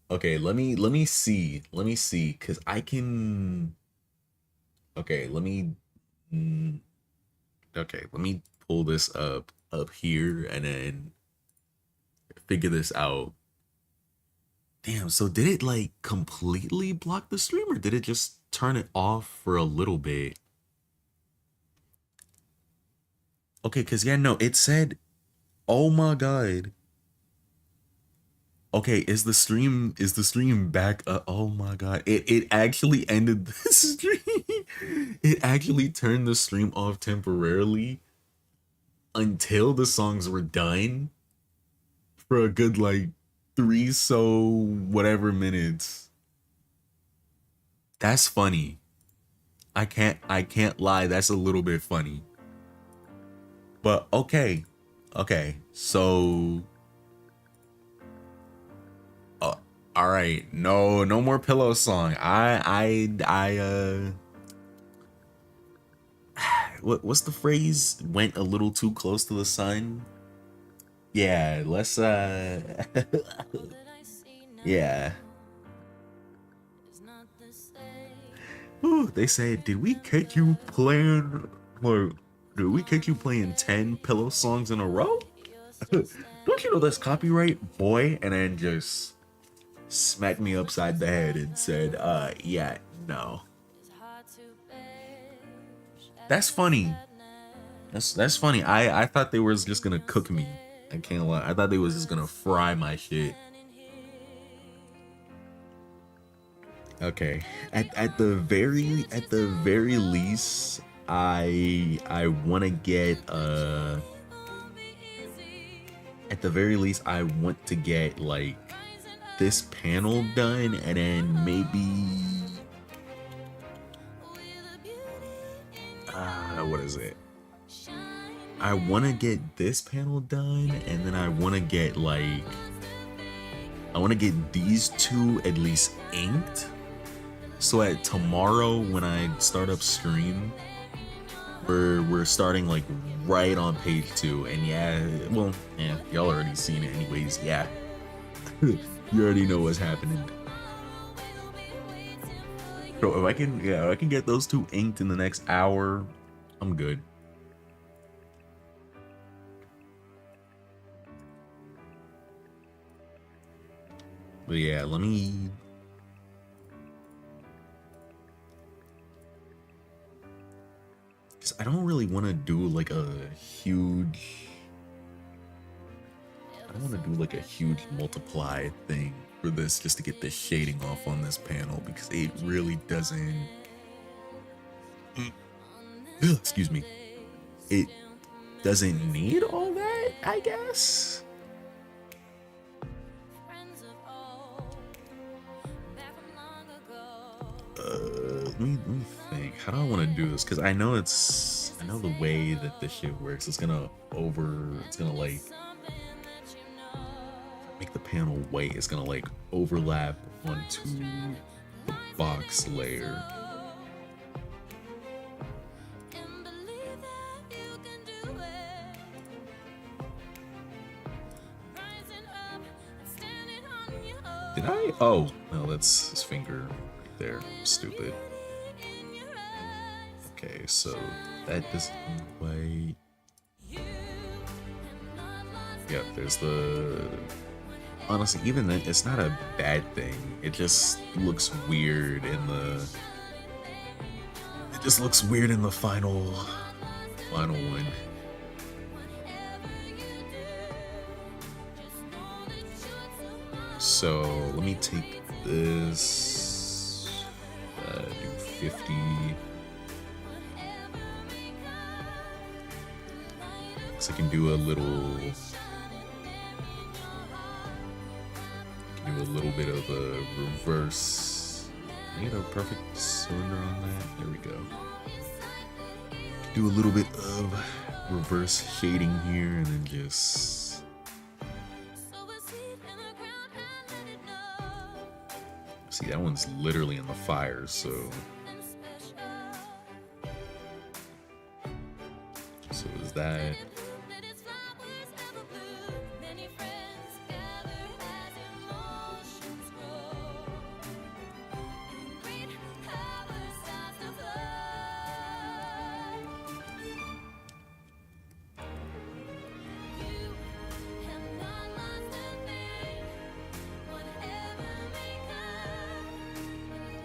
Okay, let me see. Let me see cuz I can okay, mm, okay, let me pull this up here and then figure this out. Damn, so did it like completely block the stream or did it just turn it off for a little bit? Okay, cuz yeah, no, it said, "Oh my god." Okay, is the stream back up? Oh my god. It actually ended the stream. It actually turned the stream off temporarily until the songs were done for a good like three so whatever minutes. That's funny. I can't lie, that's a little bit funny. But okay. Okay. So uh, all right. No more pillow song. What's the phrase? Went a little too close to the sun. Yeah, let's yeah. Ooh, they said, did we catch you playing or did we catch you playing 10 pillow songs in a row? Don't you know that's copyright, boy? And then just smacked me upside the head and said, yeah, no. That's funny. That's funny. I thought they was just gonna cook me. I can't lie. I thought they was just gonna fry my shit. Okay. At the very least, I want to get at the very least I want to get like this panel done and then maybe what is it? I want to get this panel done and then I want to get like I want to get these two at least inked. So at tomorrow when I start up stream, we're starting like right on page 2 and yeah, well, yeah, y'all already seen it anyways. Yeah. You already know what's happening. So if I can get those two inked in the next hour, I'm good. But yeah, let me cuz I don't really want to do like a huge I don't want to do like a huge multiply thing for this just to get the shading off on this panel because it really doesn't excuse me. It doesn't need all that, I guess. Let me think. How do I want to do this? Because I know it's I know the way that this shit works. It's gonna like make the panel white. It's gonna like overlap onto the box layer. Did I? Oh, no, that's his finger right there. Stupid. Okay, so that doesn't white. Yeah, there's the... Honestly, even then, it's not a bad thing. It just looks weird in the... It just looks weird in the final one. So, let me take this... do 50... So I can do a little bit of a reverse. I get a perfect cylinder on that. There we go. Do a little bit of reverse shading here and then just see, that one's literally in the fire, so is that.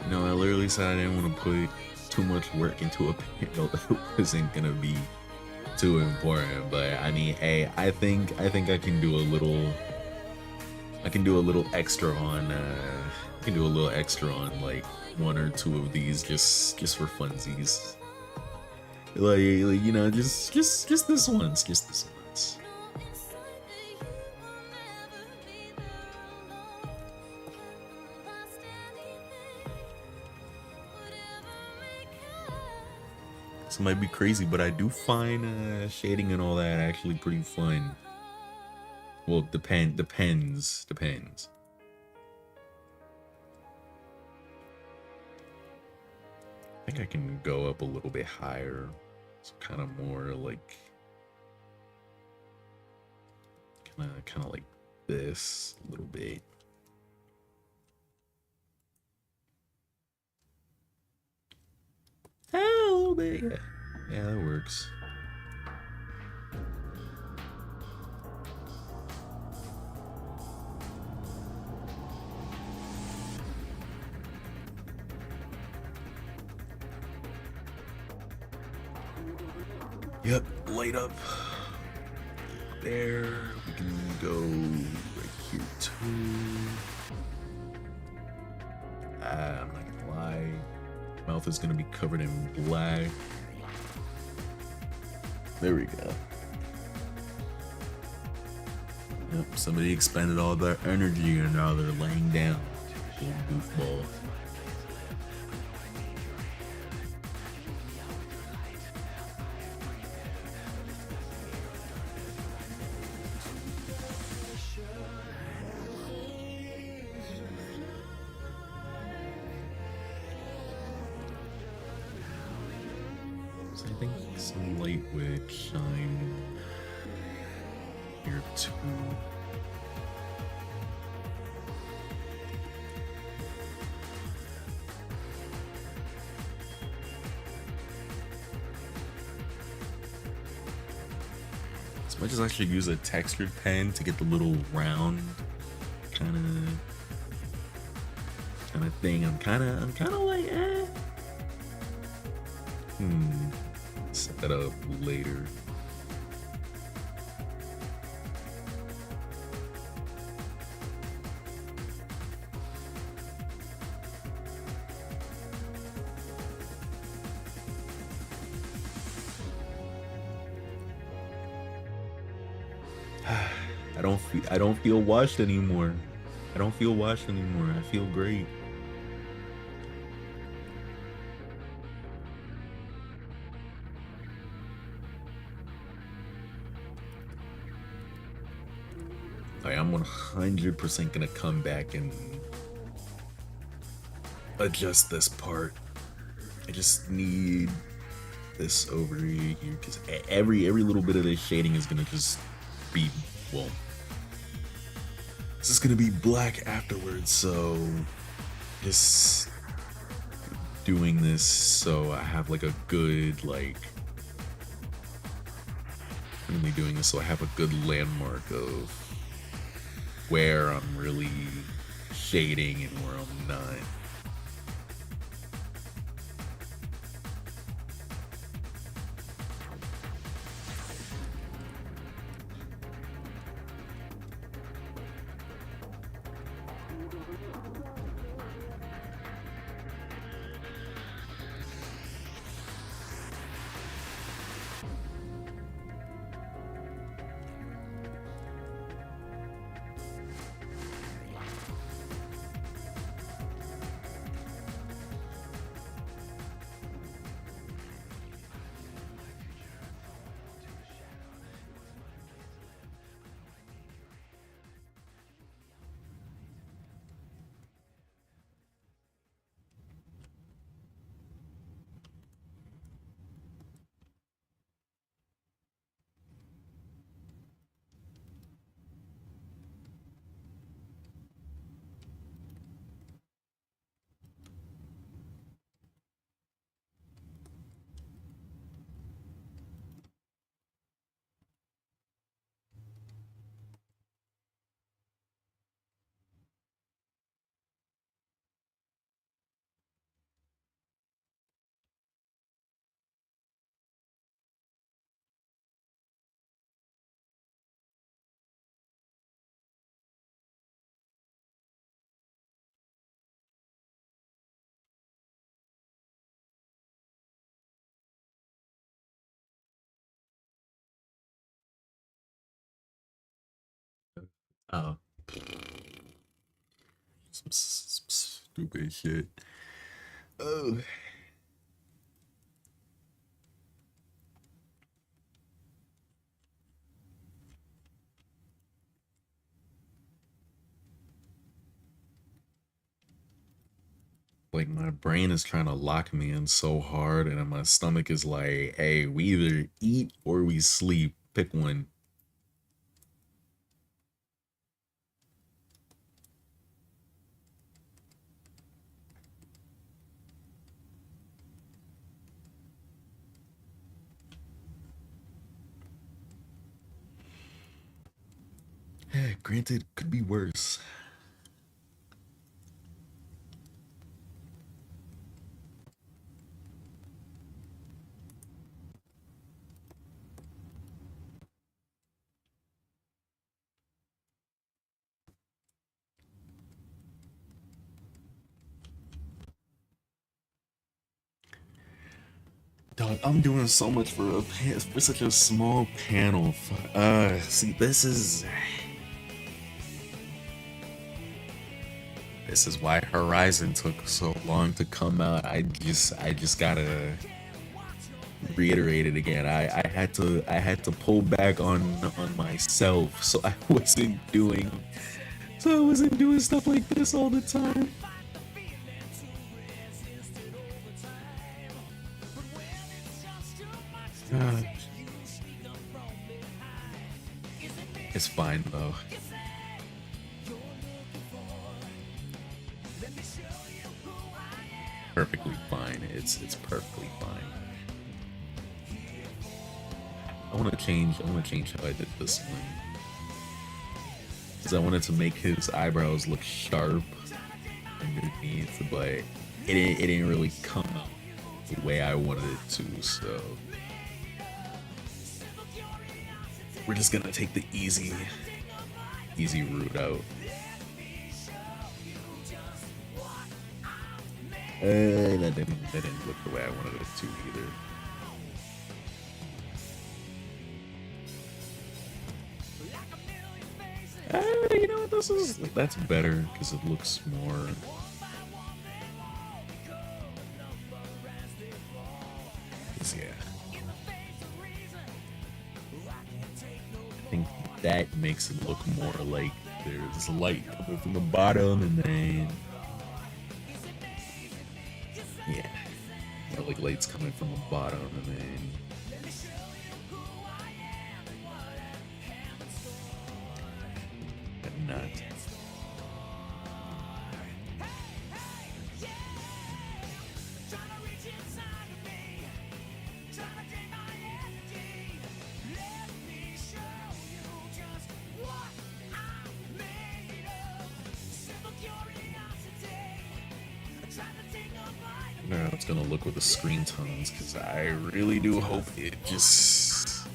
No, I literally said I didn't want to put too much work into a panel that wasn't gonna be too important. But I mean, hey, I think I can do a little. I can do a little extra on. I can do a little extra on like one or two of these just for funsies. Like you know, just this once, just this once. This might be crazy, but I do find shading and all that actually pretty fun. Well, depends. I think I can go up a little bit higher. It's kind of more like kind of like this a little bit. A little bit, yeah. Yeah, that works. Yep, light up. There, we can go right here too. I'm not gonna lie. Mouth is gonna be covered in black. There we go. Yep, somebody expended all their energy and now they're laying down. Little goofball. I think some light would shine here too. As much as I should use a textured pen to get the little round kind of thing, I'm kind of like, eh. Set that up later. I don't feel washed anymore. I don't feel washed anymore. I feel great. 100% gonna come back and adjust this part. I just need this over here because every little bit of this shading is gonna just be, well, this is gonna be black afterwards, so just doing this so I have like a good, like, really doing this so I have a good landmark of where I'm really shading and where I'm not. Oh, some stupid shit. Oh, like my brain is trying to lock me in so hard, and then my stomach is like, "Hey, we either eat or we sleep. Pick one." Granted, could be worse. Dog, I'm doing so much for for such a small panel. See, this is why Horizon took so long to come out. I just gotta reiterate it again. I had to pull back on myself, so I wasn't doing stuff like this all the time. Uh, it's fine though. Perfectly fine. It's perfectly fine. I want to change how I did this one. Because I wanted to make his eyebrows look sharp underneath, but it didn't really come out the way I wanted it to, so we're just gonna take the easy route out. That didn't look the way I wanted it to either. You know what? That's better because it looks more. 'Cause, yeah, I think that makes it look more like There's light coming from the bottom, and then yeah, like light's coming from the bottom, and then not. Now it's gonna look with the screen tones, because I really do hope it just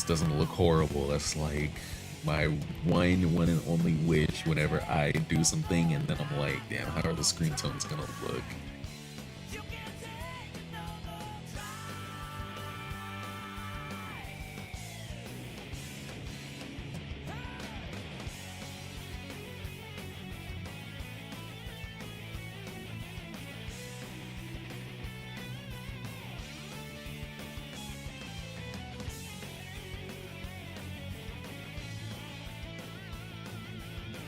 doesn't look horrible. That's like my one and only wish whenever I do something, and then I'm like, damn, how are the screen tones gonna look?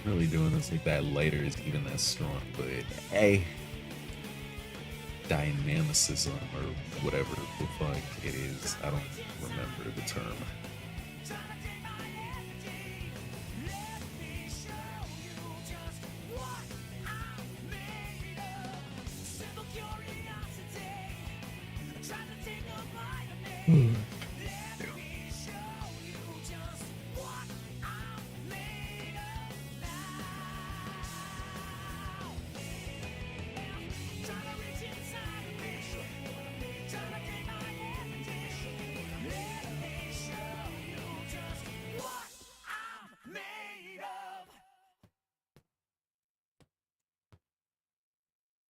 Really doing this like that lighter is even that strong, but hey, dynamicism or whatever the fuck it is, I don't remember the term.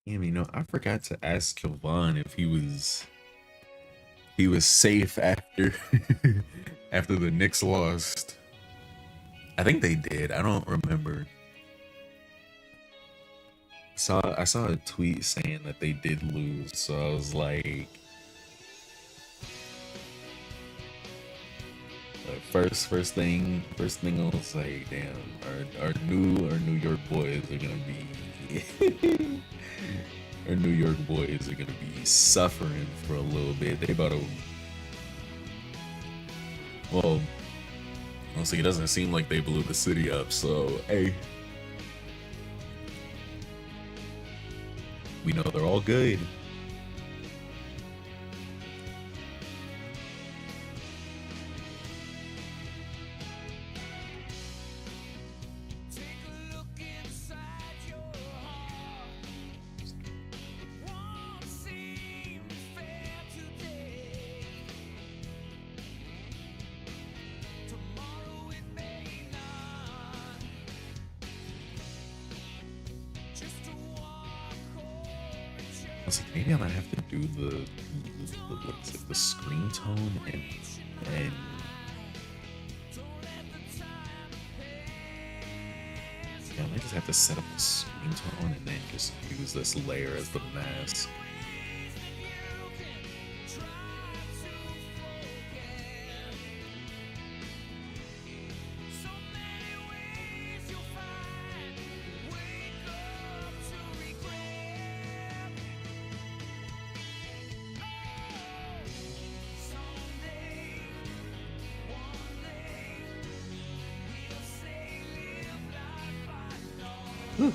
Damn, I forgot to ask Kilvan if he was safe after after the Knicks lost. I think they did. I don't remember. I saw a tweet saying that they did lose, so I was like, first thing I was like, damn, our New York boys are gonna be our New York boys are gonna be suffering for a little bit. They about to, well, honestly, it doesn't seem like they blew the city up. So hey, we know they're all good. I was like, maybe I might have to do what is it, the screen tone and yeah, I might just have to set up the screen tone and then just use this layer as the mask. Whew.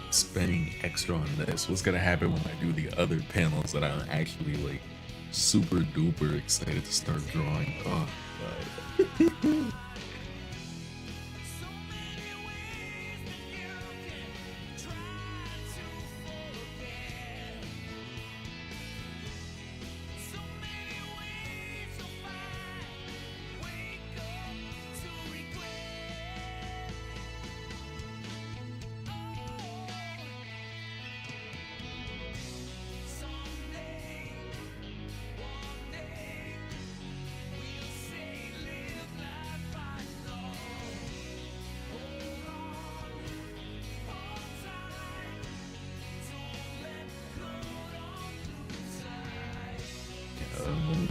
Spending extra on this. What's gonna happen when I do the other panels that I'm actually like super duper excited to start drawing? Oh god.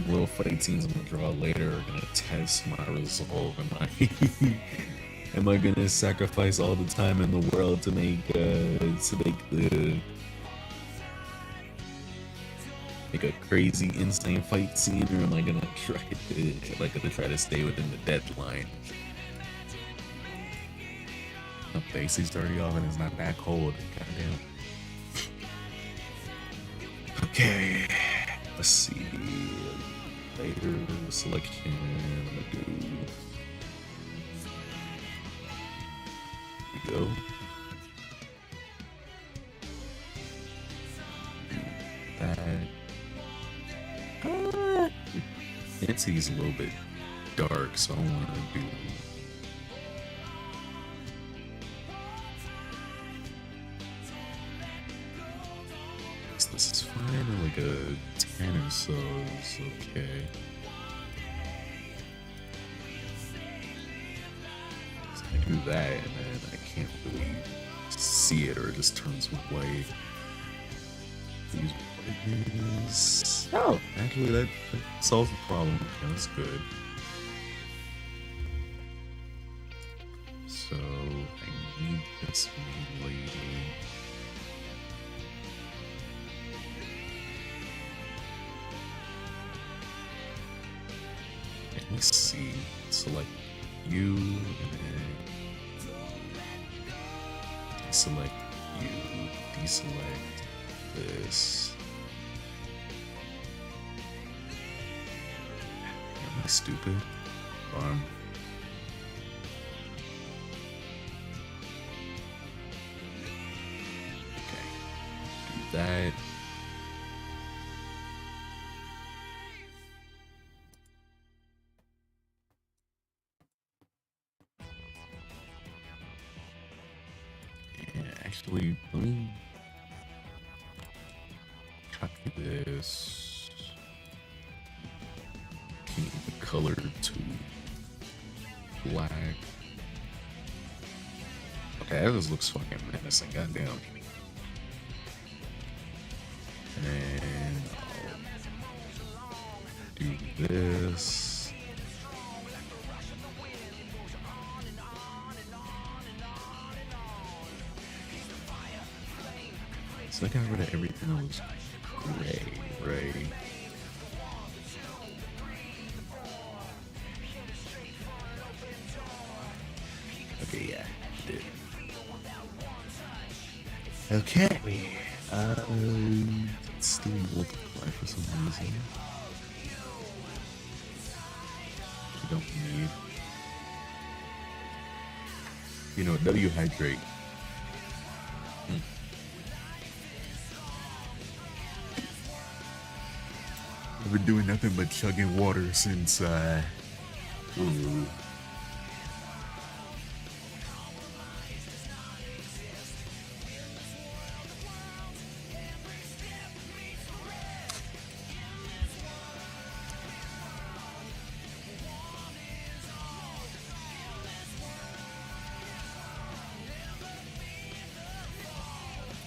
Little fight scenes I'm gonna draw later are gonna test my resolve. Am I gonna sacrifice all the time in the world to make a crazy insane fight scene, or am I gonna try to stay within the deadline? The base is already off and it's not that cold. Goddamn. Okay, let's see. Later selection. I'm gonna do. Here we go. That. Nancy's a little bit dark, so I want to do. This is fine, like a 10 or so is okay. So I do that, and then I can't really see it, or it just turns white. Use brightness. Oh, actually, that solves the problem. Okay, that's good. So I need this main lady. Let's see, select you, and then deselect you, deselect this. Am I stupid? Okay, do that. Actually, let me copy this. Change the color to black. Okay, that just looks fucking menacing, goddamn. And I'll do this. So I got rid of everything that was gray, right? Okay, yeah, did. Okay. Let's still multiply for some reason. We don't need. You know, W hydrate. I've been doing nothing but chugging water since, ooh.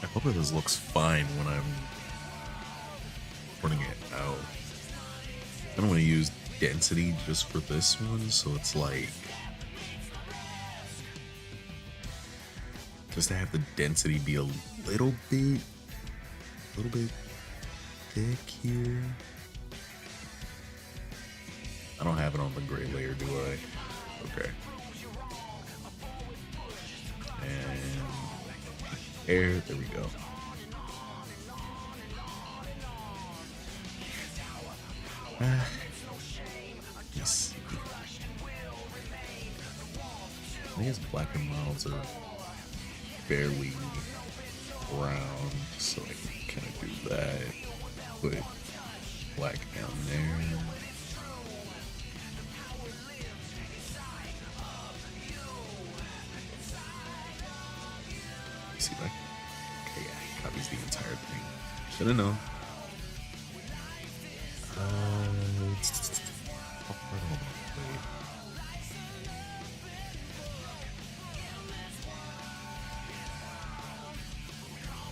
I hope that this looks fine when I'm putting it out. I don't want to use density just for this one, so it's like just to have the density be a little bit thick here. I don't have it on the gray layer, do I? Okay. And there we go. Yes. I guess black and milds are fairly round, so I can kind of do that. Put black down there. See, like, okay, yeah, he copies the entire thing. Should've known.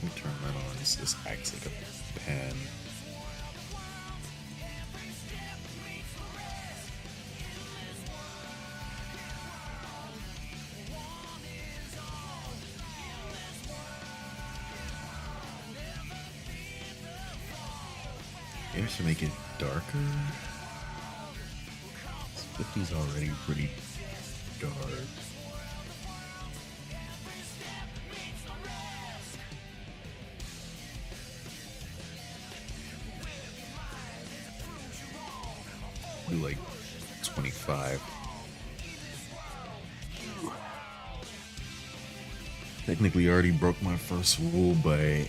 Let me turn that on. This acts like a pen. Maybe I should make it darker. This 50's already pretty dark. Do like 25. Technically already broke my first rule, but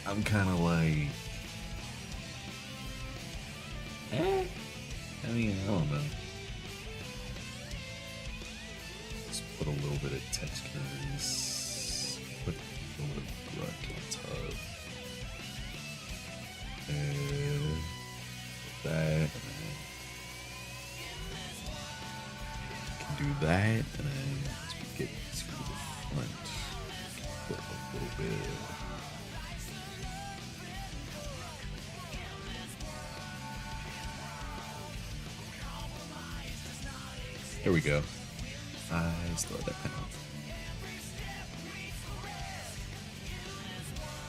I'm kind of like, I mean, I don't know. Let's put a little bit of textures. Put a little bit of grunt on top. And that. Can do that, and then as we get to the front, put a little bit. There we go. I still have that pen on.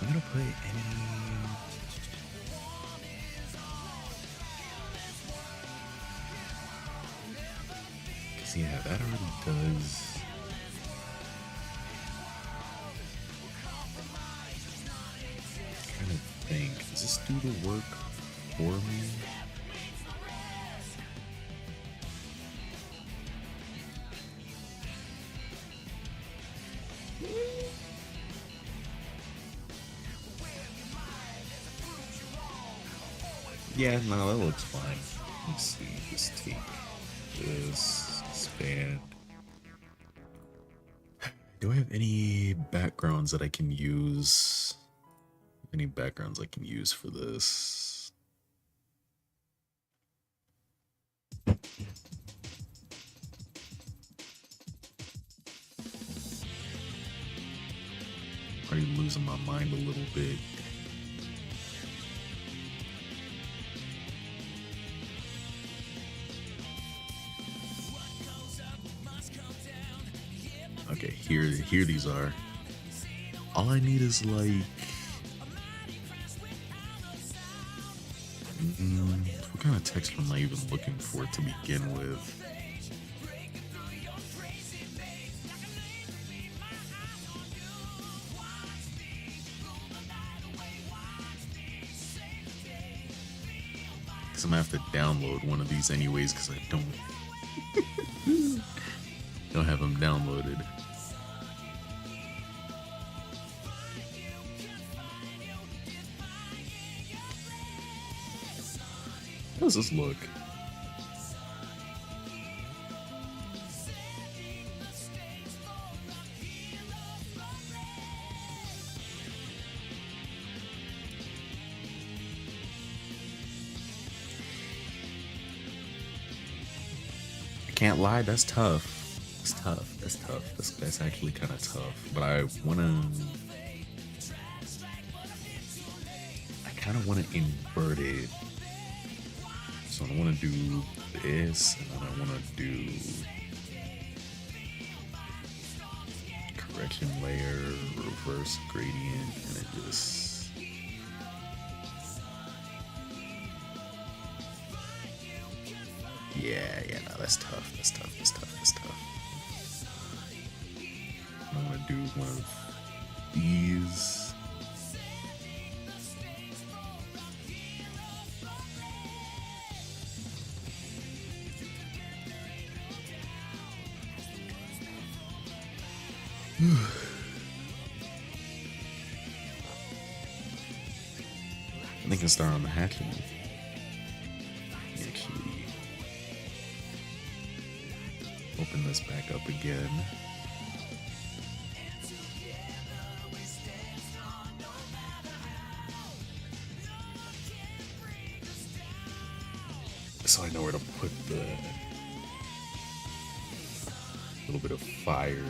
I'm gonna put any. Cause yeah, that already does. I'm trying to think. Does this do the work for me? Yeah, no, that looks fine. Let's see, just take this, expand. Do I have any backgrounds that I can use? Any backgrounds I can use for this? Already losing my mind a little bit. Okay, here these are. All I need is like what kind of text am I even looking for to begin with? Because I'm gonna have to download one of these anyways because I don't have them downloaded. How does this look? I can't lie, that's tough. That's tough. That's tough. That's actually kind of tough. But I kind of wanna invert it. So I want to do this, and then I want to do correction layer, reverse gradient, and it just yeah, no, that's tough. That's tough. I want to do one of these. I think I start on the hatching. Actually, open this back up again. So I know where to put the little bit of fire.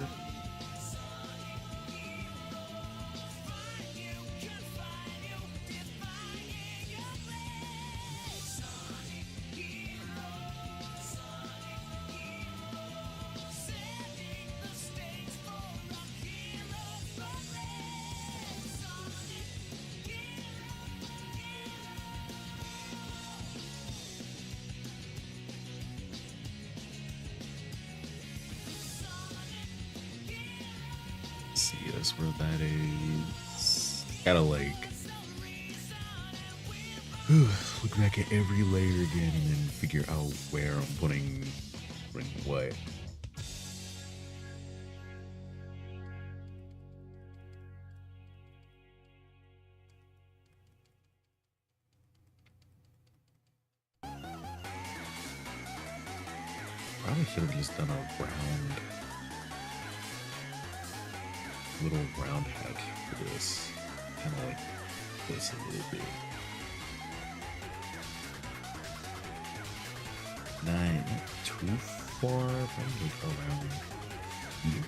See us where that is. Gotta like look back at every layer again and then figure out where I'm putting what. Probably should have just done a little round hatch for this. Kind of like this a little bit. Not too far, probably around here.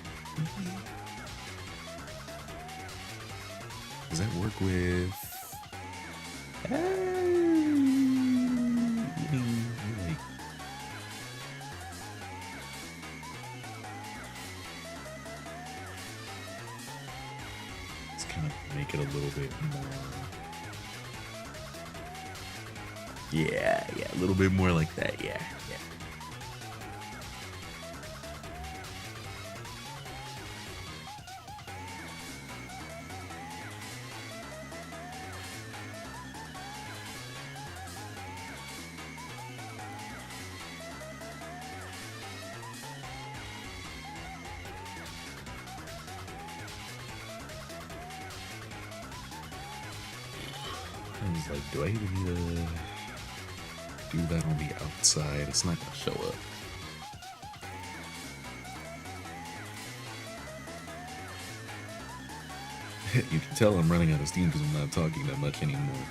Does that work with? Like, let's kind of make it a little bit more. Yeah, a little bit more like that. Yeah. I was like, do I even need to do that on the outside? It's not gonna show up. You can tell I'm running out of steam because I'm not talking that much anymore.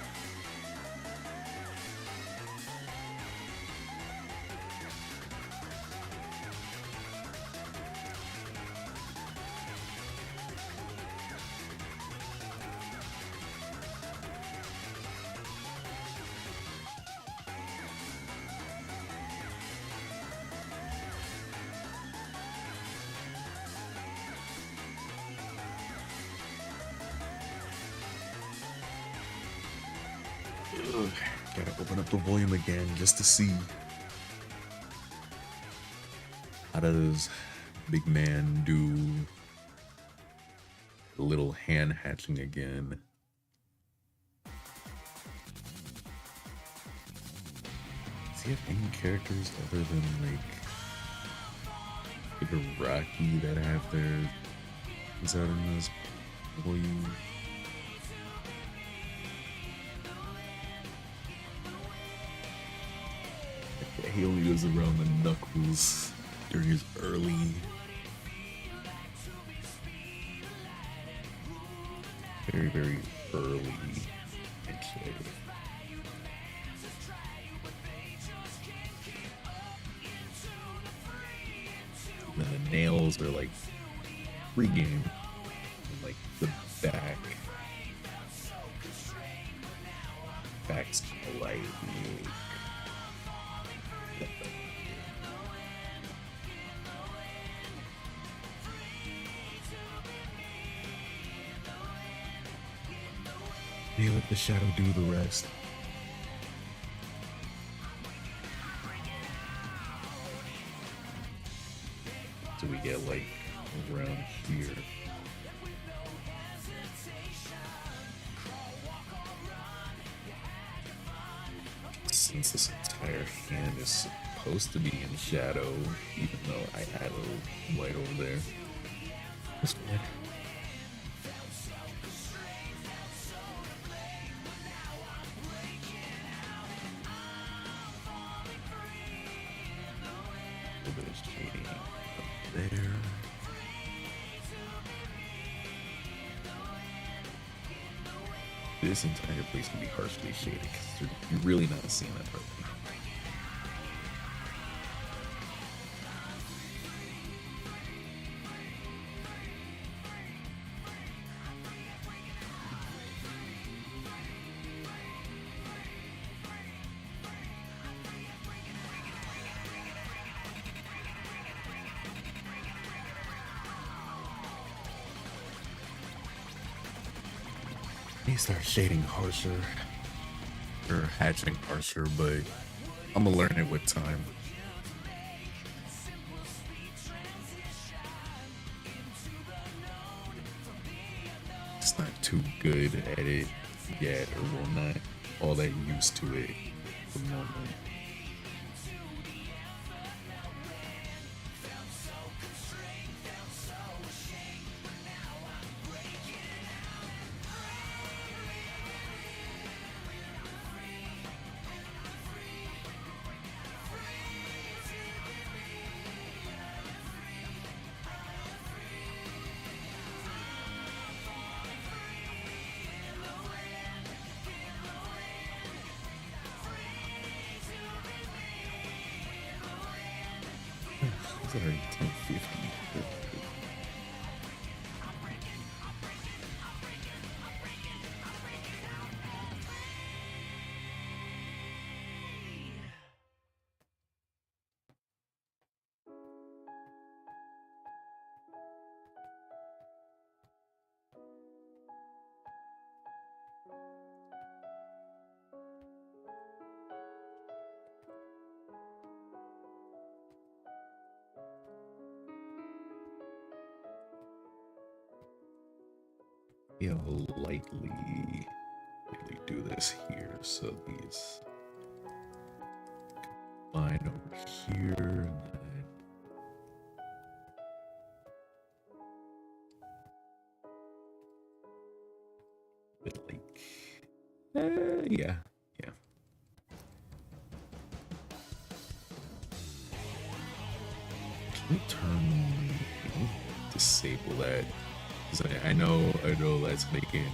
Gotta open up the volume again just to see how does big man do a little hand hatching again. Does he have any characters other than like Iraqi that have their things out in this volume? He only goes around the knuckles during his early. Very early entry. And then the nails are like pre-game. Like the back's light. You let the shadow do the rest. So we get like around here. Since this entire hand is supposed to be in shadow, even though I had a light over there. That's fine. A little bit of shading up there. This entire place can be harshly shaded because you're really not seeing that part. They start shading harsher or hatching harsher, but I'm gonna learn it with time. It's not too good at it yet, or will not all that used to it at the moment. It's already 10:50. Yeah, I'll lightly do this here. So these line over here, and then bit like, yeah. Let me disable that. 'Cause I know that's making.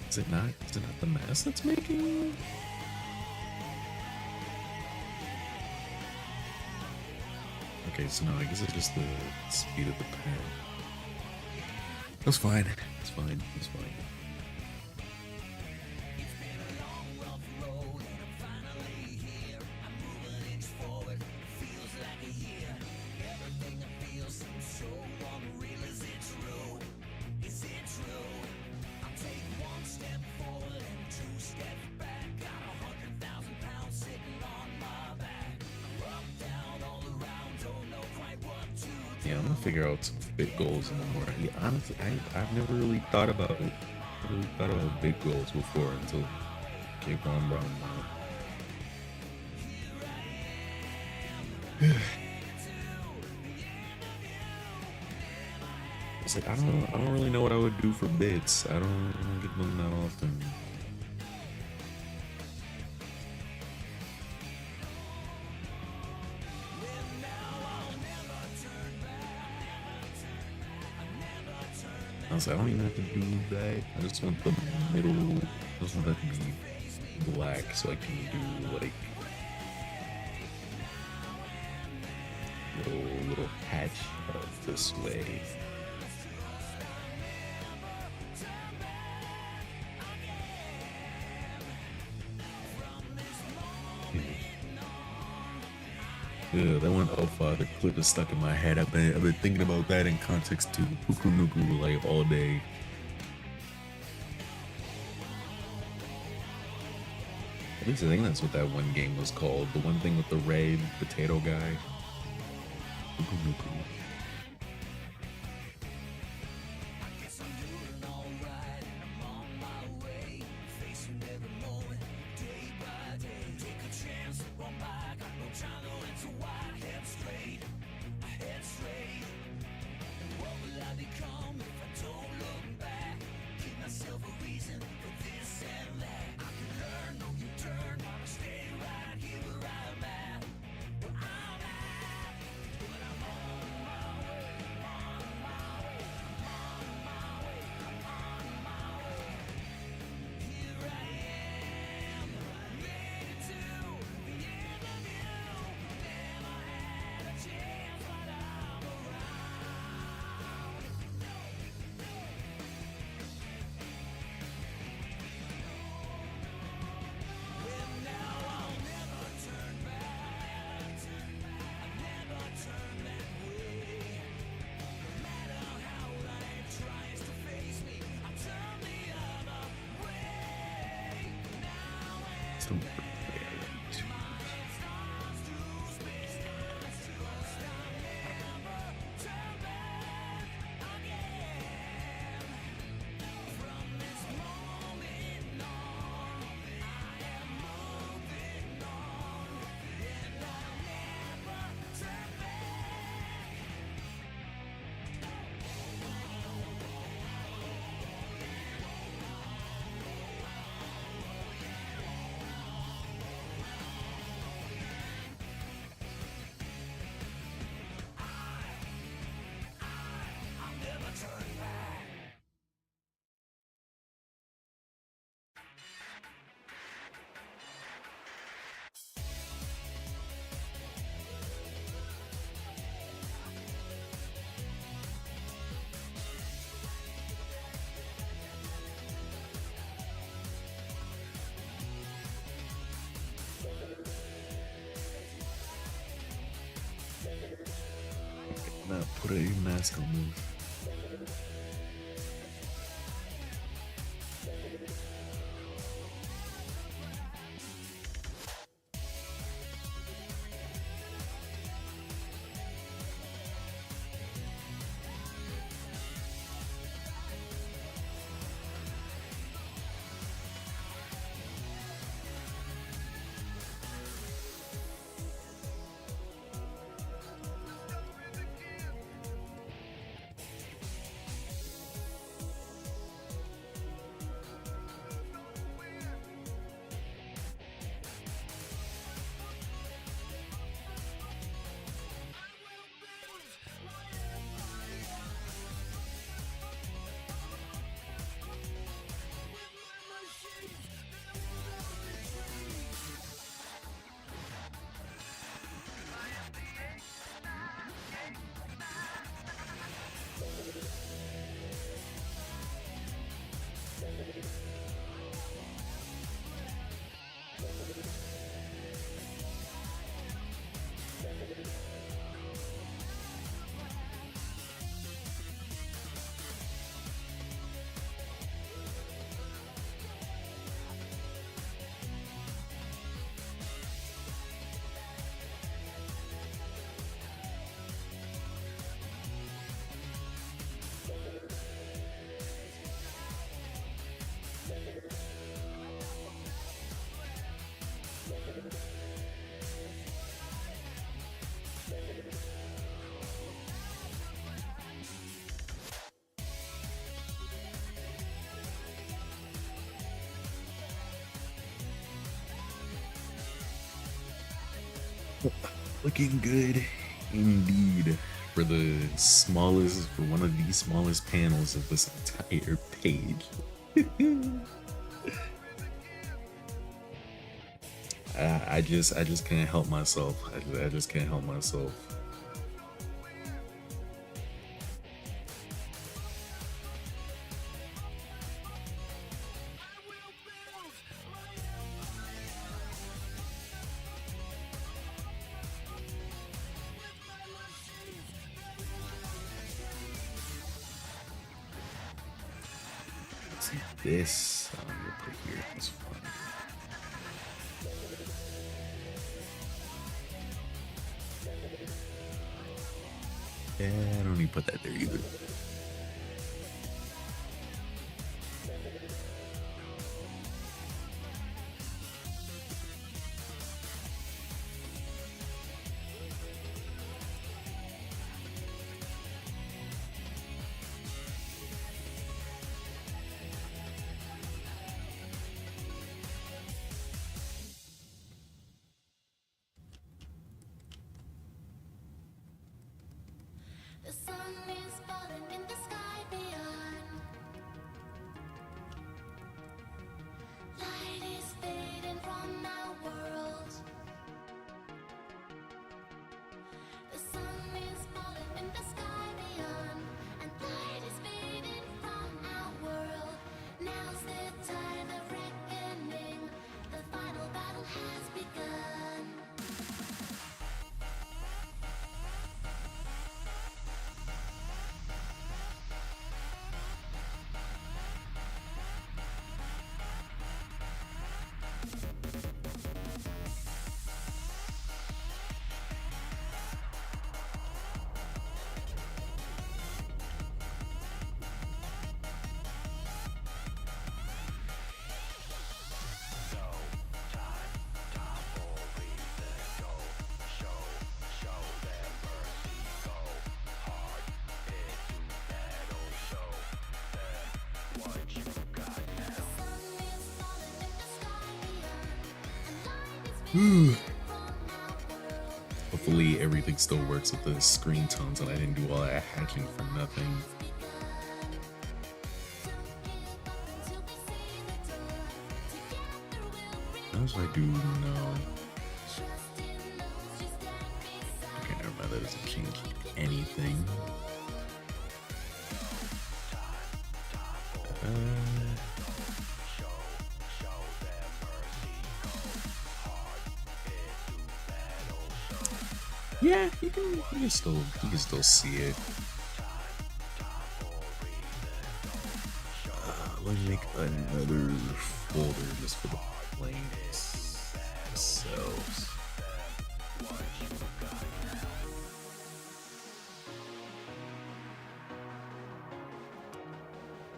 Is it not the mask that's making? Okay, so no, I guess it's just the speed of the pen. That's fine. It's fine. It's fine. Yeah, I'm gonna figure out some big goals in the morning. Yeah, honestly, I've never really thought about big goals before until Cape Brown Brown. It's like I don't really know what I would do for bits. I don't get them that often. I don't even have to do that. I just want the middle. I just want that to be black so I can do like little hatch this way. Yeah, that one Father clip is stuck in my head. I've been thinking about that in context to Puku Nuku like all day. At least I think that's what that one game was called. The one thing with the red potato guy. Puku Nuku. Head straight. Some yeah, not put a mask on me. Looking good indeed for the smallest, for one of the smallest panels of this entire page. I just can't help myself. I just can't help myself. This I'm gonna put here. It's fun. Yeah, I don't even put that there either. The sun is falling in Hopefully everything still works with the screen tones and I didn't do all that hatching for nothing. As I do know. Okay, never mind, that doesn't change anything. Yeah, you can still see it. Let me make another folder just for the planes themselves.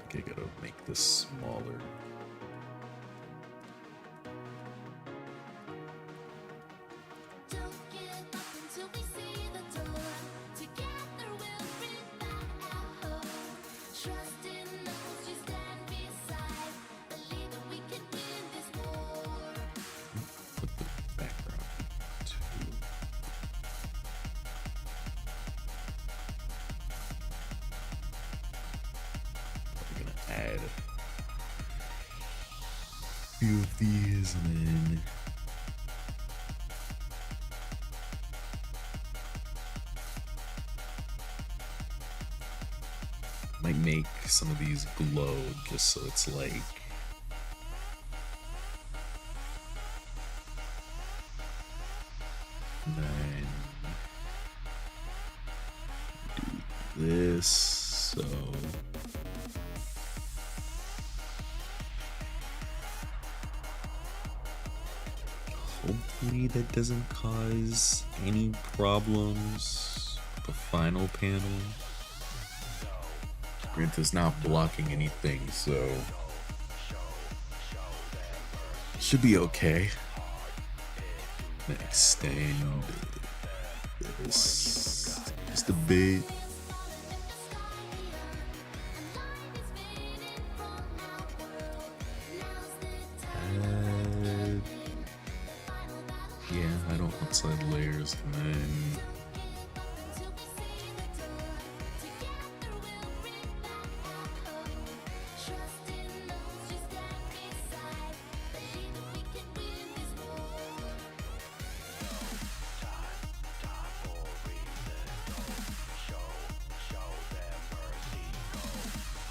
Okay, gotta make this smaller. Add a few of these and then might make some of these glow just so it's like then do this so hopefully that doesn't cause any problems with the final panel. Granted, it's not blocking anything, so it should be okay. Extend this just a bit. Yeah, I don't outside layers, and then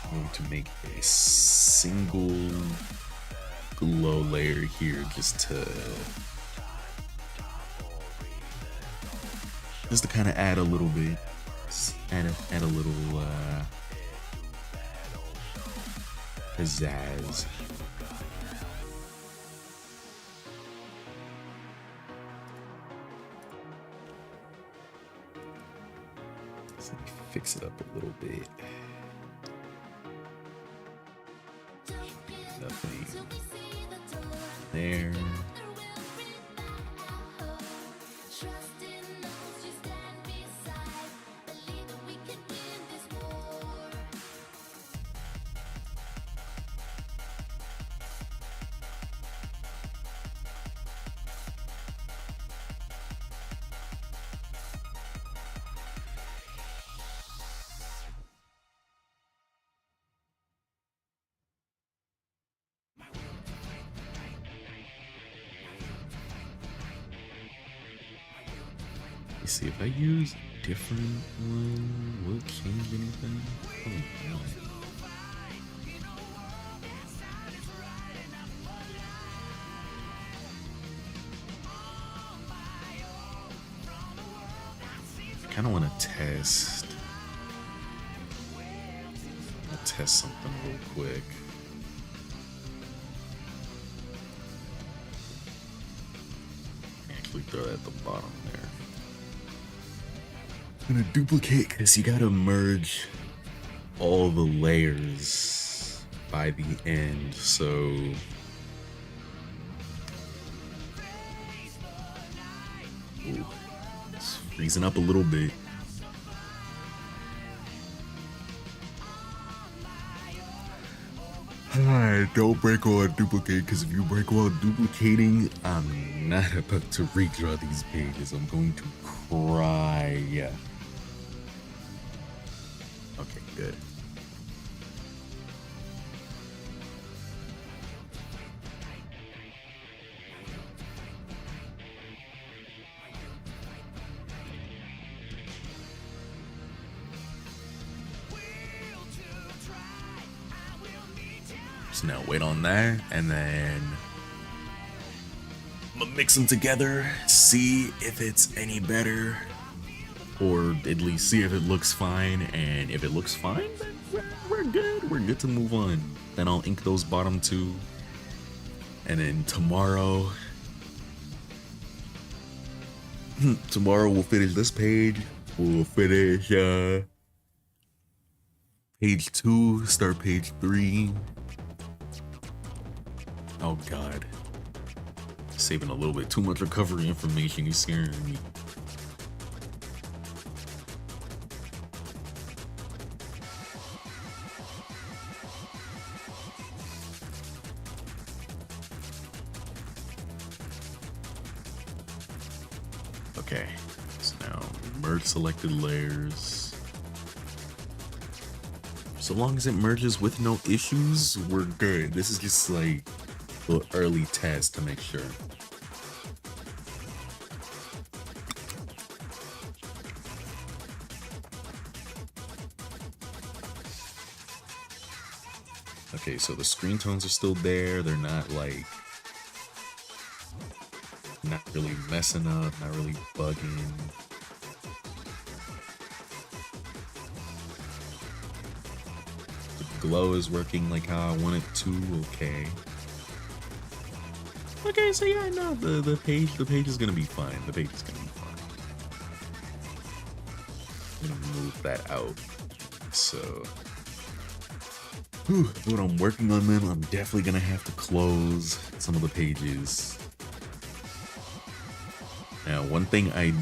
I'm going to make a single glow layer here just to kind of add a little bit, add a little pizzazz. So let me fix it up a little bit. Nothing there. You see, if I use a different one, will it change anything? Probably not. I kind of want to test. I'll test something real quick. Actually, throw that at the bottom there. I'm gonna duplicate because you gotta merge all the layers by the end, so ooh, it's freezing up a little bit. Don't break while duplicate, because if you break while duplicating, I'm not about to redraw these pages. I'm going to cry. Okay, good. So now wait on that, and then I'm gonna mix them together, see if it's any better, or at least see if it looks fine. And if it looks fine, then we're good. We're good to move on. Then I'll ink those bottom two, and then tomorrow we'll finish this page. We'll finish page 2, start page 3. Oh god. Saving a little bit too much recovery information, you're scaring me. Okay, so now merge selected layers. So long as it merges with no issues, we're good. This is just like a little early test to make sure. Okay, so the screen tones are still there. They're not like, not really messing up, not really bugging. The glow is working like how I want it to. Okay. Okay, so yeah, no, the page is gonna be fine. The page is gonna be fine. I'm gonna move that out. So, what I'm working on, then I'm definitely gonna have to close some of the pages. Now, one thing I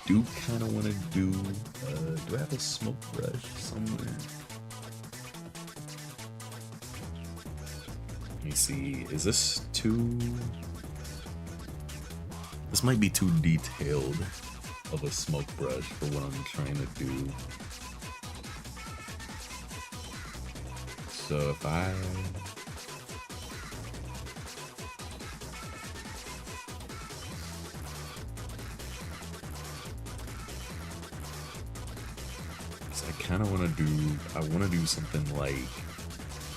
do kind of want to do. Do I have a smoke brush somewhere? Let me see. Is this too? This might be too detailed of a smoke brush for what I'm trying to do. So if I kind of want to do, I want to do something like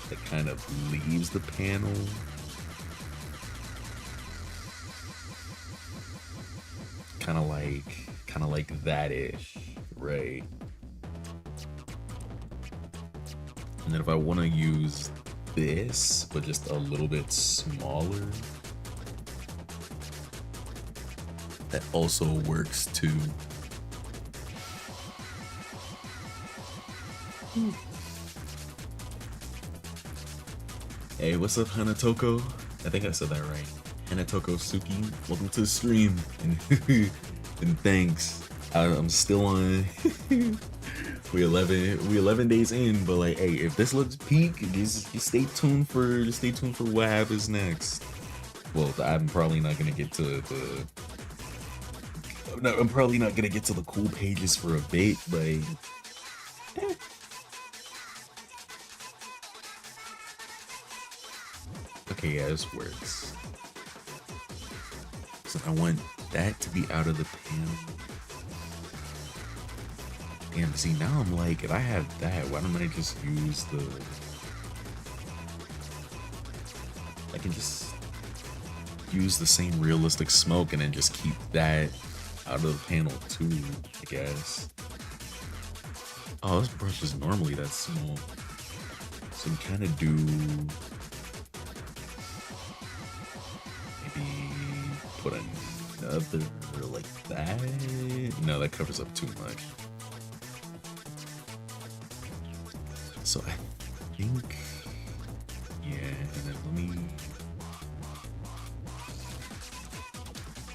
that kind of leaves the panel. Kind of like that-ish, right? And then if I want to use this, but just a little bit smaller, that also works too. Hey, what's up, Hanatoko? I think I said that right. Hanatoko Suki, welcome to the stream, and thanks. I'm still on. we 11 days in, but like, hey, if this looks peak, just stay tuned for what happens next. Well, I'm probably not gonna get to the. I'm probably not gonna get to the cool pages for a bit, but. Okay, yeah, this works. So I want that to be out of the panel. Damn, see, now I'm like, if I have that, why don't I just use the... I can just use the same realistic smoke and then just keep that out of the panel too, I guess. Oh, this brush is normally that small. So we kind of do... Put another like that. No, that covers up too much. So I think, yeah, and then let me.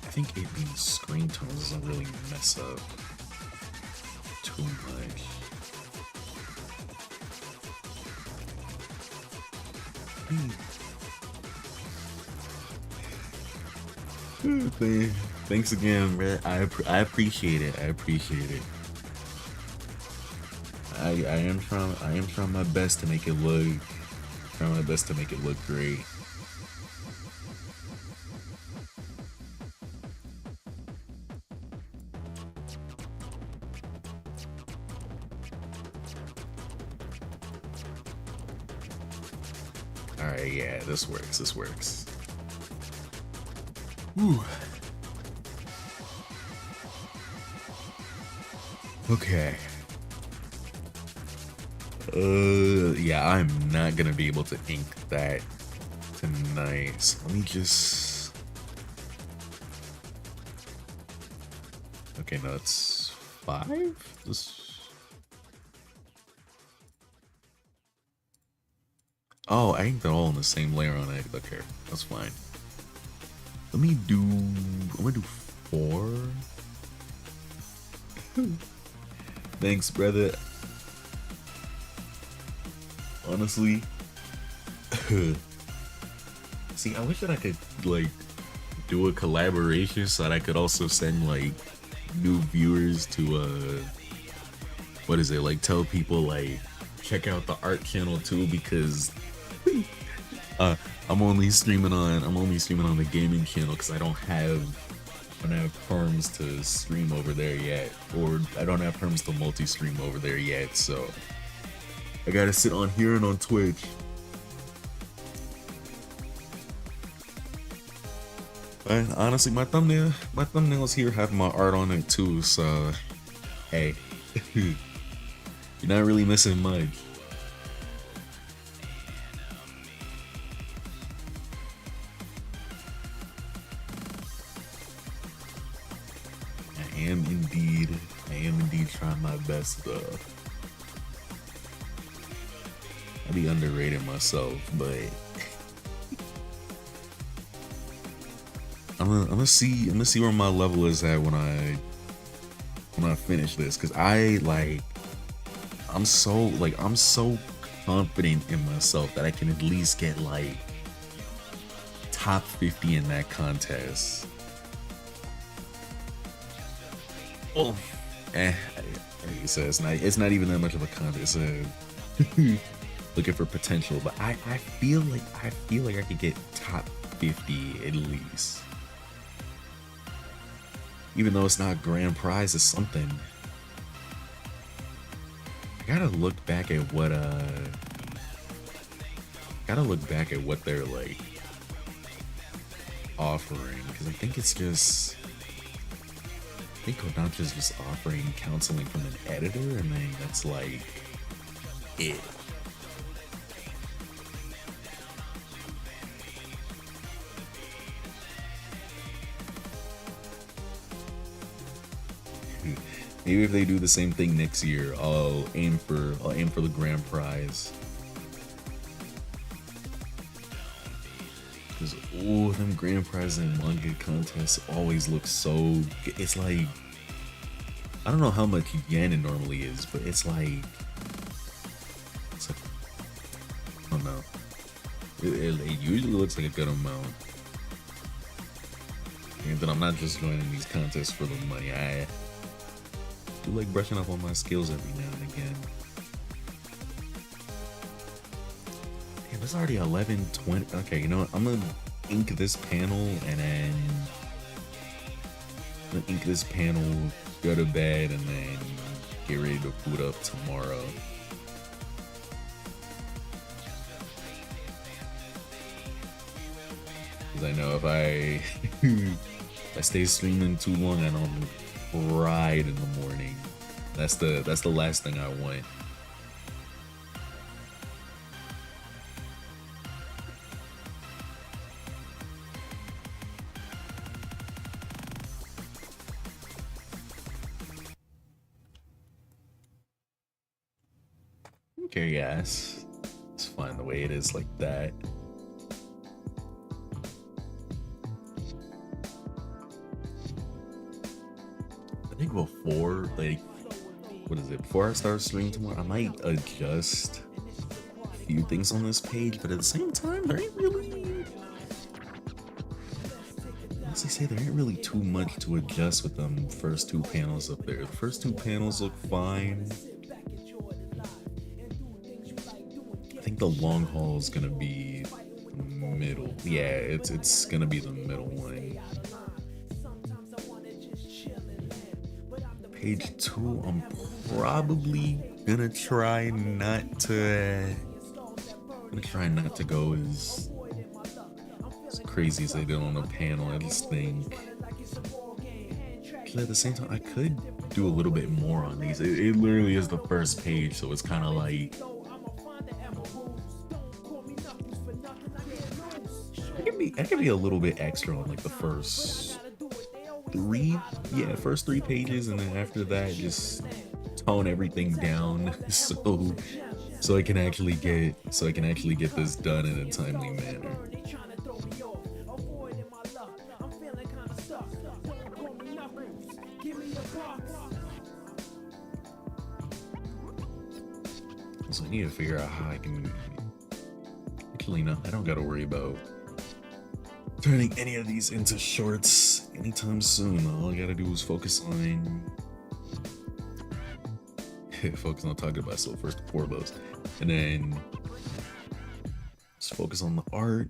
I think it being screen tones doesn't really mess up too much. Thanks again, man. I appreciate it. I appreciate it. I am trying my best to make it look great. All right, yeah, this works. This works. Whew. Okay. Yeah, I'm not gonna be able to ink that tonight. So let me just. Okay, no, it's 5. Oh, I inked it all in the same layer on it. Okay, that's fine. Let me do. I'm gonna do 4. Thanks, brother. Honestly, see, I wish that I could like do a collaboration so that I could also send like new viewers to what is it, like tell people like check out the art channel too, because I'm only streaming on the gaming channel because I don't have perms to stream over there yet, or I don't have perms to multi-stream over there yet, so I gotta sit on here and on Twitch. But honestly, my thumbnails here have my art on it too, so hey, you're not really missing much. I am indeed trying my best though. I be underrating myself, but I'm gonna see where my level is at when I finish this, because I'm so confident in myself that I can at least get like top 50 in that contest. Oh, like you said, it's not even that much of a contest. Looking for potential, but I feel like I could get top 50 at least. Even though it's not grand prize, it's something. I gotta look back at what they're like offering, because I think Kodansha's just offering counseling from an editor, and then that's like it. Maybe if they do the same thing next year, I'll aim for the grand prize. Cause them grand prizes and manga contests always look so. It's like, I don't know how much yen it normally is, but it's like I don't know. It usually looks like a good amount. And then I'm not just joining these contests for the money. I do like brushing up on my skills every now and again. Damn, it's already 11:20. Okay, you know what? I'm gonna ink this panel and then go to bed, and then get ready to boot up tomorrow. Because I know if I stay streaming too long, I don't fried in the morning. That's the last thing I want. Okay, guys, it's fine the way it is like that. I think before I start streaming tomorrow, I might adjust few things on this page, but at the same time, there ain't really. Honestly, say there ain't really too much to adjust with them first two panels up there. The first two panels look fine. I think the long haul is gonna be middle. Yeah, it's gonna be the middle one. Page 2, I'm probably gonna try not to go as crazy as they did on the panel. I just think at the same time I could do a little bit more on these. It literally is the first page, so it's kind of like I could be a little bit extra on like the first first three pages, and then after that just tone everything down so I can actually get this done in a timely manner. So I need to figure out how I can actually no, I don't gotta worry about turning any of these into shorts anytime soon. All I gotta do is focus on talking about myself first and foremost, and then just focus on the art.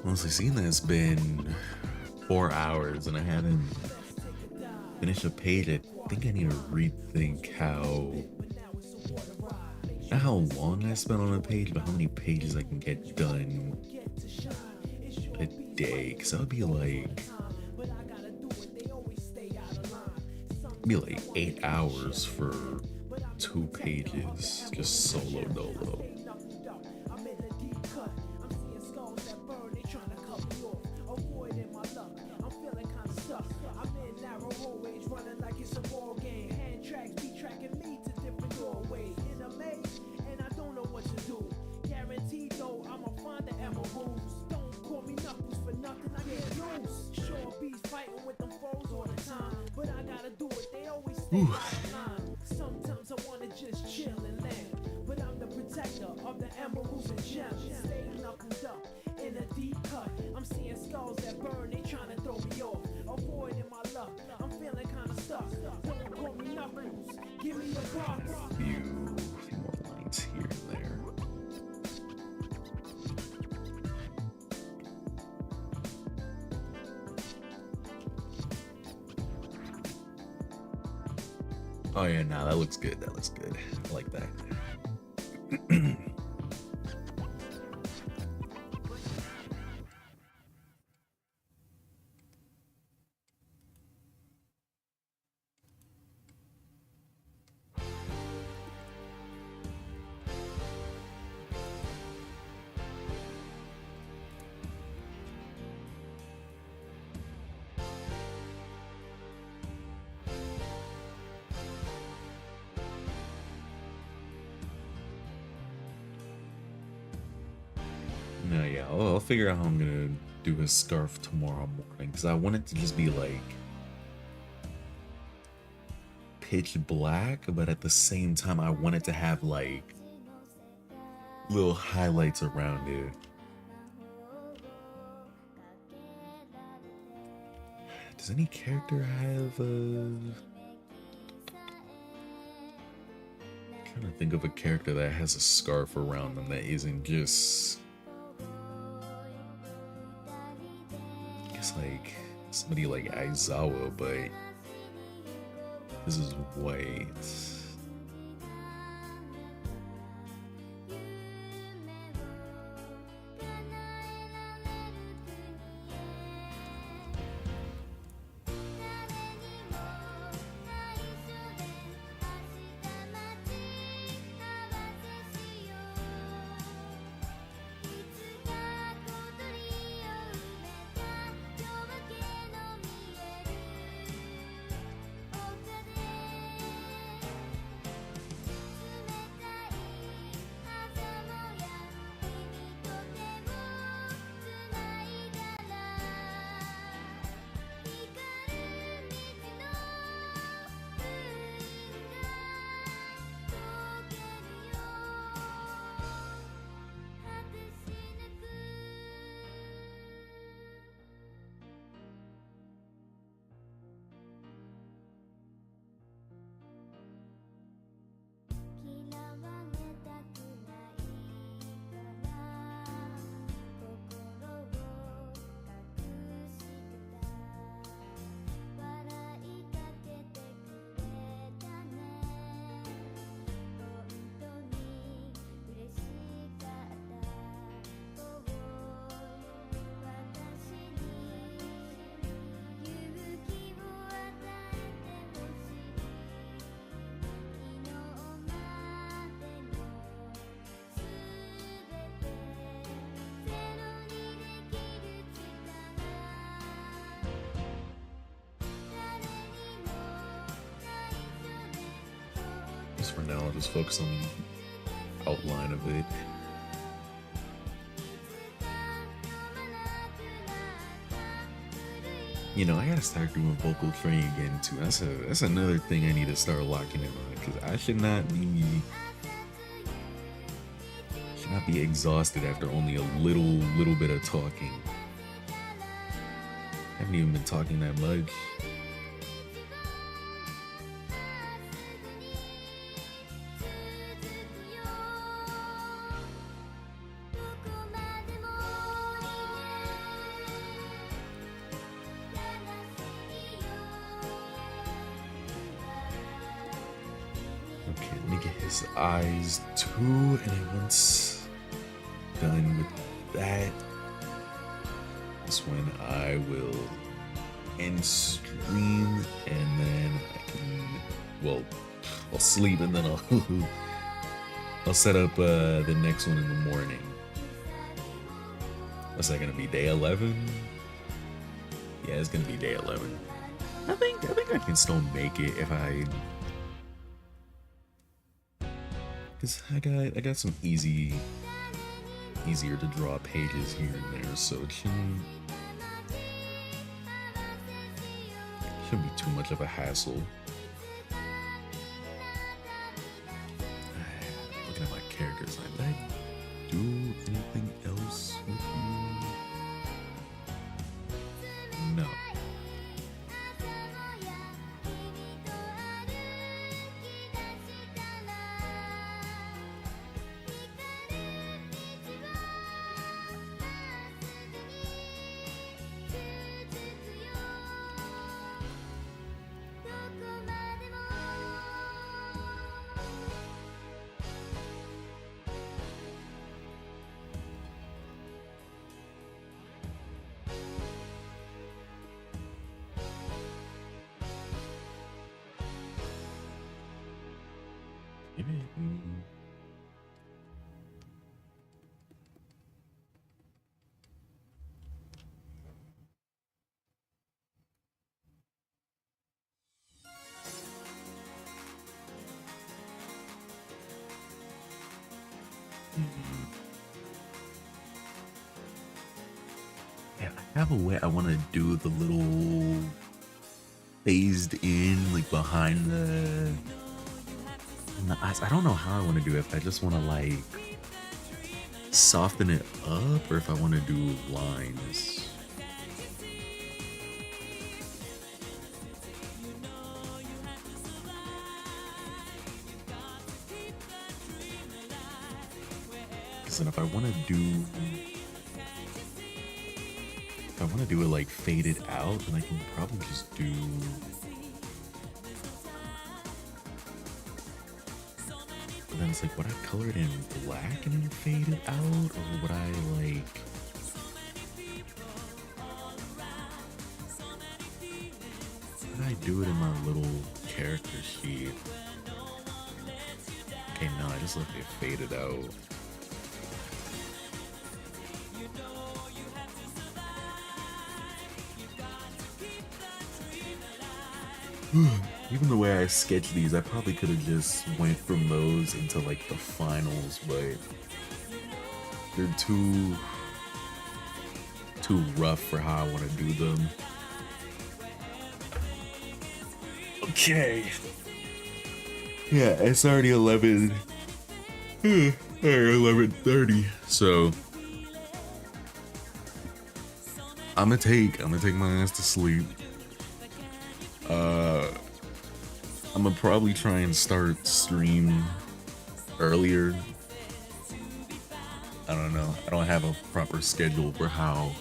Honestly, seeing that it's been 4 hours and I haven't finished a page, I think I need to rethink not how long I spent on a page, but how many pages I can get done a day. Because that would be like 8 hours for 2 pages, just solo dolo. Ooh. Sometimes I wanna just chill and land, but I'm the protector of the emeralds and gems. Stay knuckled up in a deep cut. I'm seeing skulls that burn, they trying to throw me off. Avoiding my luck, I'm feeling kinda stuck. Don't call me Knuckles, give me a box. Few more lines here and there. Oh yeah, nah, that looks good. That looks good. I like that. No, yeah, I'll figure out how I'm gonna do his scarf tomorrow morning, because I want it to just be like pitch black, but at the same time I want it to have like little highlights around it. Does any character have I'm trying to think of a character that has a scarf around them that isn't just like somebody like Aizawa, but this is white. just for now, I'll just focus on the outline of it. You know, I gotta start doing vocal training again too. That's another thing I need to start locking in on, because I should not be exhausted after only a little bit of talking. I haven't even been talking that much. Okay, let me get his eyes too, and then once done with that, that's when I will end stream, and then I can, well, I'll sleep, and then I'll set up the next one in the morning. What's that gonna be? Day 11? Yeah, it's gonna be day 11. I think I can still make it if I, cause I got some easier to draw pages here and there, so it shouldn't be too much of a hassle. Looking at my characters, did I do anything else with you? No. Yeah, I have a way I want to do the little phased in, like behind the eyes. I don't know how I want to do it. If I just want to like soften it up, or if I want to do lines. And if I want to do it like faded out, then I can probably just do, but then it's like, would I color it in black and then fade it out, or would I like, would I do it in my little character sheet? Okay, no, I just left it faded out. Even the way I sketch these, I probably could have just went from those into like the finals, but they're too rough for how I want to do them. Okay. Yeah, it's already 11. 11:30. So I'm gonna take my ass to sleep. I'm gonna probably try and start stream earlier. I don't know. I don't have a proper schedule for how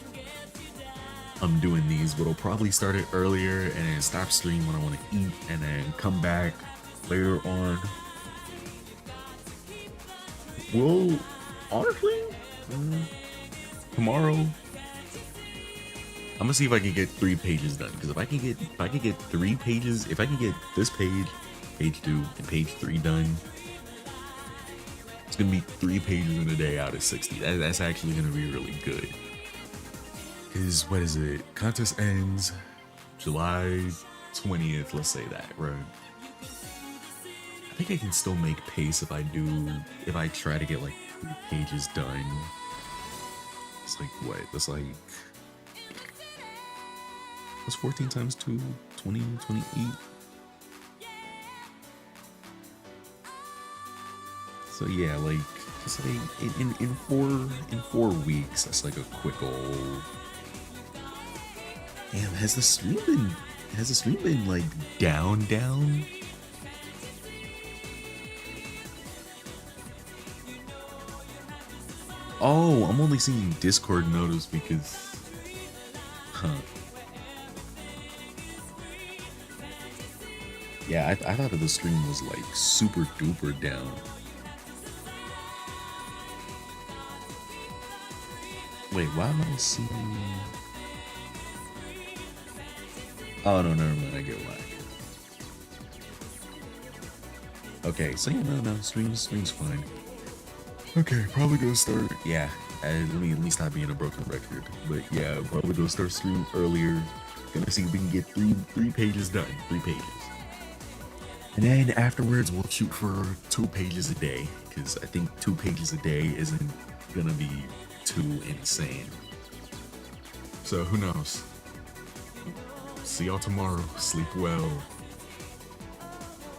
I'm doing these, but I'll probably start it earlier and then stop stream when I want to eat, and then come back later on. Well, honestly, tomorrow I'm gonna see if I can get 3 pages done, because if I can get 3 pages, if I can get this page, page 2, and page 3 done, it's gonna be 3 pages in a day out of 60. That's actually gonna be really good. Because what is it? Contest ends July 20th. Let's say that, right? think I can still make pace if I try to get like 3 pages done. It's like what? That's 14 times 2, 20, 28. So yeah, like it's like in 4 weeks, that's like a quick old. Damn, has the stream been like down? Oh, I'm only seeing Discord notice because, huh? Yeah, I thought that the stream was like super duper down. Wait, why am I seeing? Oh no, never mind. I get why. Okay, so yeah, no, stream's fine. Okay, probably gonna start. Yeah, let me stop being a broken record. But yeah, probably gonna start stream earlier. Gonna see if we can get three pages done. 3 pages. And then afterwards, we'll shoot for 2 pages a day. Because I think 2 pages a day isn't gonna be too insane. So who knows? See y'all tomorrow. Sleep well.